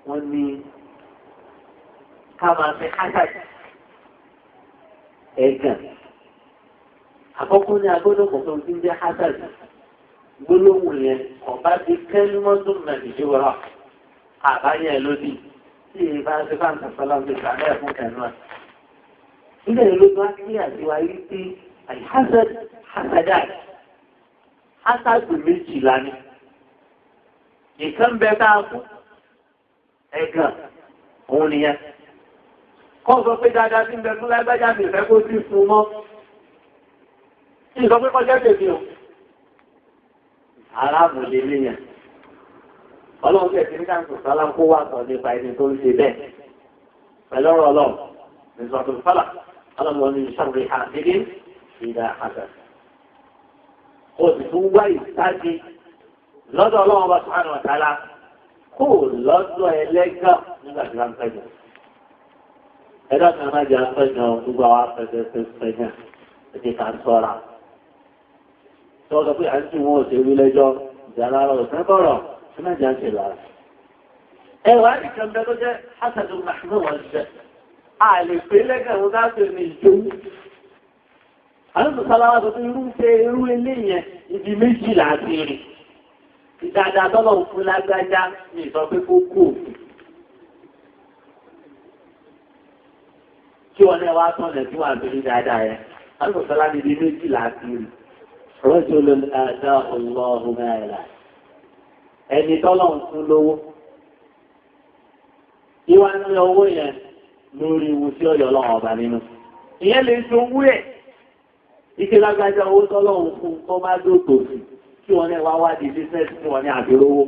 Wọ́n ní ká máa fẹ́ hasad ẹ̀gàn. Àkọ́kọ́ ní agbọ́dọ̀ kọ̀ọ̀kan tí ń jẹ́ hasad. Gbólóhùn yẹn ọ̀bá ti kẹ́límọ́tò nàìjíríà àbáyẹ lódì tí ìbá ṣe bá ń tàṣọ́lá ń gbèsè àlẹ́ fún ẹ̀nú ẹ̀. Ilé ìlú tó wá kí àtiwá yìí sí àìhásad hasadá. Hasadu méjìlá ni. Ìkan bẹ káà fún ẹ̀gàn òun nìyẹn. Kọ́ sọ pé dáadáa tí ń bẹ fún lágbájá mi fẹ́ kó sí fún mọ́. Kí sọ pé kọjá tèmi o. Aráàbò lè léyàn. Ọlọ́run tẹ̀ sí ní káàkiri sọ́lá kó wà sọ nípa ẹni tó ń ṣe bẹ́ẹ̀. pẹ̀lú ọ̀rọ̀ ọlọ́run nìsọ̀tò fọlá ọlọ́run ní ìṣàròyìn àdéhìí ìdá àṣà. o sì tún wá ìsáájú lọ́dọ̀ ọlọ́run ọba subhanahu wa ta'ala kó lọ́dọ̀ ẹlẹ́gàn nígbà tí wọ́n ń pẹ́jọ. ẹ̀dá kan máa jẹ́ apẹ́jọ gbogbo àwọn apẹ́jọ ẹ̀jẹ̀ ká sọ́ra. tí wọ́n sọ pé àti wọn ò ṣe wí lẹ́jọ́ ìjà lára ọ̀sẹ̀ bọ̀rọ̀ tí náà jà ń ṣe lára. ẹ wàá ní kan bẹ́ẹ̀ tó jẹ́ hasadu mahmoud wọn ṣiṣẹ́. a lè pè lẹ́gàn wọn láti ní ìjó. àwọn sọ̀sọ́lá wa sọ pé irú ilé yẹn ibi méjì láti rìn. ìdáadáa tọ́lọ̀ ń fún lágbájá ní ìsọ pé kó kú òfin. kí wọn náà wá tọ̀nà tí wọ́n àbẹ̀rẹ̀ dáadáa yẹn. àwọn sọ̀sọ́lá ní ibi méjì láti rìn. rọ́jòló àdá ọlọ́run mẹ́rẹ̀lá. ẹni tọ́lọ̀ ń fún lówó. ìwà ní owó yẹn lórí iwu tí ọ̀yọ́ ọlọ́run ọba nínú. ìyẹn lè ṣe owó ẹ̀. ike lágbájá owó tọ́lọ̀ ń fún kó má dòtò sí. kí wọ́n náà wá wá di business kí wọ́n ní àbírówó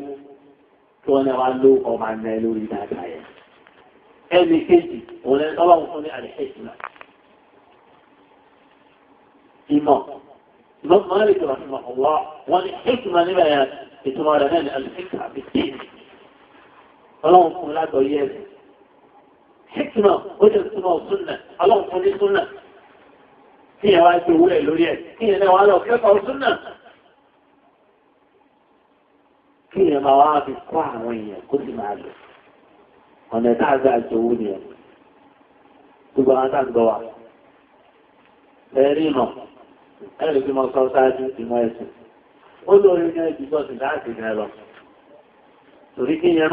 kí wọ́n náà wá ló ọmọ àná lórí dáadáa yẹn. ẹnì kejì òun lẹ́nu tọ́lọ́run fún ní àlẹ́hẹ́sìmá. ìmọ̀ máa lè tọ̀rọ̀ fún ọ̀wọ́ wọn ní hẹ́sìmá níbẹ̀ yẹn ìtumọ̀ rẹ̀ náà ní àlẹ́hẹ́sìmá bí tí ọlọ́run fún lágbọ̀ yẹ ẹ̀sìn. hẹ́sìmá ó jẹ́ túnmọ̀ súnà ọlọ́run fún ní súnà kí yẹn wá gbé owó ẹ̀ lórí ẹ̀ kí yẹn náà wá lọ kẹ́kọ̀ọ́ súnà. kí ẹ máa wá fi kọ́ àwọn èèyàn kó sì máa lò ọ̀nà tá a gbà jowó ni ẹ̀ gbogbo àwọn àgbọ̀ wa ẹ̀rí ìmọ̀ ẹ̀rí tí mo sọ ṣáájú ìmọ̀ ẹ̀sìn ó lórí ní ẹbí sọ́ọ̀sì láti rẹ̀ lọ torí kí yẹn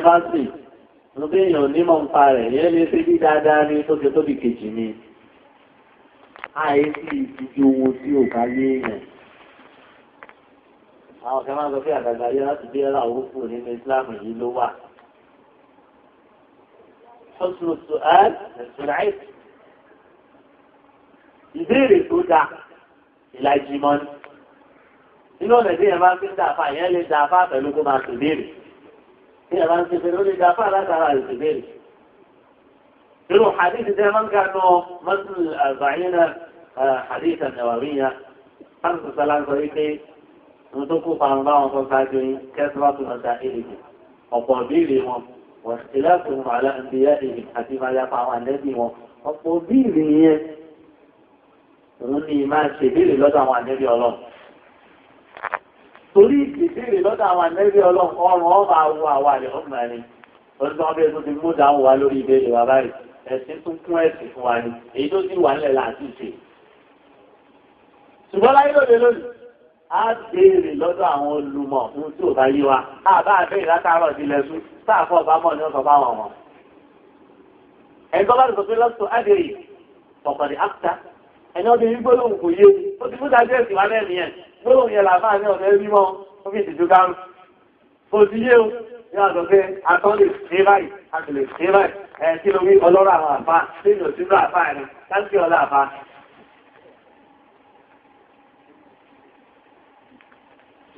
má sì ló bí èèyàn onímọ̀ ń pa rẹ̀ yẹn lè ṣe bí dáadáa ní tó ṣe tóbi kejì ni àìsí ìdíje owó tí ò bá yé èèyàn. Àwọn kan máa ń sọ pé àgbàgbà yẹn láti bí ẹ̀rọ àwọn òfin nínú Islam yìí ló wà. Ọ̀sùn ṣùgbọ́n ẹ̀sùn ráì. Ìbéèrè tó dáa ìlàjì mọ́ ni. Nínú ọ̀nà tí yẹn máa ń fi dàáfà yẹn lè dàáfà pẹ̀lú kó máa ṣèbéèrè. Tí yẹn máa ń ṣe pẹ̀lú ó lè dàáfà látara ìṣèbéèrè. Irú hadith tẹ́ máa ń kánú mọ́tò àgbáyé náà hadith an-Nawawiyya. Sáǹsì sọ́lá ń sọ wípé wọ́n tó kó parun báwọn tó ṣáájú yín kẹ́sìlá tó máa ta èdè ọ̀pọ̀ ìbéèrè wọn wọ́n ti láti mú àlá ìdíyà èdè àti máa yapa àwọn ànẹ́bí wọn ọ̀pọ̀ ìbéèrè yẹn òun ni máa ṣe ìbéèrè lọ́dọ̀ àwọn ànẹ́bí ọlọ́run torí ìbéèrè lọ́dọ̀ àwọn ànẹ́bí ọlọ́run ọrùn ọba wo àwa rẹ̀ ọmọ ẹni lọ́dún tó bẹ́ẹ̀ tó ti mú dáhùn wa lórí ìbéèrè wa báyìí ẹ̀sìn tún kún ẹ̀sìn fún wa ni èyí tó sì wà nílẹ̀ láti ṣe ṣùgbọ́n láyé lóde lónìí a béèrè lọ́dọ̀ àwọn olùmọ̀ fún tí ò bá yé wa. A bá béèrè látàárọ̀ ìdílé sùn, sáàfọ̀ bá mọ̀ ní ọ̀sọ̀ bá wọn wọn. Ẹ̀gbọ́n bá ti sọ pé lọ́sọ̀ Adéyì, ọ̀pọ̀lì áfíà, ẹni ọdún yìí gbólóhùn kò yé, ó ti fún dájú ẹ̀sìn wa lẹ́nu yẹn. Gbólóhùn yẹn làbá ní ọ̀nà ẹbí mọ́, ó fi ìdìjú kárù. Kò sí yé o, ní ọ̀dọ̀ pé atọ́ lè ṣe báyìí, a sì lè ṣe báyìí. Kí ló wí ọlọ́rọ̀ àwọn àfáà, tí mi ò sí lọ àfáà rẹ̀, láti ọlọ́ àfáà.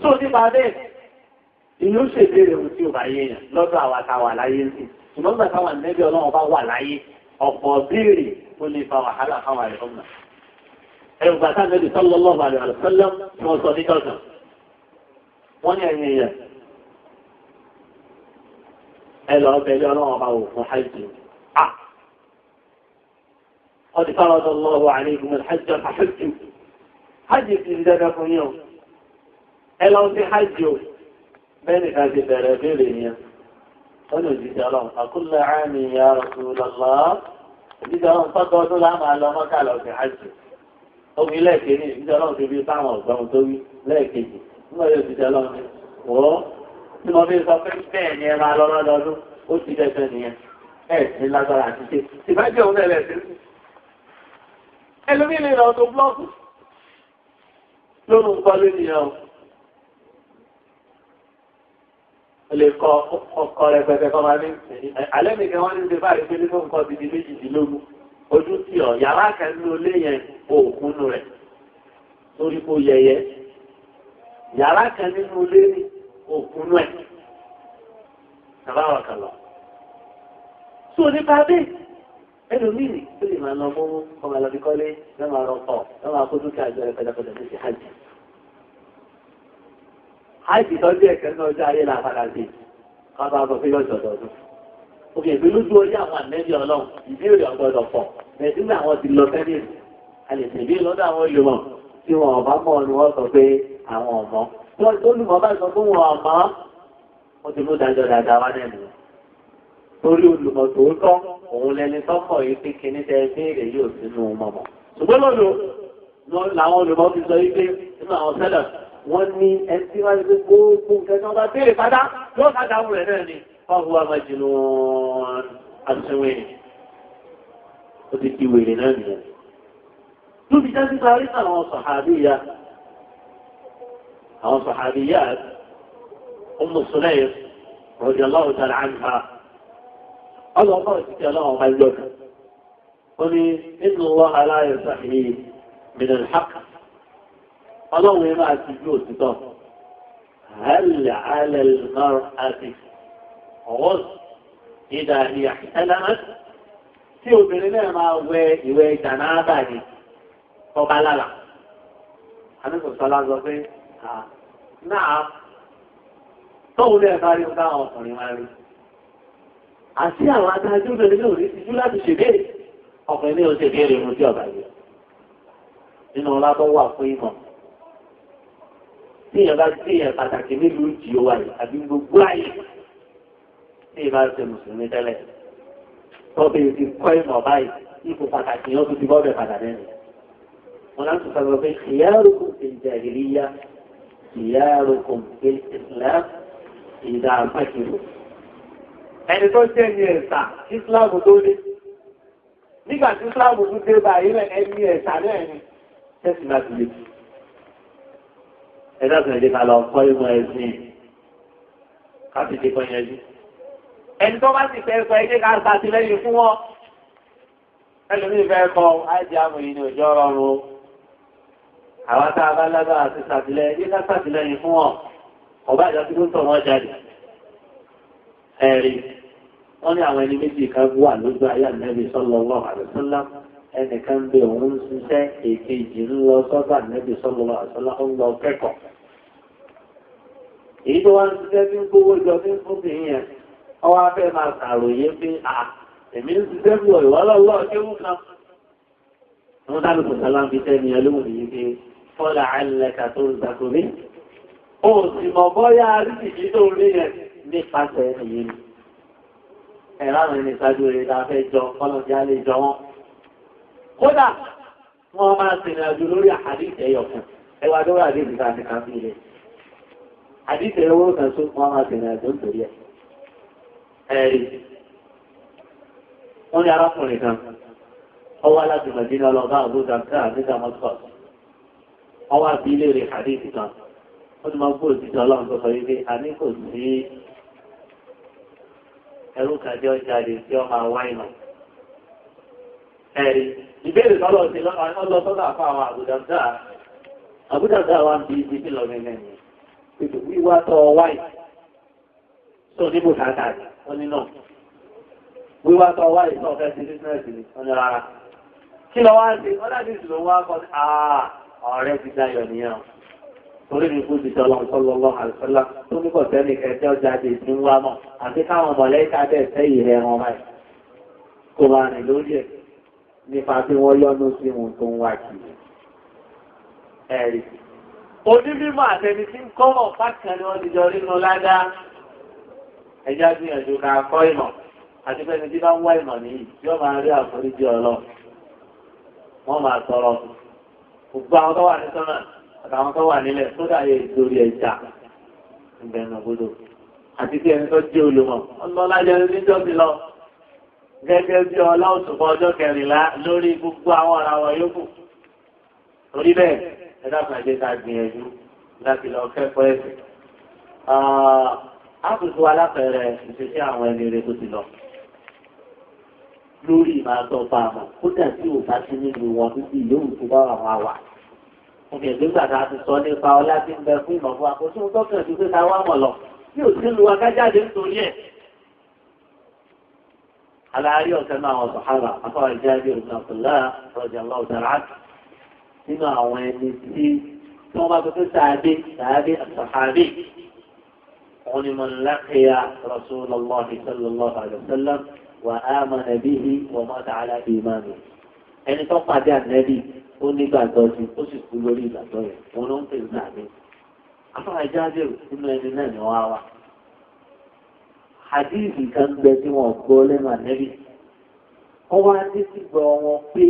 Tó nípa bẹ́ẹ̀, ìlú ṣèbéèrè ohun tí ò bá yé yàn lọ́dọ̀ àwa tá wà láyé sí. Ṣùgbọ́n nígbà táwọn ànẹ́bí ọlọ́run bá wà láyé, ọ̀pọ̀ béèrè ó lè fa wàhálà fáwọn àrẹ̀ ọ̀nà. Ẹ̀rù gbàtà Ànábì sallallahu alaihi wasallam tí wọ́n sọ níjọ́sàn. Wọ́n ní ẹ̀yìn yẹn. Ẹ lọ bẹ̀rẹ̀ ọlọ́run bá wò fún hajj. Qad farada Allahu alaykum al-hajj fahajju. Hajj ti di dandan fún yín o. Ẹ lọ sí hajj o. Bẹ́ẹ̀ni ká ti bẹ̀rẹ̀ béèrè yẹn. Wọ́n ní òjijì ọlọ́run. Àkúlẹ̀ àmì ya Rasulullah. Òjijì ọlọ́run tọ́tọ́ ọdún láàmú alọ́mọ́ká lọ sí hajj. Omi lẹ́ẹ̀kejì, òjijì ọlọ́run ti fi sáwọn ọ̀gbọ́n tó wí lẹ́ẹ̀kejì. Nígbà yóò òjijì ọlọ́run ni, wọ́ tí mo fi sọ pé bẹ́ẹ̀ ni ẹ máa lọ lọ́dọọdún, ó ti dẹ́sẹ̀ nìyẹn. Ẹ ní lágbára àti ṣe. Ìbájẹ́ òun lẹ̀ sí. Ẹlòmí lè lọ tó búlọ́ọ̀kù. Lónìí kọ́ lé nìyẹn o. Lè kọ ọkọ rẹpẹtẹ kọ máa ní alẹ́ nìkan wọ́n ní ṣe báyìí pé nínú nǹkan ti di méjìdínlógún ojú tí ọ yàrá kẹnu lé yẹn òkúnnú rẹ̀ lórí kó yẹyẹ yàrá kan nínú lé ní òkúnnú ẹ̀ bàbá wa kan lọ tó nípa bẹ́ẹ̀ ẹlòmíì tó lè máa lọ mú ọmọ àlọ́bí kọ́lé lọ́mọ àrọ́pọ̀ lọ́mọ akótókè àjọ ẹ̀ pẹ̀lẹ́pẹ̀lẹ́ ní ti hajj. hajj tọ́jú ẹ̀kẹ́ náà ọjọ́ ayé làpàdà sí kábà sọ fún yọ̀jọ̀ ọdọọdún. òkè ìpín lójú ọjọ́ àwọn ànẹ́bí ọlọ́run ìbéèrè ọgbọ́dọ̀ pọ̀ nàìjíríà àwọn ti lọ sẹ́yìn a lè ṣèbí lọ́dọ̀ àwọn olùmọ̀ tí wọn ọ̀bá mọ̀ ni wọ́n sọ pé àwọn ọ̀mọ́. olùmọ̀ bá sọ fún wọn ọ̀mọ́ wọ́n ti mú dájọ́ dáadáa wá nẹ́nu. torí olùmọ̀ tòótọ́ òun lẹni tọ́kọ̀ yìí pé kíní tẹ béèrè yóò sínú mọ̀mọ́. ṣùgbọ́n lọ́dọ̀ làwọn olùmọ̀ fi sọ yìí pé nínú àwọn sẹ́lẹ̀ wọ́n ní ẹtí wáyé pé gbogbo nǹkan tí wọ́n bá béèrè padà yóò ká dáhùn rẹ̀ náà ni fáwọn wa máa jìnnà àṣìwìn ó ti di wèrè náà nìyẹn. lóbi jáde parí àwọn sọ̀hábíyà Ummu Sulaym radiyallahu ta'ala anha ọlọ́pàá òṣìṣẹ́ ọlọ́wọ́ máa yọ kan ó ní inna Allaha la yastahi min al-haqq ọlọ́run yẹn máa ti ju òtítọ́ hal 'ala al-mar'ati ghusl idha hiya ihtalamat tí obìnrin náà máa wẹ ìwẹ̀ jànáàbà ni tọ́ba lára anúkọ̀sọ́lá sọ pé náà tóun lẹ́ẹ̀ bá rí ọ̀gá ọkùnrin máa rí àti àwọn adájọ́ obìnrin náà rí tijú láti ṣèbéèrè ọkùnrin ní oṣù ìbéèrè ohun tí ọ̀gá yẹ nínú ọlá tó wà fún ìmọ̀ tí èèyàn bá tí èèyàn pàtàkì nílùú ìjì ó wáyé àbí gbogbo ààyè tí èèyàn bá ṣe mùsùlùmí tẹ́lẹ̀ tọ́bí ti kọ́ ìmọ̀ báyìí ipò pàtàkì yẹn ó tún ti bọ́ bẹ̀ padà lẹ́nu wọn láti sọ pé khiyarukum fil jahiliyyah khiyarukum fil islam idha faqihu ẹni tó jẹ́ ní ẹ̀sà islam tó dé nígbà tí islam tó dé báyìí rẹ̀ ẹni ẹ̀sà náà ni tẹ́sí láti lè fi ẹ̀dá tó ẹ̀dẹ́ ká lọ kọ́ ìmọ̀ ẹ̀sìn káfíńtì kan yẹn jù ẹni tó bá ti fẹ́ kọ ẹgbẹ́ ká ṣàtìlẹ́yìn fún wọn ẹlòmíì fẹ́ kọ ájì àmọ̀yìn ní òjò rọrùn àwọn tá a bá lágbára ti ṣàtìlẹ́yìn ẹgbẹ́ ká ṣàtìlẹ́yìn fún wọn ọba ìjọ tí ó tọ̀ wọ́n jáde ẹ̀rí wọ́n ní àwọn ẹni méjì kan wà lójú ayé Ànábì sallallahu alaihi wasallam ẹnìkan bẹ òun ṣiṣẹ́ èkejì ń lọ sọ́dọ̀ Ànábì sallallahu alaihi wasallam ń lọ kẹ́kọ̀ọ́ èyí tó wá ń ṣiṣẹ́ tí ń kówó jọ tí ń fún sí yẹn ọwọ́ afẹ́ máa ṣàròyé pé èmi ń ṣiṣẹ́ bí ìwọ́lọ́wọ́ kéwù kan wọ́n dábì kò sálá ń fi tẹ́ni ẹlòmù yìí pé fọ́lá àìlẹ́ka tó ń ṣàkórí ó sì mọ̀ bọ́yá àríṣìṣì tó rí yẹn nípasẹ̀ ẹ̀yìn ni ẹ̀rọ àwọn ẹni ìṣáájú rẹ̀ ta fẹ́ jọ kọ́lọ̀ tí a lè jọ wọn kódà wọ́n máa ṣèrìn àjò lórí àdìsẹ̀ ẹ̀yọ̀kan ẹwà tó wà àdìsẹ̀ ká ti kàn sílẹ̀ àdìsẹ̀ owó kan tó wọ́n máa ṣèrìn àjò nítorí ẹ̀ ẹ̀rí wọ́n ní arákùnrin kan ọwọ́ láti Mẹ̀dínà lọ bá àbúrò dáadáa ní Damascus ọwọ́ àbí ilé rẹ̀ àdìsẹ̀ kan wọ́n ti máa gbọ́ òtítọ́ ọlọ́run tó sọ wípé a ní kò sí ẹrú kàjọ jáde tí ọ máa wá ìmọ̀ ẹ̀rí ìbéèrè tọ́lọ̀ sí ọlọ́tọ́lọ́ àfọ́ àwọn àbúdàdà wa ń bí ibi tí lọ gẹ́gẹ́ ni ètò wíwá tọ́ wáì tó níbò tààtàrí wọ́n ní náà wíwá tọ́ wáì tó fẹ́ sí bísínẹ́sì ni wọ́n ní rárá kí lọ wá sí ọlọ́dún ìṣòro wá kọ́ ọ̀rẹ́ ti dáyọ̀ nìyẹn torí ní fún ìṣẹ́ ọlọ́run àlùfẹ́lá tó ní kò tẹ́lẹ̀ kẹjọ́ jáde sí ń wá mọ̀ àti káwọn mọ̀lẹ́ká bẹ́ẹ̀ sẹ́yìn rẹ̀ wọn báyìí kò máa rìn lórí ẹ̀ nípa bí wọ́n yọ́nú sí ohun tó ń wá kiri. ẹ̀rí onímọ̀ àtẹni tí ń kọ́mọ̀ pàtàkì ni wọ́n ti jọ nínú ládá ẹjá gbìyànjú ká kọ́ ìmọ̀ àti pẹ́ni tí bá ń wá ìmọ̀ nìyí yóò máa rí àforíjì ọlọ́run wọ́n máa tọrọ gbogbo àwọn tó wà ní sọ́nà àtàwọn tó wà nílẹ̀ tó dàyè ìdórí ẹja ìbẹ̀rù òbodò àti tí ẹni tó jẹ́ olùmọ̀ ọlọ́lájẹ́ níjọ́ ti lọ gẹ́gẹ́ bí ọlá òṣùpọ̀ ọjọ́ 14 lórí gbogbo àwọn ọ̀ràwọ̀ yòókù torí bẹ́ẹ̀ ẹ̀dá kan jẹ́ ká gbìyànjú láti lọ kẹ́kọ̀ọ́ ẹ̀sìn àtúntò alápẹ̀rẹ̀ ìṣesí àwọn ẹni rẹ̀ tó ti lọ lórí ìmáàtọ̀ bá àmọ̀ kódà tí ò bá sí nínú wọn títí yóò tó bá àwọn àwà òkè nígbà tá a ti sọ nípa ọlá tí ń bẹ fún ìmọ̀ fún àkóso tó kàn sí pé ká wá mọ̀ lọ tí ò sí lu akájáde nítorí ẹ̀ aláàárí ọ̀sẹ̀ náà àwọn sọ̀hárà afọ́wà Jábìr ibn Abdullah radiyallahu ta'ala anhu nínú àwọn ẹni tí wọ́n bá tó sàádé àṣàhàbí òun ni man laqiya Rasulullahi sallallahu alaihi wasallam wa amana bihi wa mata ala imanihi ẹni tó pàdé ànẹ́bí ó nígbàgbọ́ sí ó sì kú lórí ìgbàgbọ́ rẹ̀ òun ló ń pè ní àmì afọ́wà Jábìr nínú ẹni náà ni wọ́n wá hadithi kan bẹ tí wọ́n gbọ́ lẹ́nu ànẹ́bí wọ́n wá títí gbọ́ wọn pé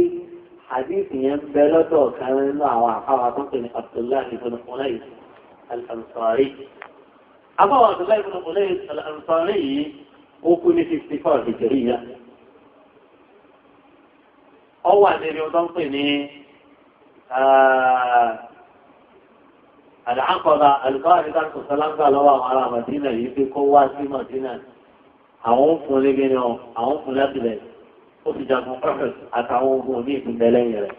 hadithi yẹn ń bẹ lọ́dọ̀ kan nínú àwọn àfáwà tó pè ní Abdullahi ibn Unais al-Ansari àfáwà Abdullahi ibn Unais al-Ansari yìí ó kú ní 54 Hijriya ọ wà níbi ọdún pè ní àlàákọ̀ọ́dá alùkáwàrí káàkiri sọ́láńgá lọ́wọ́ àwọn ará Màdínà yìí pé kó wá sí Màdínà àwọn òfin lẹ́gbẹ̀ẹ́ náà àwọn òfin lábìlẹ̀ ó fi jagun prophet àtàwọn ogun ní ìpínlẹ̀ lẹ́yìn rẹ̀.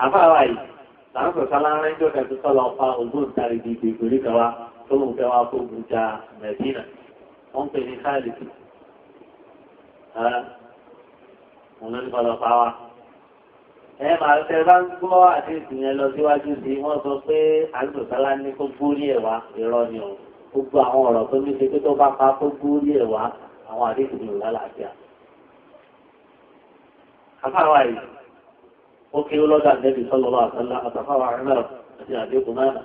àfáàwá yìí láńkọ̀ sọ́láńgá jọ kẹtù sọ́lọ́ pa ògbóǹtarì di ìgbèrí kan wá tó ń fẹ́ wá kó gbùjà Màdínà wọ́n ń pè ní káàdì wọn ló ní kọ́ lọ pa wá. Ẹ máa tẹ bá ń gbọ́ àti ìsìnyẹn lọ síwájú sí wọ́n sọ pé àgbẹ̀sálá ní kó gbórí ẹ̀ wá irọ́ ni ọ̀ gbogbo àwọn ọ̀rọ̀ tó ní ṣe pé tó bá pa kó gbórí ẹ̀ wá àwọn àdéhùn ní ìlàlàáfíà. Àfáwà yìí ó kí ó lọ́dà nẹ́bí sọ́lọ́lọ́ àtàlá àtàfáwà rẹ̀ àti àdéhùn náà.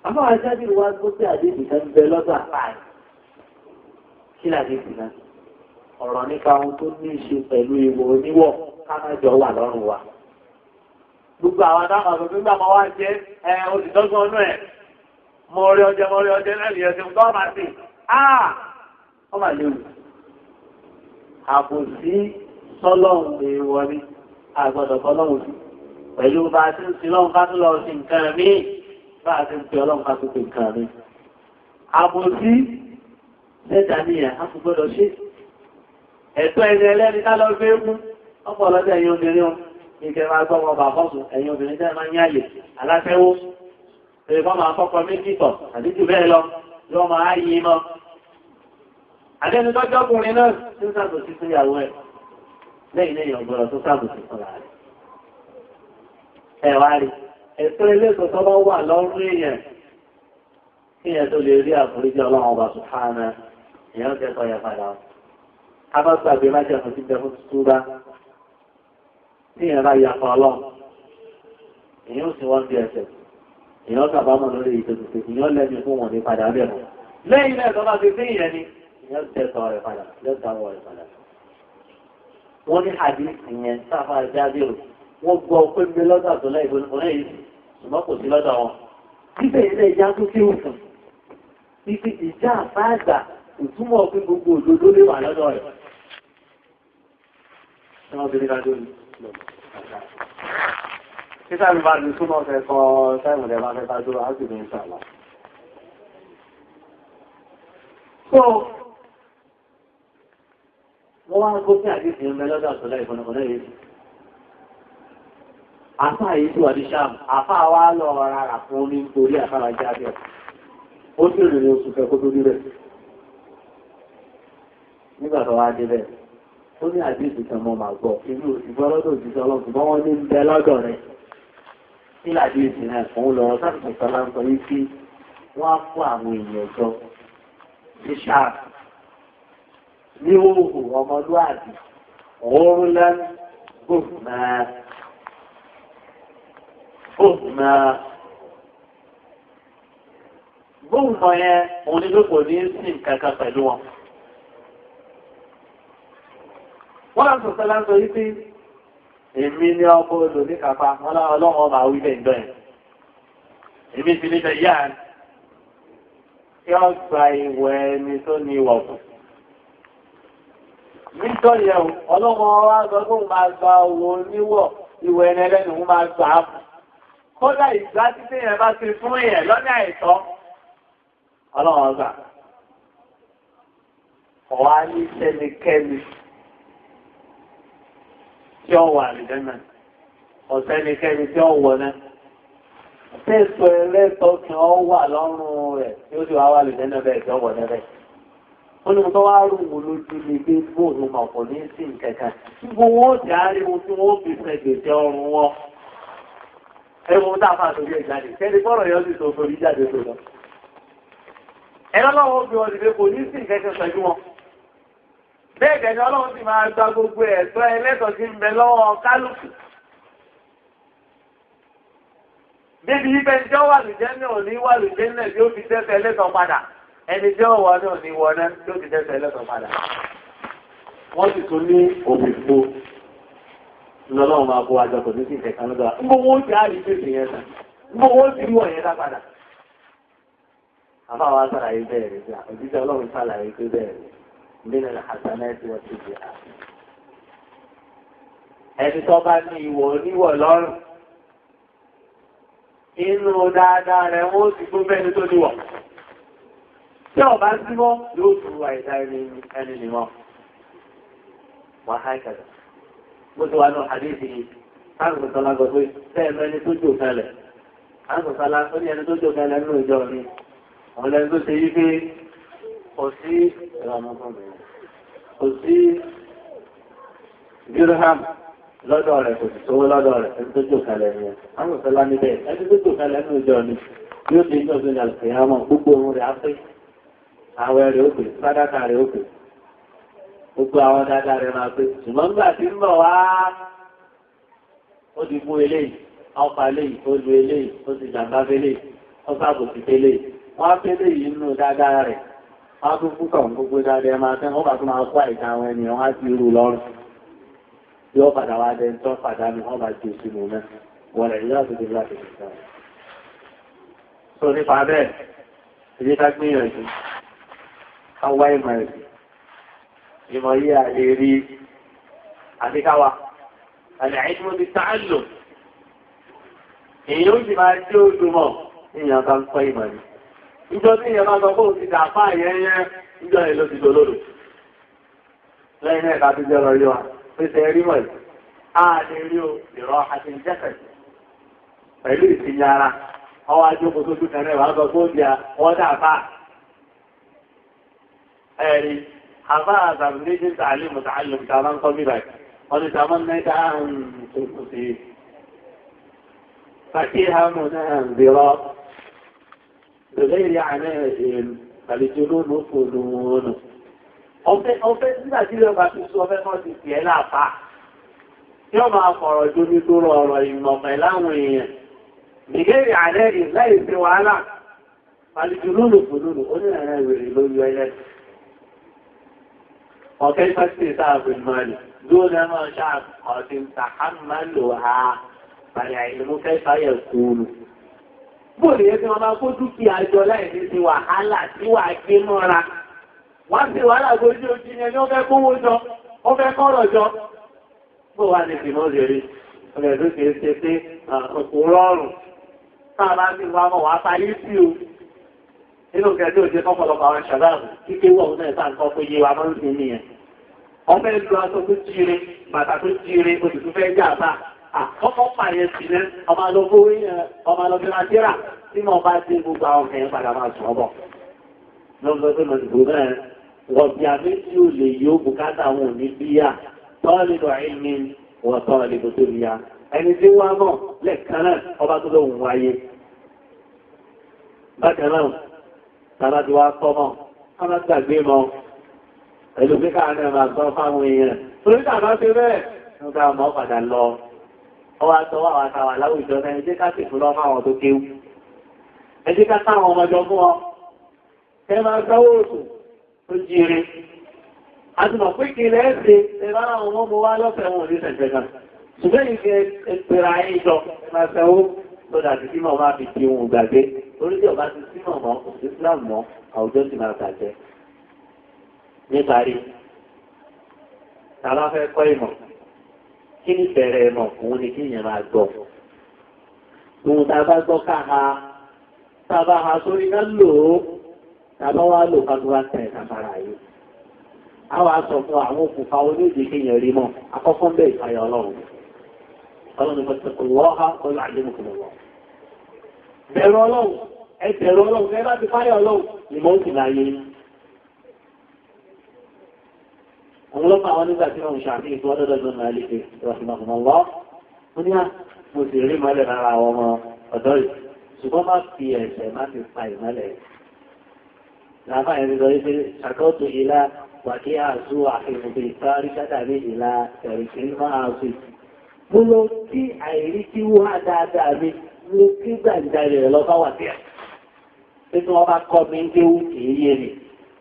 Àfáwà jáde wá gbọ́ pé àdéhùn kan bẹ lọ́dọ̀ àpáàyè. Kí làdéhùn náà? Ọ̀rọ̀ nípa ohun tó ní í ṣe pẹ̀lú ìwò oníwọ̀ kámájọ wà lọ́rùn wa. Gbogbo àwọn adáhùn àgbẹ̀ nígbà máa wá jẹ́ òṣìṣọ́gbọ́n ọdún ẹ̀. Mo rí ọjẹ́ náà lè ẹ̀sìn tó máa sì. Wọ́n máa léwu. Àbòsí sọ́lọ́hùn èèwọ̀ ni àgbọ̀dọ̀ fọlọ́hùn sí. Pẹ̀lú bá a ti ń sin lọ́hùn ká tó lọ sí nǹkan mi. Bá a ti ń pe ọlọ́hùn ká tó pe nǹkan mi. Àbòsí lẹ́tà níyà á fi gbọ́dọ̀ ṣe. Ẹ̀tọ́ ẹni ẹlẹ́ni ká lọ gbé mú. Ọ̀pọ̀ ọlọ́dẹ̀ ẹ̀yin obìnrin wọn, ìkẹ́ máa gbọ́ wọn bà fọ́sùn ẹ̀yin obìnrin tẹ́ máa ń yáyè, aláfẹ́wó, èyí kan máa kọ́kọ́ méjì tọ̀, àti jù bẹ́ẹ̀ lọ, yọ máa yí mọ́. Àdẹ́ni tọ́jọ́ ọkùnrin náà tí ó sàbòsí fún ìyàwó ẹ̀, lẹ́yìn lẹ́yìn ọ̀gbọ̀rọ̀ tó sàbòsí fún ara rẹ̀. Ẹ wá rí, ẹ̀tọ́ ilé ìtọ́tọ́ bá wà lọ́rùn èèyàn, kí èèyàn tó lè rí àforíjì Ọlọ́run ọba Subhana, èèyàn kẹ́kọ̀ọ́ yẹn padà. A bá gbàgbé lájẹ̀ fún ti bẹ fún túbá. Tí ìyẹn bá yàpọ̀ ọlọ́run, èyàn sì wọ́n bí ẹsẹ̀, èyàn sàbámọ̀ lórí ìtòkùtò, èyàn lẹ́nu fún wọn ní padà bẹ̀rẹ̀. Lẹ́yìn náà tọ́lá fi fún ìyẹn ni, èyàn tẹ́tọ̀ rẹ̀ padà, lẹ́tàwọ̀ rẹ̀ padà. Wọ́n ní àdínkì yẹn sáfà Jábìr, wọ́n gbọ́ pé gbé lọ́dọ̀ àtọ́lá ìbọn yìí, ṣùgbọ́n kò sí lọ́dọ̀ wọn. Bíbẹ̀ ilé ìjà tó kí òfin, ibi ìjà àbáàgbà, ìtumọ̀ pé gbogbo òdodo lè wà lọ́dọ̀ rẹ̀. Títà mi bá ti súnmọ́ fẹ́ kọ́ sẹ́mù rẹ̀ bá fẹ́ bá dúró, á sì ní ìṣàlá. So, wọ́n wá ń kó sí àdíṣì ń bẹ lọ́dọ̀ àtọ́lá ìfọ̀nàkọ̀lá yìí. Àfá yìí tí wà ní Ṣáàmù, àfá wá lọ rárá fún ní nítorí àfára Jábìr. Ó sì rìn oṣù fẹ́ kó tó rí rẹ̀. Nígbà tó wá dé bẹ́ẹ̀. Ó ní àdíṣì kan mọ́ máa gbọ́, inú òṣìgbọ́ lọ́dọ̀ òṣìṣẹ́ ọlọ́run, ṣùgbọ́n wọ́n ní ń bẹ lọ́dọ̀ rẹ̀. Tí àdíṣì náà fún lọ́rọ̀ sáàtùkù sọ́lá ń sọ yí kí wọ́n á fún àwọn èèyàn jọ sí Ṣáàmù. Ní òhùn ọmọlúwàbí, òórùn lẹ́nu, gbóhùnmọ̀ yẹn, òun ní lóko ní sí nǹkan pẹ̀lú wọn. Wọ́n láti sọ̀tọ́ láńsọ yí pé èmi ní ọkọ̀ olò ní kàpá, wọ́n láwọn ọlọ́run máa wí bẹ́ẹ̀ ìgbẹ́ ẹ̀. Èmi ti ní bẹ̀ yáà kí ọ gba ìwẹ̀ ẹni tó ní ìwọ̀ fún. Nítorí ẹ̀ ọlọ́run wá sọ tó máa gba owó níwọ̀ ìwẹ̀ ẹni ẹlẹ́nu máa gbà á fún. Kódà ìgbà tí téèyàn bá ti fún èèyàn lọ́nà àìtọ́, ọlọ́run gbà. Ọ̀wá ní sẹ́nikẹ́ni tí ó wà àlùjànnà, ọ̀sẹ́nikẹ́ni tí ó wọ̀ náà. Tẹ́sọ̀ ẹlẹ́tọ́ kí wọ́n wà lọ́rùn rẹ̀ tí ó sì wá wà àlùjànnà bẹ́ẹ̀ tí ó wọ̀ náà bẹ́ẹ̀. ó ní mo tó wá rú wo lójú ní pé bóòlù mà kò ní sí nǹkankan níbo wọn ó ti ariwo tí wọn ó fi fẹ́ gbèsè ọrùn wọn ẹ̀wọ̀n tá a fà torí ẹ̀ jáde kẹ́ni gbọ́dọ̀ yọ sí tó torí jáde tó lọ. ẹ̀rọ lọ́wọ́ bí wọn dìde kò ní sí nǹkankan pẹ̀lú wọn. bẹ́ẹ̀ gẹ̀ẹ́ni ọlọ́run sì máa gba gbogbo ẹ̀tọ́ ẹlẹ́tọ̀ọ́ tí ń bẹ lọ́wọ́ kálukú. débi ibẹ̀ tí ó wà lùjẹ́ náà ní wà lùjẹ́ náà tí ó fi tẹ́tẹ́ ẹlẹ́tọ̀ọ́ padà ẹni tí ó wọ náà ní wọ náà tí ó fi tẹ́tẹ́ ẹlẹ́tọ̀ọ́ padà. wọ́n sì tún ní òfìfo lọ́lọ́run máa bó àjọ kò ní sí ìtẹ̀kan lọ́dọ̀ wa. Gbogbo owó ti á rí pèsè yẹn sàn. Gbogbo owó ti rí wọ̀nyẹn dá padà. Àbá wa sàlàyé bẹ́ẹ̀ rẹ̀ sí òjíṣẹ́ ọlọ́run sàlàyé pé bẹ́ẹ̀ rẹ̀. Nínú àtàlẹ́sì wọ́n ti di à. Ẹni tó bá ní ìwọ̀ oníwọ̀ lọ́rùn. Inú dáadáa rẹ̀ wọ́n ti gbó bẹ́ẹ̀ ni tó níwọ̀. Tí ọba sí mọ́ yóò tu àìsá ẹni nìmọ̀. Wọ́n á kẹ̀lẹ̀. Bó ti wà ní àdéhìí yìí, káàkiri sọlá gbọ́ pé bẹ́ẹ̀ mẹ́ni tó jò kalẹ̀. Káàkiri sọlá ó ní ẹni tó jò kalẹ̀ nínú ìjọ mi. Àwọn ẹni tó ṣe yí pé kò sí dirham lọ́dọ̀ rẹ̀ kò sì sówó lọ́dọ̀ rẹ̀ ẹni tó jò kalẹ̀ ni ẹ̀. Káàkiri sọlá níbẹ̀ ẹni tó jò kalẹ̀ nínú ìjọ mi yóò ṣe ìjọ ìjọ ìyàmọ̀ gbogbo ohun rẹ̀ á pé. Àwẹ̀ rẹ̀ ó pè, sádàkà rẹ̀ ó pè. Gbogbo àwọn dáadáa rẹ̀ máa pé. Ṣùgbọ́n nígbà tí ń bọ̀ wá, ó ti mú eléyìí, ọ̀pá eléyìí, ó lu eléyìí, ó ti jàmbá eléyìí, ó sábò sí eléyìí. Wọ́n á pé eléyìí nínú dáadáa rẹ̀. Wọ́n á tún fún kàn gbogbo dáadáa máa tẹ́, wọ́n bá tún máa kó àìsàn àwọn ènìyàn, wọ́n á ti rú lọ́rùn. Yóò padà wá dé tó pàdánù, wọ́n bá ju sínú náà. Wọ́n rẹ̀ yóò ti di láti fi sọ. So nípa bẹ́ẹ̀, ìdí ká gbìyànjú, ká wá ìmọ̀ ẹ̀sìn. Ìmọ̀ yí àlè rí àdíkáwà. Àlẹ́ìmọ̀ ti tààlù. Èyí ó sì máa tí ó dùmọ̀ ní ìyàn bá ń kọ́ ìmọ̀ ni. Ìjọ tí ìyàn bá sọ fún òsì dàpá àyẹ́yẹ́ ìjọ rẹ̀ ló ti dolóòrò. Lẹ́yìn ẹ̀ka tó jẹ́ lọ rí wa, pèsè rí mọ̀ yìí. A lè rí o, ìrọ̀ àti ìjẹ́kẹ̀. Pẹ̀lú ìsinmi ara, ọwọ́ ajókòó tó tún kẹrẹ́ wà sọ fún òdì wọ́n dàpá. Ẹ̀rí. حفاظ تبليغ تعليم متعلم كمان قبيلة ولتمنيت أن تكتي فكيها منذرا بغير عناء فالجنون فنون ọ̀fẹ́ nígbà tí ló bá ti sọ ọ̀fẹ́ kan ti fi ẹ́ láàpá tí ó máa fọ̀rọ̀ jómi tó rọrọ̀ ìmọ̀pẹ̀ láwọn èèyàn nìgẹ́rì àlẹ́rì láì sí wàhálà fàlìjùlúlù fòlúlù onírànà ìwèrè lórí ẹyẹ وكيف استيثاب المال دون ما شقة تحملها فالعلم كيف يكون bóòlù yẹn tí wọn bá kó dúkìá jọ láìní sí wàhálà tí wàá gbé mọ́ra wọ́n ti wàhálà gbójú ojú yẹn ní wọ́n fẹ́ kówó jọ wọ́n fẹ́ kọ́rọ̀ jọ bó wà ní ìfìmọ́ rere ọ̀rẹ́ tó kìí ṣe pé kò rọrùn táà bá ti wá mọ̀ wá parí sí o nínú kẹjọ òjé kọ́pọ̀lọpọ̀ àwọn ṣàdáàbù kíké wọ́n náà sáà ń kọ́ pé yé wa máa ń sin ní ẹ̀. wọ́n fẹ́ lu aṣọ tó jíire bàtà tó jíire oṣù tó fẹ́ jà bá àkọ́kọ́ pààyẹ sí ní ọmọ alọ́gbé nàìjíríà tí mo bá dé gbogbo àwọn kẹyìn padà máa sùn ọbọ̀. lọ́gbọ́n tó lọ dìbò náà wọ́n bí abé tí ó lè yóò bùkátà àwọn òní bíyà tọ́ọ̀lì lọ ẹ̀mí wọ́n tọ́ọ̀lì tó tó bíyà ẹni tí wọ́n mọ̀ lẹ́ẹ̀kan náà ọba tó lóhùn wáyé. bákan náà tàbá ti wá tọ́mọ̀, a máa gbàgbé mọ́, ẹ̀lú pé káà náà máa gbọ́ fáwọn èèyàn. Torí tàbá ṣe bẹ́ẹ̀, ní ọjọ́ àmọ́ padà lọ. Ọwá tọwọ́ àwọn àtàwà láwùjọ náà, ẹjẹ́ ká sì fún lọ fáwọn tó kéwú. Ẹjẹ́ ká táwọn ọmọjọ fún ọ. Ẹ máa gbọ́wọ́ òṣù tó jíire. A ti mọ̀ pé kí ilẹ̀ ẹ̀ṣẹ̀ ẹ bá láwọn ọmọ mọ wá lọ́fẹ̀ẹ́ wọn ní ṣẹ̀ṣẹ̀ kan. Ṣùgbọ́n ìfẹ́ ẹgbẹ̀rẹ̀ ayé jọ, ẹ máa fẹ́wó tó dàbí kí mọ̀ máa fi di ohun gbàgbé. Orí tí ọba ti símọ̀ mọ́, Islam mọ́, àwùjọ sì máa bàjẹ́. Níparí, tàbá fẹ́ kọ́ ìmọ̀, kí ní bẹ̀rẹ̀ ìmọ̀ òun ni kí ìyẹn máa gbọ́. Ohun tàbá gbọ́ káha, tàbá ha sórí ká lò ó, tàbá wá lò ká tó wá tẹ̀ ìtàfàrà yìí. A wá sọ fún àwọn òkùnfà onídìí kí ìyẹn rí mọ̀, akọ́kọ́ ń bẹ̀ ìfàyà Ọlọ́run. Ọlọ́run mọ̀tẹ́kùn lọ́ha, ọlọ́ àdémùkùn lọ́wọ́. Bẹ̀rù Ọlọ́run, ẹ̀bẹ̀rù Ọlọ́run, ẹ bá ti fáyà Ọlọ́run, ni mọ́ sì láyé. Àwọn ọlọ́pàá àwọn nígbà tí wọ́n ń ṣàfihàn tó ọdọ́dọ́dọ́ náà lè fi ìrọ̀sìmọ̀kùnmọ̀ lọ. Ó ní mo sì rí mọ́lẹ̀ lára àwọn ọmọ ọ̀dọ́ yìí. Ṣùgbọ́n má fi ẹ̀ṣẹ̀ má fi pa ìmọ́lẹ̀. Làbá ẹni lọ wípé ṣàkóso ìlà wàkí àṣù àfihàn bí ìtàrí ṣátàrí ìlà ẹ̀rìkì máa ṣe. Mo lọ sí àìrí tí wọ́n á dáadáa mi, mo kí gbàǹjarè rẹ̀ lọ bá wà sí ẹ̀. Pé tí wọ́n bá kọ́ mi ń kéwú kì í yé mi.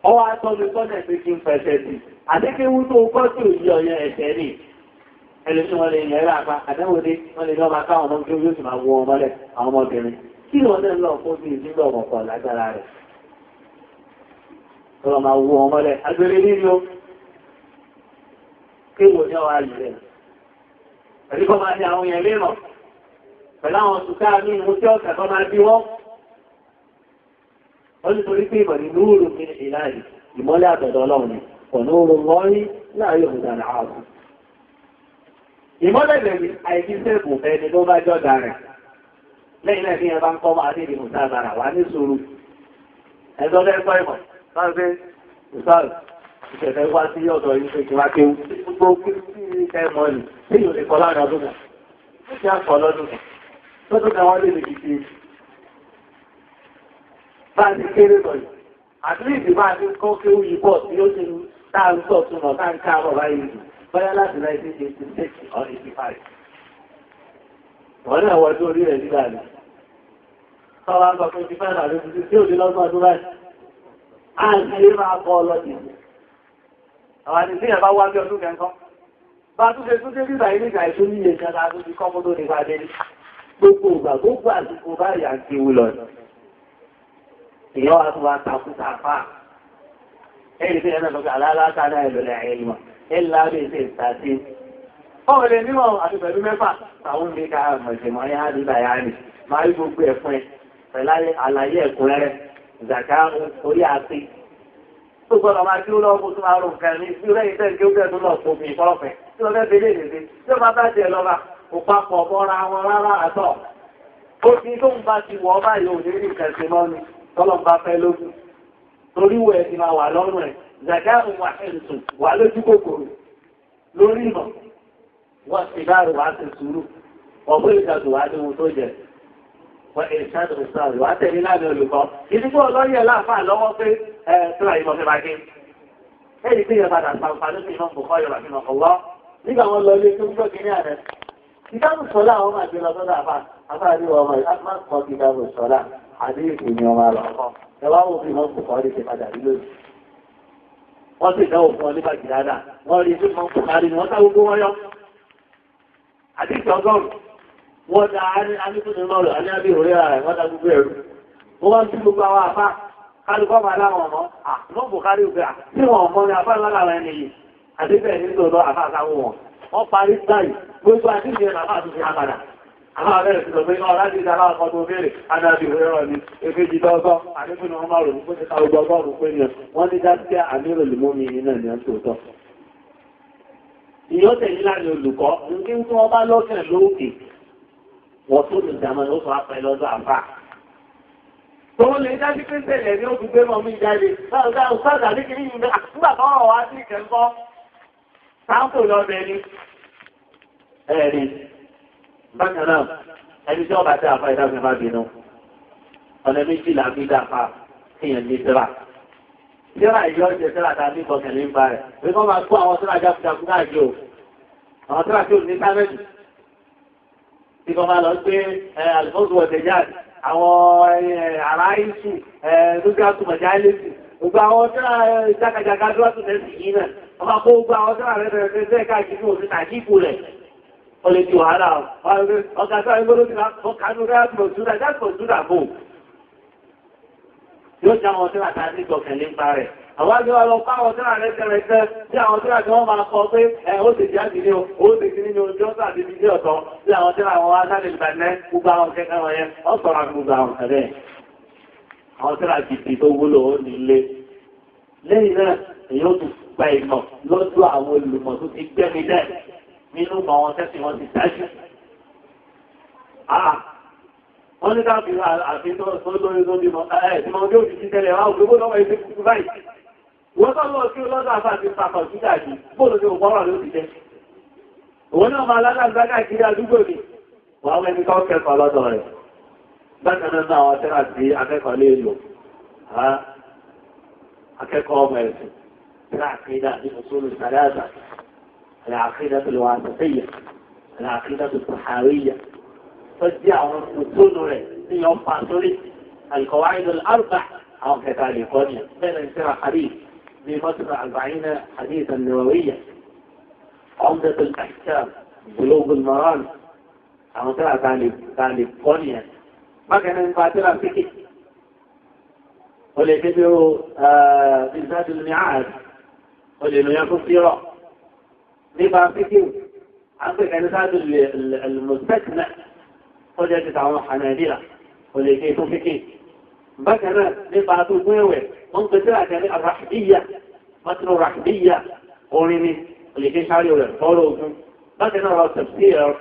Ọwọ́ atọ́mi kọ́nà pé kí n fẹsẹ̀ sí. Àdékéwú tó kọ́ sí òyí ọ̀yẹ́ ẹ̀ṣẹ̀ ni. Ẹni tí wọ́n lè yẹn rà pa, àdáwòdé wọ́n lè lọ́ máa káwọn ọmọ tó yóò sì máa wọ ọmọlẹ̀ àwọn ọmọbìnrin. Kí wọ́n náà lọ fún bí ìdílé ọmọ pọ̀ lágbára rẹ̀. Ọlọ́ máa wọ ọmọlẹ̀. Agbèrè nínú kéwò ní ọwọ́ ayé rẹ̀. Ẹ̀rí kọ́ máa ní àwọn yẹn lérò. Pẹ̀lú àwọn ṣùkà ní ìmú tí ọ̀sẹ̀ kọ́ máa bí wọ́n. Wọ́n ní torí pé ìmọ̀ ní lóòrò ní ìlàrí ìmọ́lẹ̀ àtọ̀dọ̀ ọlọ́run ni. Ọ̀nà oòrùn lọ́rí láàrin òun dára ààrùn. Ìmọ́lẹ̀ lẹ́ni àìsí sẹ́ẹ̀bù ẹni tó bá jọ́ dára. Lẹ́yìn náà ní ẹbá ń kọ́ máa ní ìdìbò sáàbàrà wà ní sùúrù. Ẹjọ́ lẹ́gbọ́ ìmọ̀, máa ń gbé ìsáàrù, ìṣẹ̀fẹ́ wá sí ọ̀dọ̀ yìí pé kí wá kéwú. Gbogbo kí ní ẹmọ nì, tí yóò lè kọ́ láàrin ọdún kan. Ó ti á kọ́ lọ́dún kan. Lọ́dún kan wọ́n lè lè kìí sí. Bá ti kéré lọ yìí. Àtúrídì máa ti kọ́ kéwú yìí pọ̀ tí ó ti táà ń sọ̀ túnmọ̀ táà ń káàbọ̀ báyìí. Bọ́yá láti 1986 or 85. Wọ́n náà wọ́n tó orí rẹ̀ nígbà ní. Sọ́wọ́n ń sọ pé ti fẹ́ràn àrí tuntun tí ó di lọ́gbọ́n ọdún báyìí. A ń ṣe máa kọ́ ọlọ́dì. Àwọn àti tí ẹ̀bá wá bí ọdún kẹ́kọ́. Bá tún ṣe tún dé nígbà yìí nígbà ìṣó níye ìṣẹ́ta tó ti kọ́ mọ́ tó nípa dé ní. Gbogbo ìgbà gbogbo àsìkò báyìí àti ewu lọ. Ìyọ́ wa tún wá takúta fà. Ẹ̀yìn tí ẹ̀nà lọ́gbà aláàlátà náà ẹ̀lọ́lẹ̀ àyẹ̀lùmọ̀. Ẹ̀lá bẹ́ẹ̀ ṣe ìtàtí. Ọmọ ilẹ̀ níwọ̀n àti pẹ̀lú mẹ́fà, àwọn ilé ká mọ̀ṣẹ̀mọ̀ ní àdúgbà yá ni, máa rí gbogbo ẹ̀fún ẹ̀, pẹ̀láyé àlàyé ẹ̀kúnrẹ́rẹ́, ìzàká orí àti. Tó gbọ́dọ̀ máa kí ó lọ́wọ́ tó máa rò nǹkan ní sí rẹ̀ ìtẹ́ kí ó bẹ̀rẹ̀ tó lọ fún mi fọ́lọ́fẹ́, tí ó fẹ́ belé ìrètí, tí ó máa bá tiẹ̀ lọ́ba, kò papọ̀ mọ́ra wọn rárá àtọ̀. Ó ti tó ń bá ti wọ̀ báyìí ò ní rí nǹkan ṣe mọ́ ni, tọ́lọ́ bá fẹ́ lójú. Torí wo ẹ̀ ti máa wà lọ́rùn ẹ̀, ìzàká wà ẹ̀sùn wà lójú kòkòrò lórí ìmọ̀. Wọ́n ti dáàrù wá sí sùúrù, ọ̀pọ̀ ìjọdù wá ní ohun tó jẹ. Wọ́n ìṣàdù ìṣàdù wá tẹ̀lé láàrin olùkọ́. Ìdíkọ́ ọlọ́yẹ̀ láàfáà lọ́wọ́ pé tó àyíkọ́ fẹ́ bá gé. Ẹni tí yẹ padà sàǹfààní sí iná bùkọ́ yọ̀rọ̀ nínú ọ̀wọ́. Nígbà wọn lọ ilé tó gbọ́ kí ní àrẹ. Ìdáàbò sọ́lá àwọn máa gbé lọ sọ́dọ̀ àfáà ní ọmọ ìlànà kọ́ ìdáàbò sọ́lá àdéhùn ní ọmọ àlọ́kọ́. Ẹ wá wò bí wọ́n bùkọ́ ní ṣe padà rí lónìí. Wọ́n sì dáwò fún ọ nígbà jìdáadà. Wọ́n rí tó mọ́ bùkárí ni wọ́n tá gbogbo wọn yọ. Àdíkì ọgọ́rùn, wọ́n dá alíkùnrin lọ́rọ̀, alábí orí ara rẹ̀, wọ́n dá gbogbo ẹ̀rù. Wọ́n wá sí gbogbo àwọn àfá, kálùkọ́ máa láwọn ọmọ, àwọn bùkárí òfẹ́ tí wọ́n mọ́ ní àfá lára ẹni yìí, àdíbẹ̀ nílò lọ àfá àtàwọn wọn. Wọ́n parí báyìí, gbogbo àdíjẹ àfá àtúnṣe àpàdà. Àwọn abẹ́rẹ̀ sí lọ pé náà láti ìdára ọkọ̀ tó bèèrè, adábí orí ọ̀rọ̀ ni, èkejì dọ́gọ́, àdíkùnrin wọn máa rò ní pé ti ká gbogbo ọgọ́rùn-ún pé ní wọ́n ní dáṣíà àmírò lè mọ́ mi nínú ẹ̀mí ọ̀tọ̀. Ìyọ́tẹ̀ yìí láàrin olùkọ́, ní tí wọ́n bá lọ́kẹ̀ lóòkè, wọ́n tó lè jàmọ́ ló sọ apẹ lọ́dọ̀ àfà. Tó lè dájú pé tẹ̀lẹ̀ ní ó fi gbé mọ́ mí jáde, sáàdà ní kìí yìí nígbà tó wọ́n wá sí ìkẹ́ńkọ́, sáàpù lọ́bẹ̀ ni. Ẹ̀rí, bákan náà, ẹni tí ó bá tẹ́ àfà ìdáfẹ́ má bínú. Ọ̀nà méjìlá bí dáfà kéèyàn ní tẹ́lá. Tíra ìyọ́ jẹ tíra tàbí ìkọ̀kẹ̀lé ń bá rẹ̀. Wí kọ́ máa kó àwọn tíra jáfújáfú náà jò. Àwọn tíra tí ò ní sámẹ́jì. Tí kọ́ máa lọ gbé àlùfọ́sù ọ̀tẹ̀jáde, àwọn ará ìṣù, lókè àtùmọ̀já lẹ́sì. Gbogbo àwọn tíra jákàjáká tó wátù lẹ́sì yìí náà. Wọ́n máa kó gbogbo àwọn tíra rẹ̀ tẹ́ káàkiri òsì tàkíkù rẹ̀. Ó lè di wàhálà ọ̀gá tó àìgbọ́dọ̀ ti kánú rẹ̀ àtùmọ̀ yóò jẹ́ àwọn tíra tàbí ìgbọ̀kẹ̀lé ń bá rẹ̀. Àwọn àjọ lọ fáwọn tíra rẹ̀ tí àwọn tíra tí wọ́n máa kọ pé ó ti jẹ́ àti ní ó ti kí nínú ojú ọ́sà àti ibi ọ̀tọ̀ tí àwọn tíra àwọn aṣáàlẹ̀ ìbànẹ́ gbogbo àwọn kẹ́kẹ́ wọn yẹn ó sọ̀rọ̀ àti gbogbo àwọn ẹ̀rẹ́. Àwọn tíra jìbì tó wúlò ó nílé. Lẹ́yìn náà, èyí ó tún gba ìmọ̀ lọ́dọ̀ àwọn olùmọ̀ tó ti gbẹ́mi dẹ̀ nínú àwọn tẹ́sí wọn ti dájú. Wọ́n ní káàkiri àfihàn tó lórí tó bímọ, tí wọ́n bí ó ti tẹ́lẹ̀ wá ògbógbó lọ́wọ́ ìfẹ́ kúrú báyìí. wọ́n tó lọ sí ọlọ́dọ̀ àbá ti pàpọ̀ sí dàbí bóòlù tí òpó ọ̀rọ̀ ló ti jẹ́. òun náà máa lágbàgbà kiri àdúgbò ni wọ́n wẹ́ni tó kẹ́kọ̀ọ́ lọ́dọ̀ rẹ̀. bákan náà àwọn tẹ́lá sí akẹ́kọ̀ọ́ lè lò akẹ́kọ̀ọ́ ọmọ ẹ̀sìn العقيدة بأصول الثلاثة العقيدة الواسطية العقيدة الطحاوية فجاء أصول يوم فاصولي القواعد الأربع أو كتاليفونيا بين انشراح حديث بمصر 40 حديثا نووية عمدة الأحكام بلوغ المرام أو كتاليفونيا ما كان ينفاتر فكي ولكنه بزاد المعاد ولأنه يكون سيرا نبقى فكيو عندك أنساد المستثنى وجدت عن حنادرة ولكي يكون فكي بكنا نبقى تقوي منقطعة الرحبية متن الرحبية قوليني ولكي شعري ولا فولوكم بكنا رأى التفسير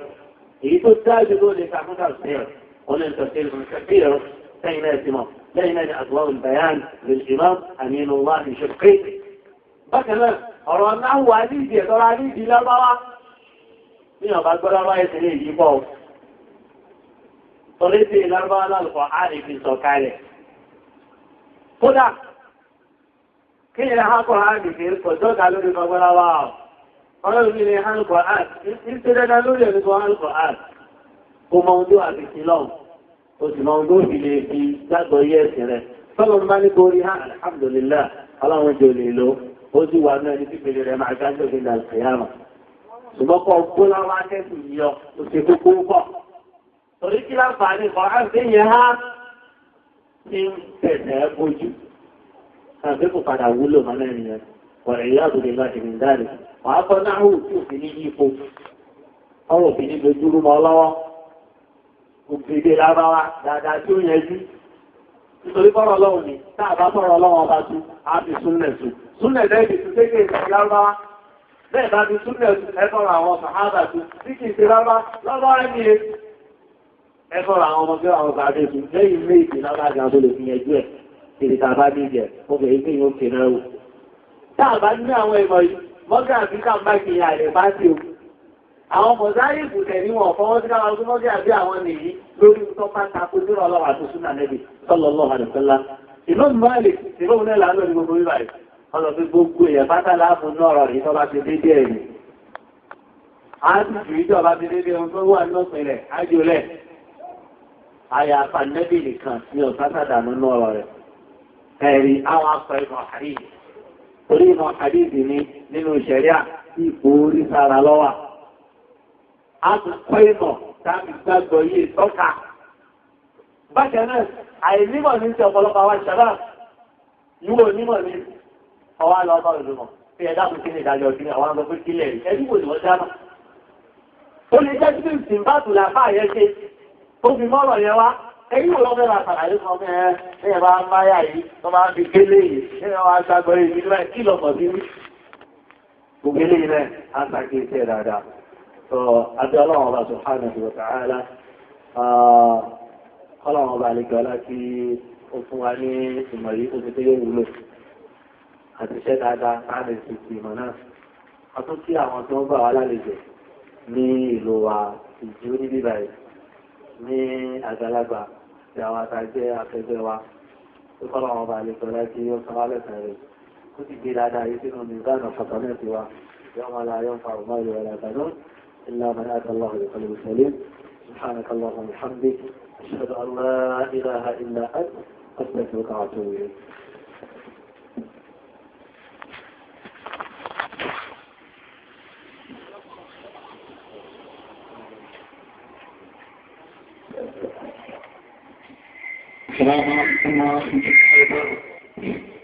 يتوتاج دول يتعمل تفسير قلنا التفسير من كثير بين اسمه بين أضواء البيان للإمام أمين الله شقيق bákanáà ọ̀rọ̀ náà wà ní ìdí ẹ̀tọ́ra ní ìdí lábáwá ní ọ̀bá gbọ́láwá ẹ̀sẹ̀ lè yí pọ̀ torí sí lábáwá lálùkọ̀ àrífin sọ̀kalẹ̀ kódà kí ni hákọ̀ àrífin kọjọ́gà lórí gbọ́láwá ọlọ́run ní hákọ̀ àrífin lórí ẹ̀rùkọ̀ hákọ̀ àrífin kó mọ ohun tó àti sílọ́ọ̀ ó sì mọ ohun tó fi lè fi gbàgbọ́ yẹ́ ẹ̀sìn rẹ̀ tọ́lọ́run bá ní kó rí hàn alhamdulillah ọlọ́run jò lè lò ó sì wà náà ní pípele rẹ̀ máa dájọ́ ìgbà ìkẹyàmà ṣùgbọ́n kọ́ gbóná wá kẹ́sì yọ tó ṣe kókó pọ̀ torí kí láǹfààní kan á sí yẹn há ní tẹ̀sẹ̀ bójú àbí kò padà wúlò mọ́ náà nìyẹn wọ̀rẹ̀ ìyá àbúrò ìlú àti ìdáre wàá kọ́ náà hù tí òfin ní yípo ọwọ́ òfin ní dojúrú mọ́ lọ́wọ́ òfìdè lábáwá dáadáa tí ó yẹjú nítorí fọ́rọ̀ lọ́wọ́ ni táà bá fọ́rọ̀ lọ́wọ́ ọba tú á fi súnlẹ̀ tú súnlẹ̀ lẹ́bí tú kéèké ìsìn lárúbáwá bẹ́ẹ̀ bá fi súnlẹ̀ tú ẹfọ́rọ̀ àwọn sàhábà tú tí kìí ṣe lárúbáwá ẹni ẹfọ́rọ̀ àwọn ọmọ àwọn bàbá tú lẹ́yìn méjì lábájá tó lè fi yẹjú ẹ̀ kìrì tàbá ní ìjẹ̀ ó bẹ̀rẹ̀ pé yóò kéré ẹrù táà bá ní àwọn ìmọ̀ yìí mọ́gà àbí káàmbá kìí àrẹ̀ bá sí o àwọn mọ̀sáyìbù tẹ̀lé wọn fọwọ́ sí káwọn tó mọ́gà àbí àwọn nìyí lórí tó pátákó lórí ọlọ́wà tó súnà nẹ́bì sallallahu alaihi wasallam ìlú Malik ìlú ní ìlànà ní gbogbo ìbà yìí ọlọ́ fi gbogbo èèyàn pátá láàfún náà rí tó bá ti dédé ẹ̀rí a ti jù ìjọ bá ti dédé ohun tó wà ní ọ̀pẹ̀lẹ̀ ájúlẹ̀ àyàfà nẹ́bì nìkan ní ọ̀sátàdà nínú ọ̀rọ̀ rẹ̀ ẹ̀rí àwọn akọ ìmọ̀ àdìsí orí ìmọ̀ àdìsí ní nínú ìṣẹ̀ríà ipò orí sára lọ́wà a ti kọ́ ìmọ̀ tàbí gbàgbọ́ yìí tọ́ka bákan náà àìnímọ̀ ní ti ọ̀pọ̀lọpọ̀ àwọn ìṣẹ̀lá yíò nímọ̀ ní ọwá lọ́bọ̀ ìlúmọ̀ tí ẹ̀dá kò kí ní ìdájọ́ sí àwọn ọmọ pé kílẹ̀ rí ẹbí kò ní wọ́n dáná ó lè jẹ́ sí ìsìnbátù làfáà yẹn ṣe tó fi mọ́rọ̀ yẹn wá ẹ̀yí wò lọ́fẹ́ bá sàlàyé fún ọmọ ẹ̀ bá ń báyà yìí tó máa fi kélé yìí ẹ̀ wá ṣàgbọ́ yìí nígbà kí lọ́pọ̀ sí rí gbogbo eléyìí náà á ṣàkíyèsí ẹ̀ dáadáa tó adé ọlọ́run ọba subhanahu wa ta'ala ọlọ́run ọba àlejò láti ó fún wa ní ìmọ̀ yìí tó ti tó yóò wúlò àti iṣẹ́ dáadáa láàrin ìsìnkú ìmọ̀ náà a tún kí àwọn tó ń bá wa lálejò ní ìlú wa ìjú ní bíbá yìí ní àgbàlagbà tí àwọn àtàjẹ́ afẹ́fẹ́ wa tó kọ́lọ́run ọba àlejò láti ó sọ wá lẹ́sàn rẹ̀ ó sì gbé dáadáa yìí sínú mìíràn fọ̀tọ̀mẹ́tì wa يوم لا ينفع مال ولا بنون إلا من آتى الله بقلب سليم سبحانك اللهم وبحمدك أشهد أن لا إله إلا أنت أستغفرك وأتوب إليك السلام عليكم ورحمة الله وبركاته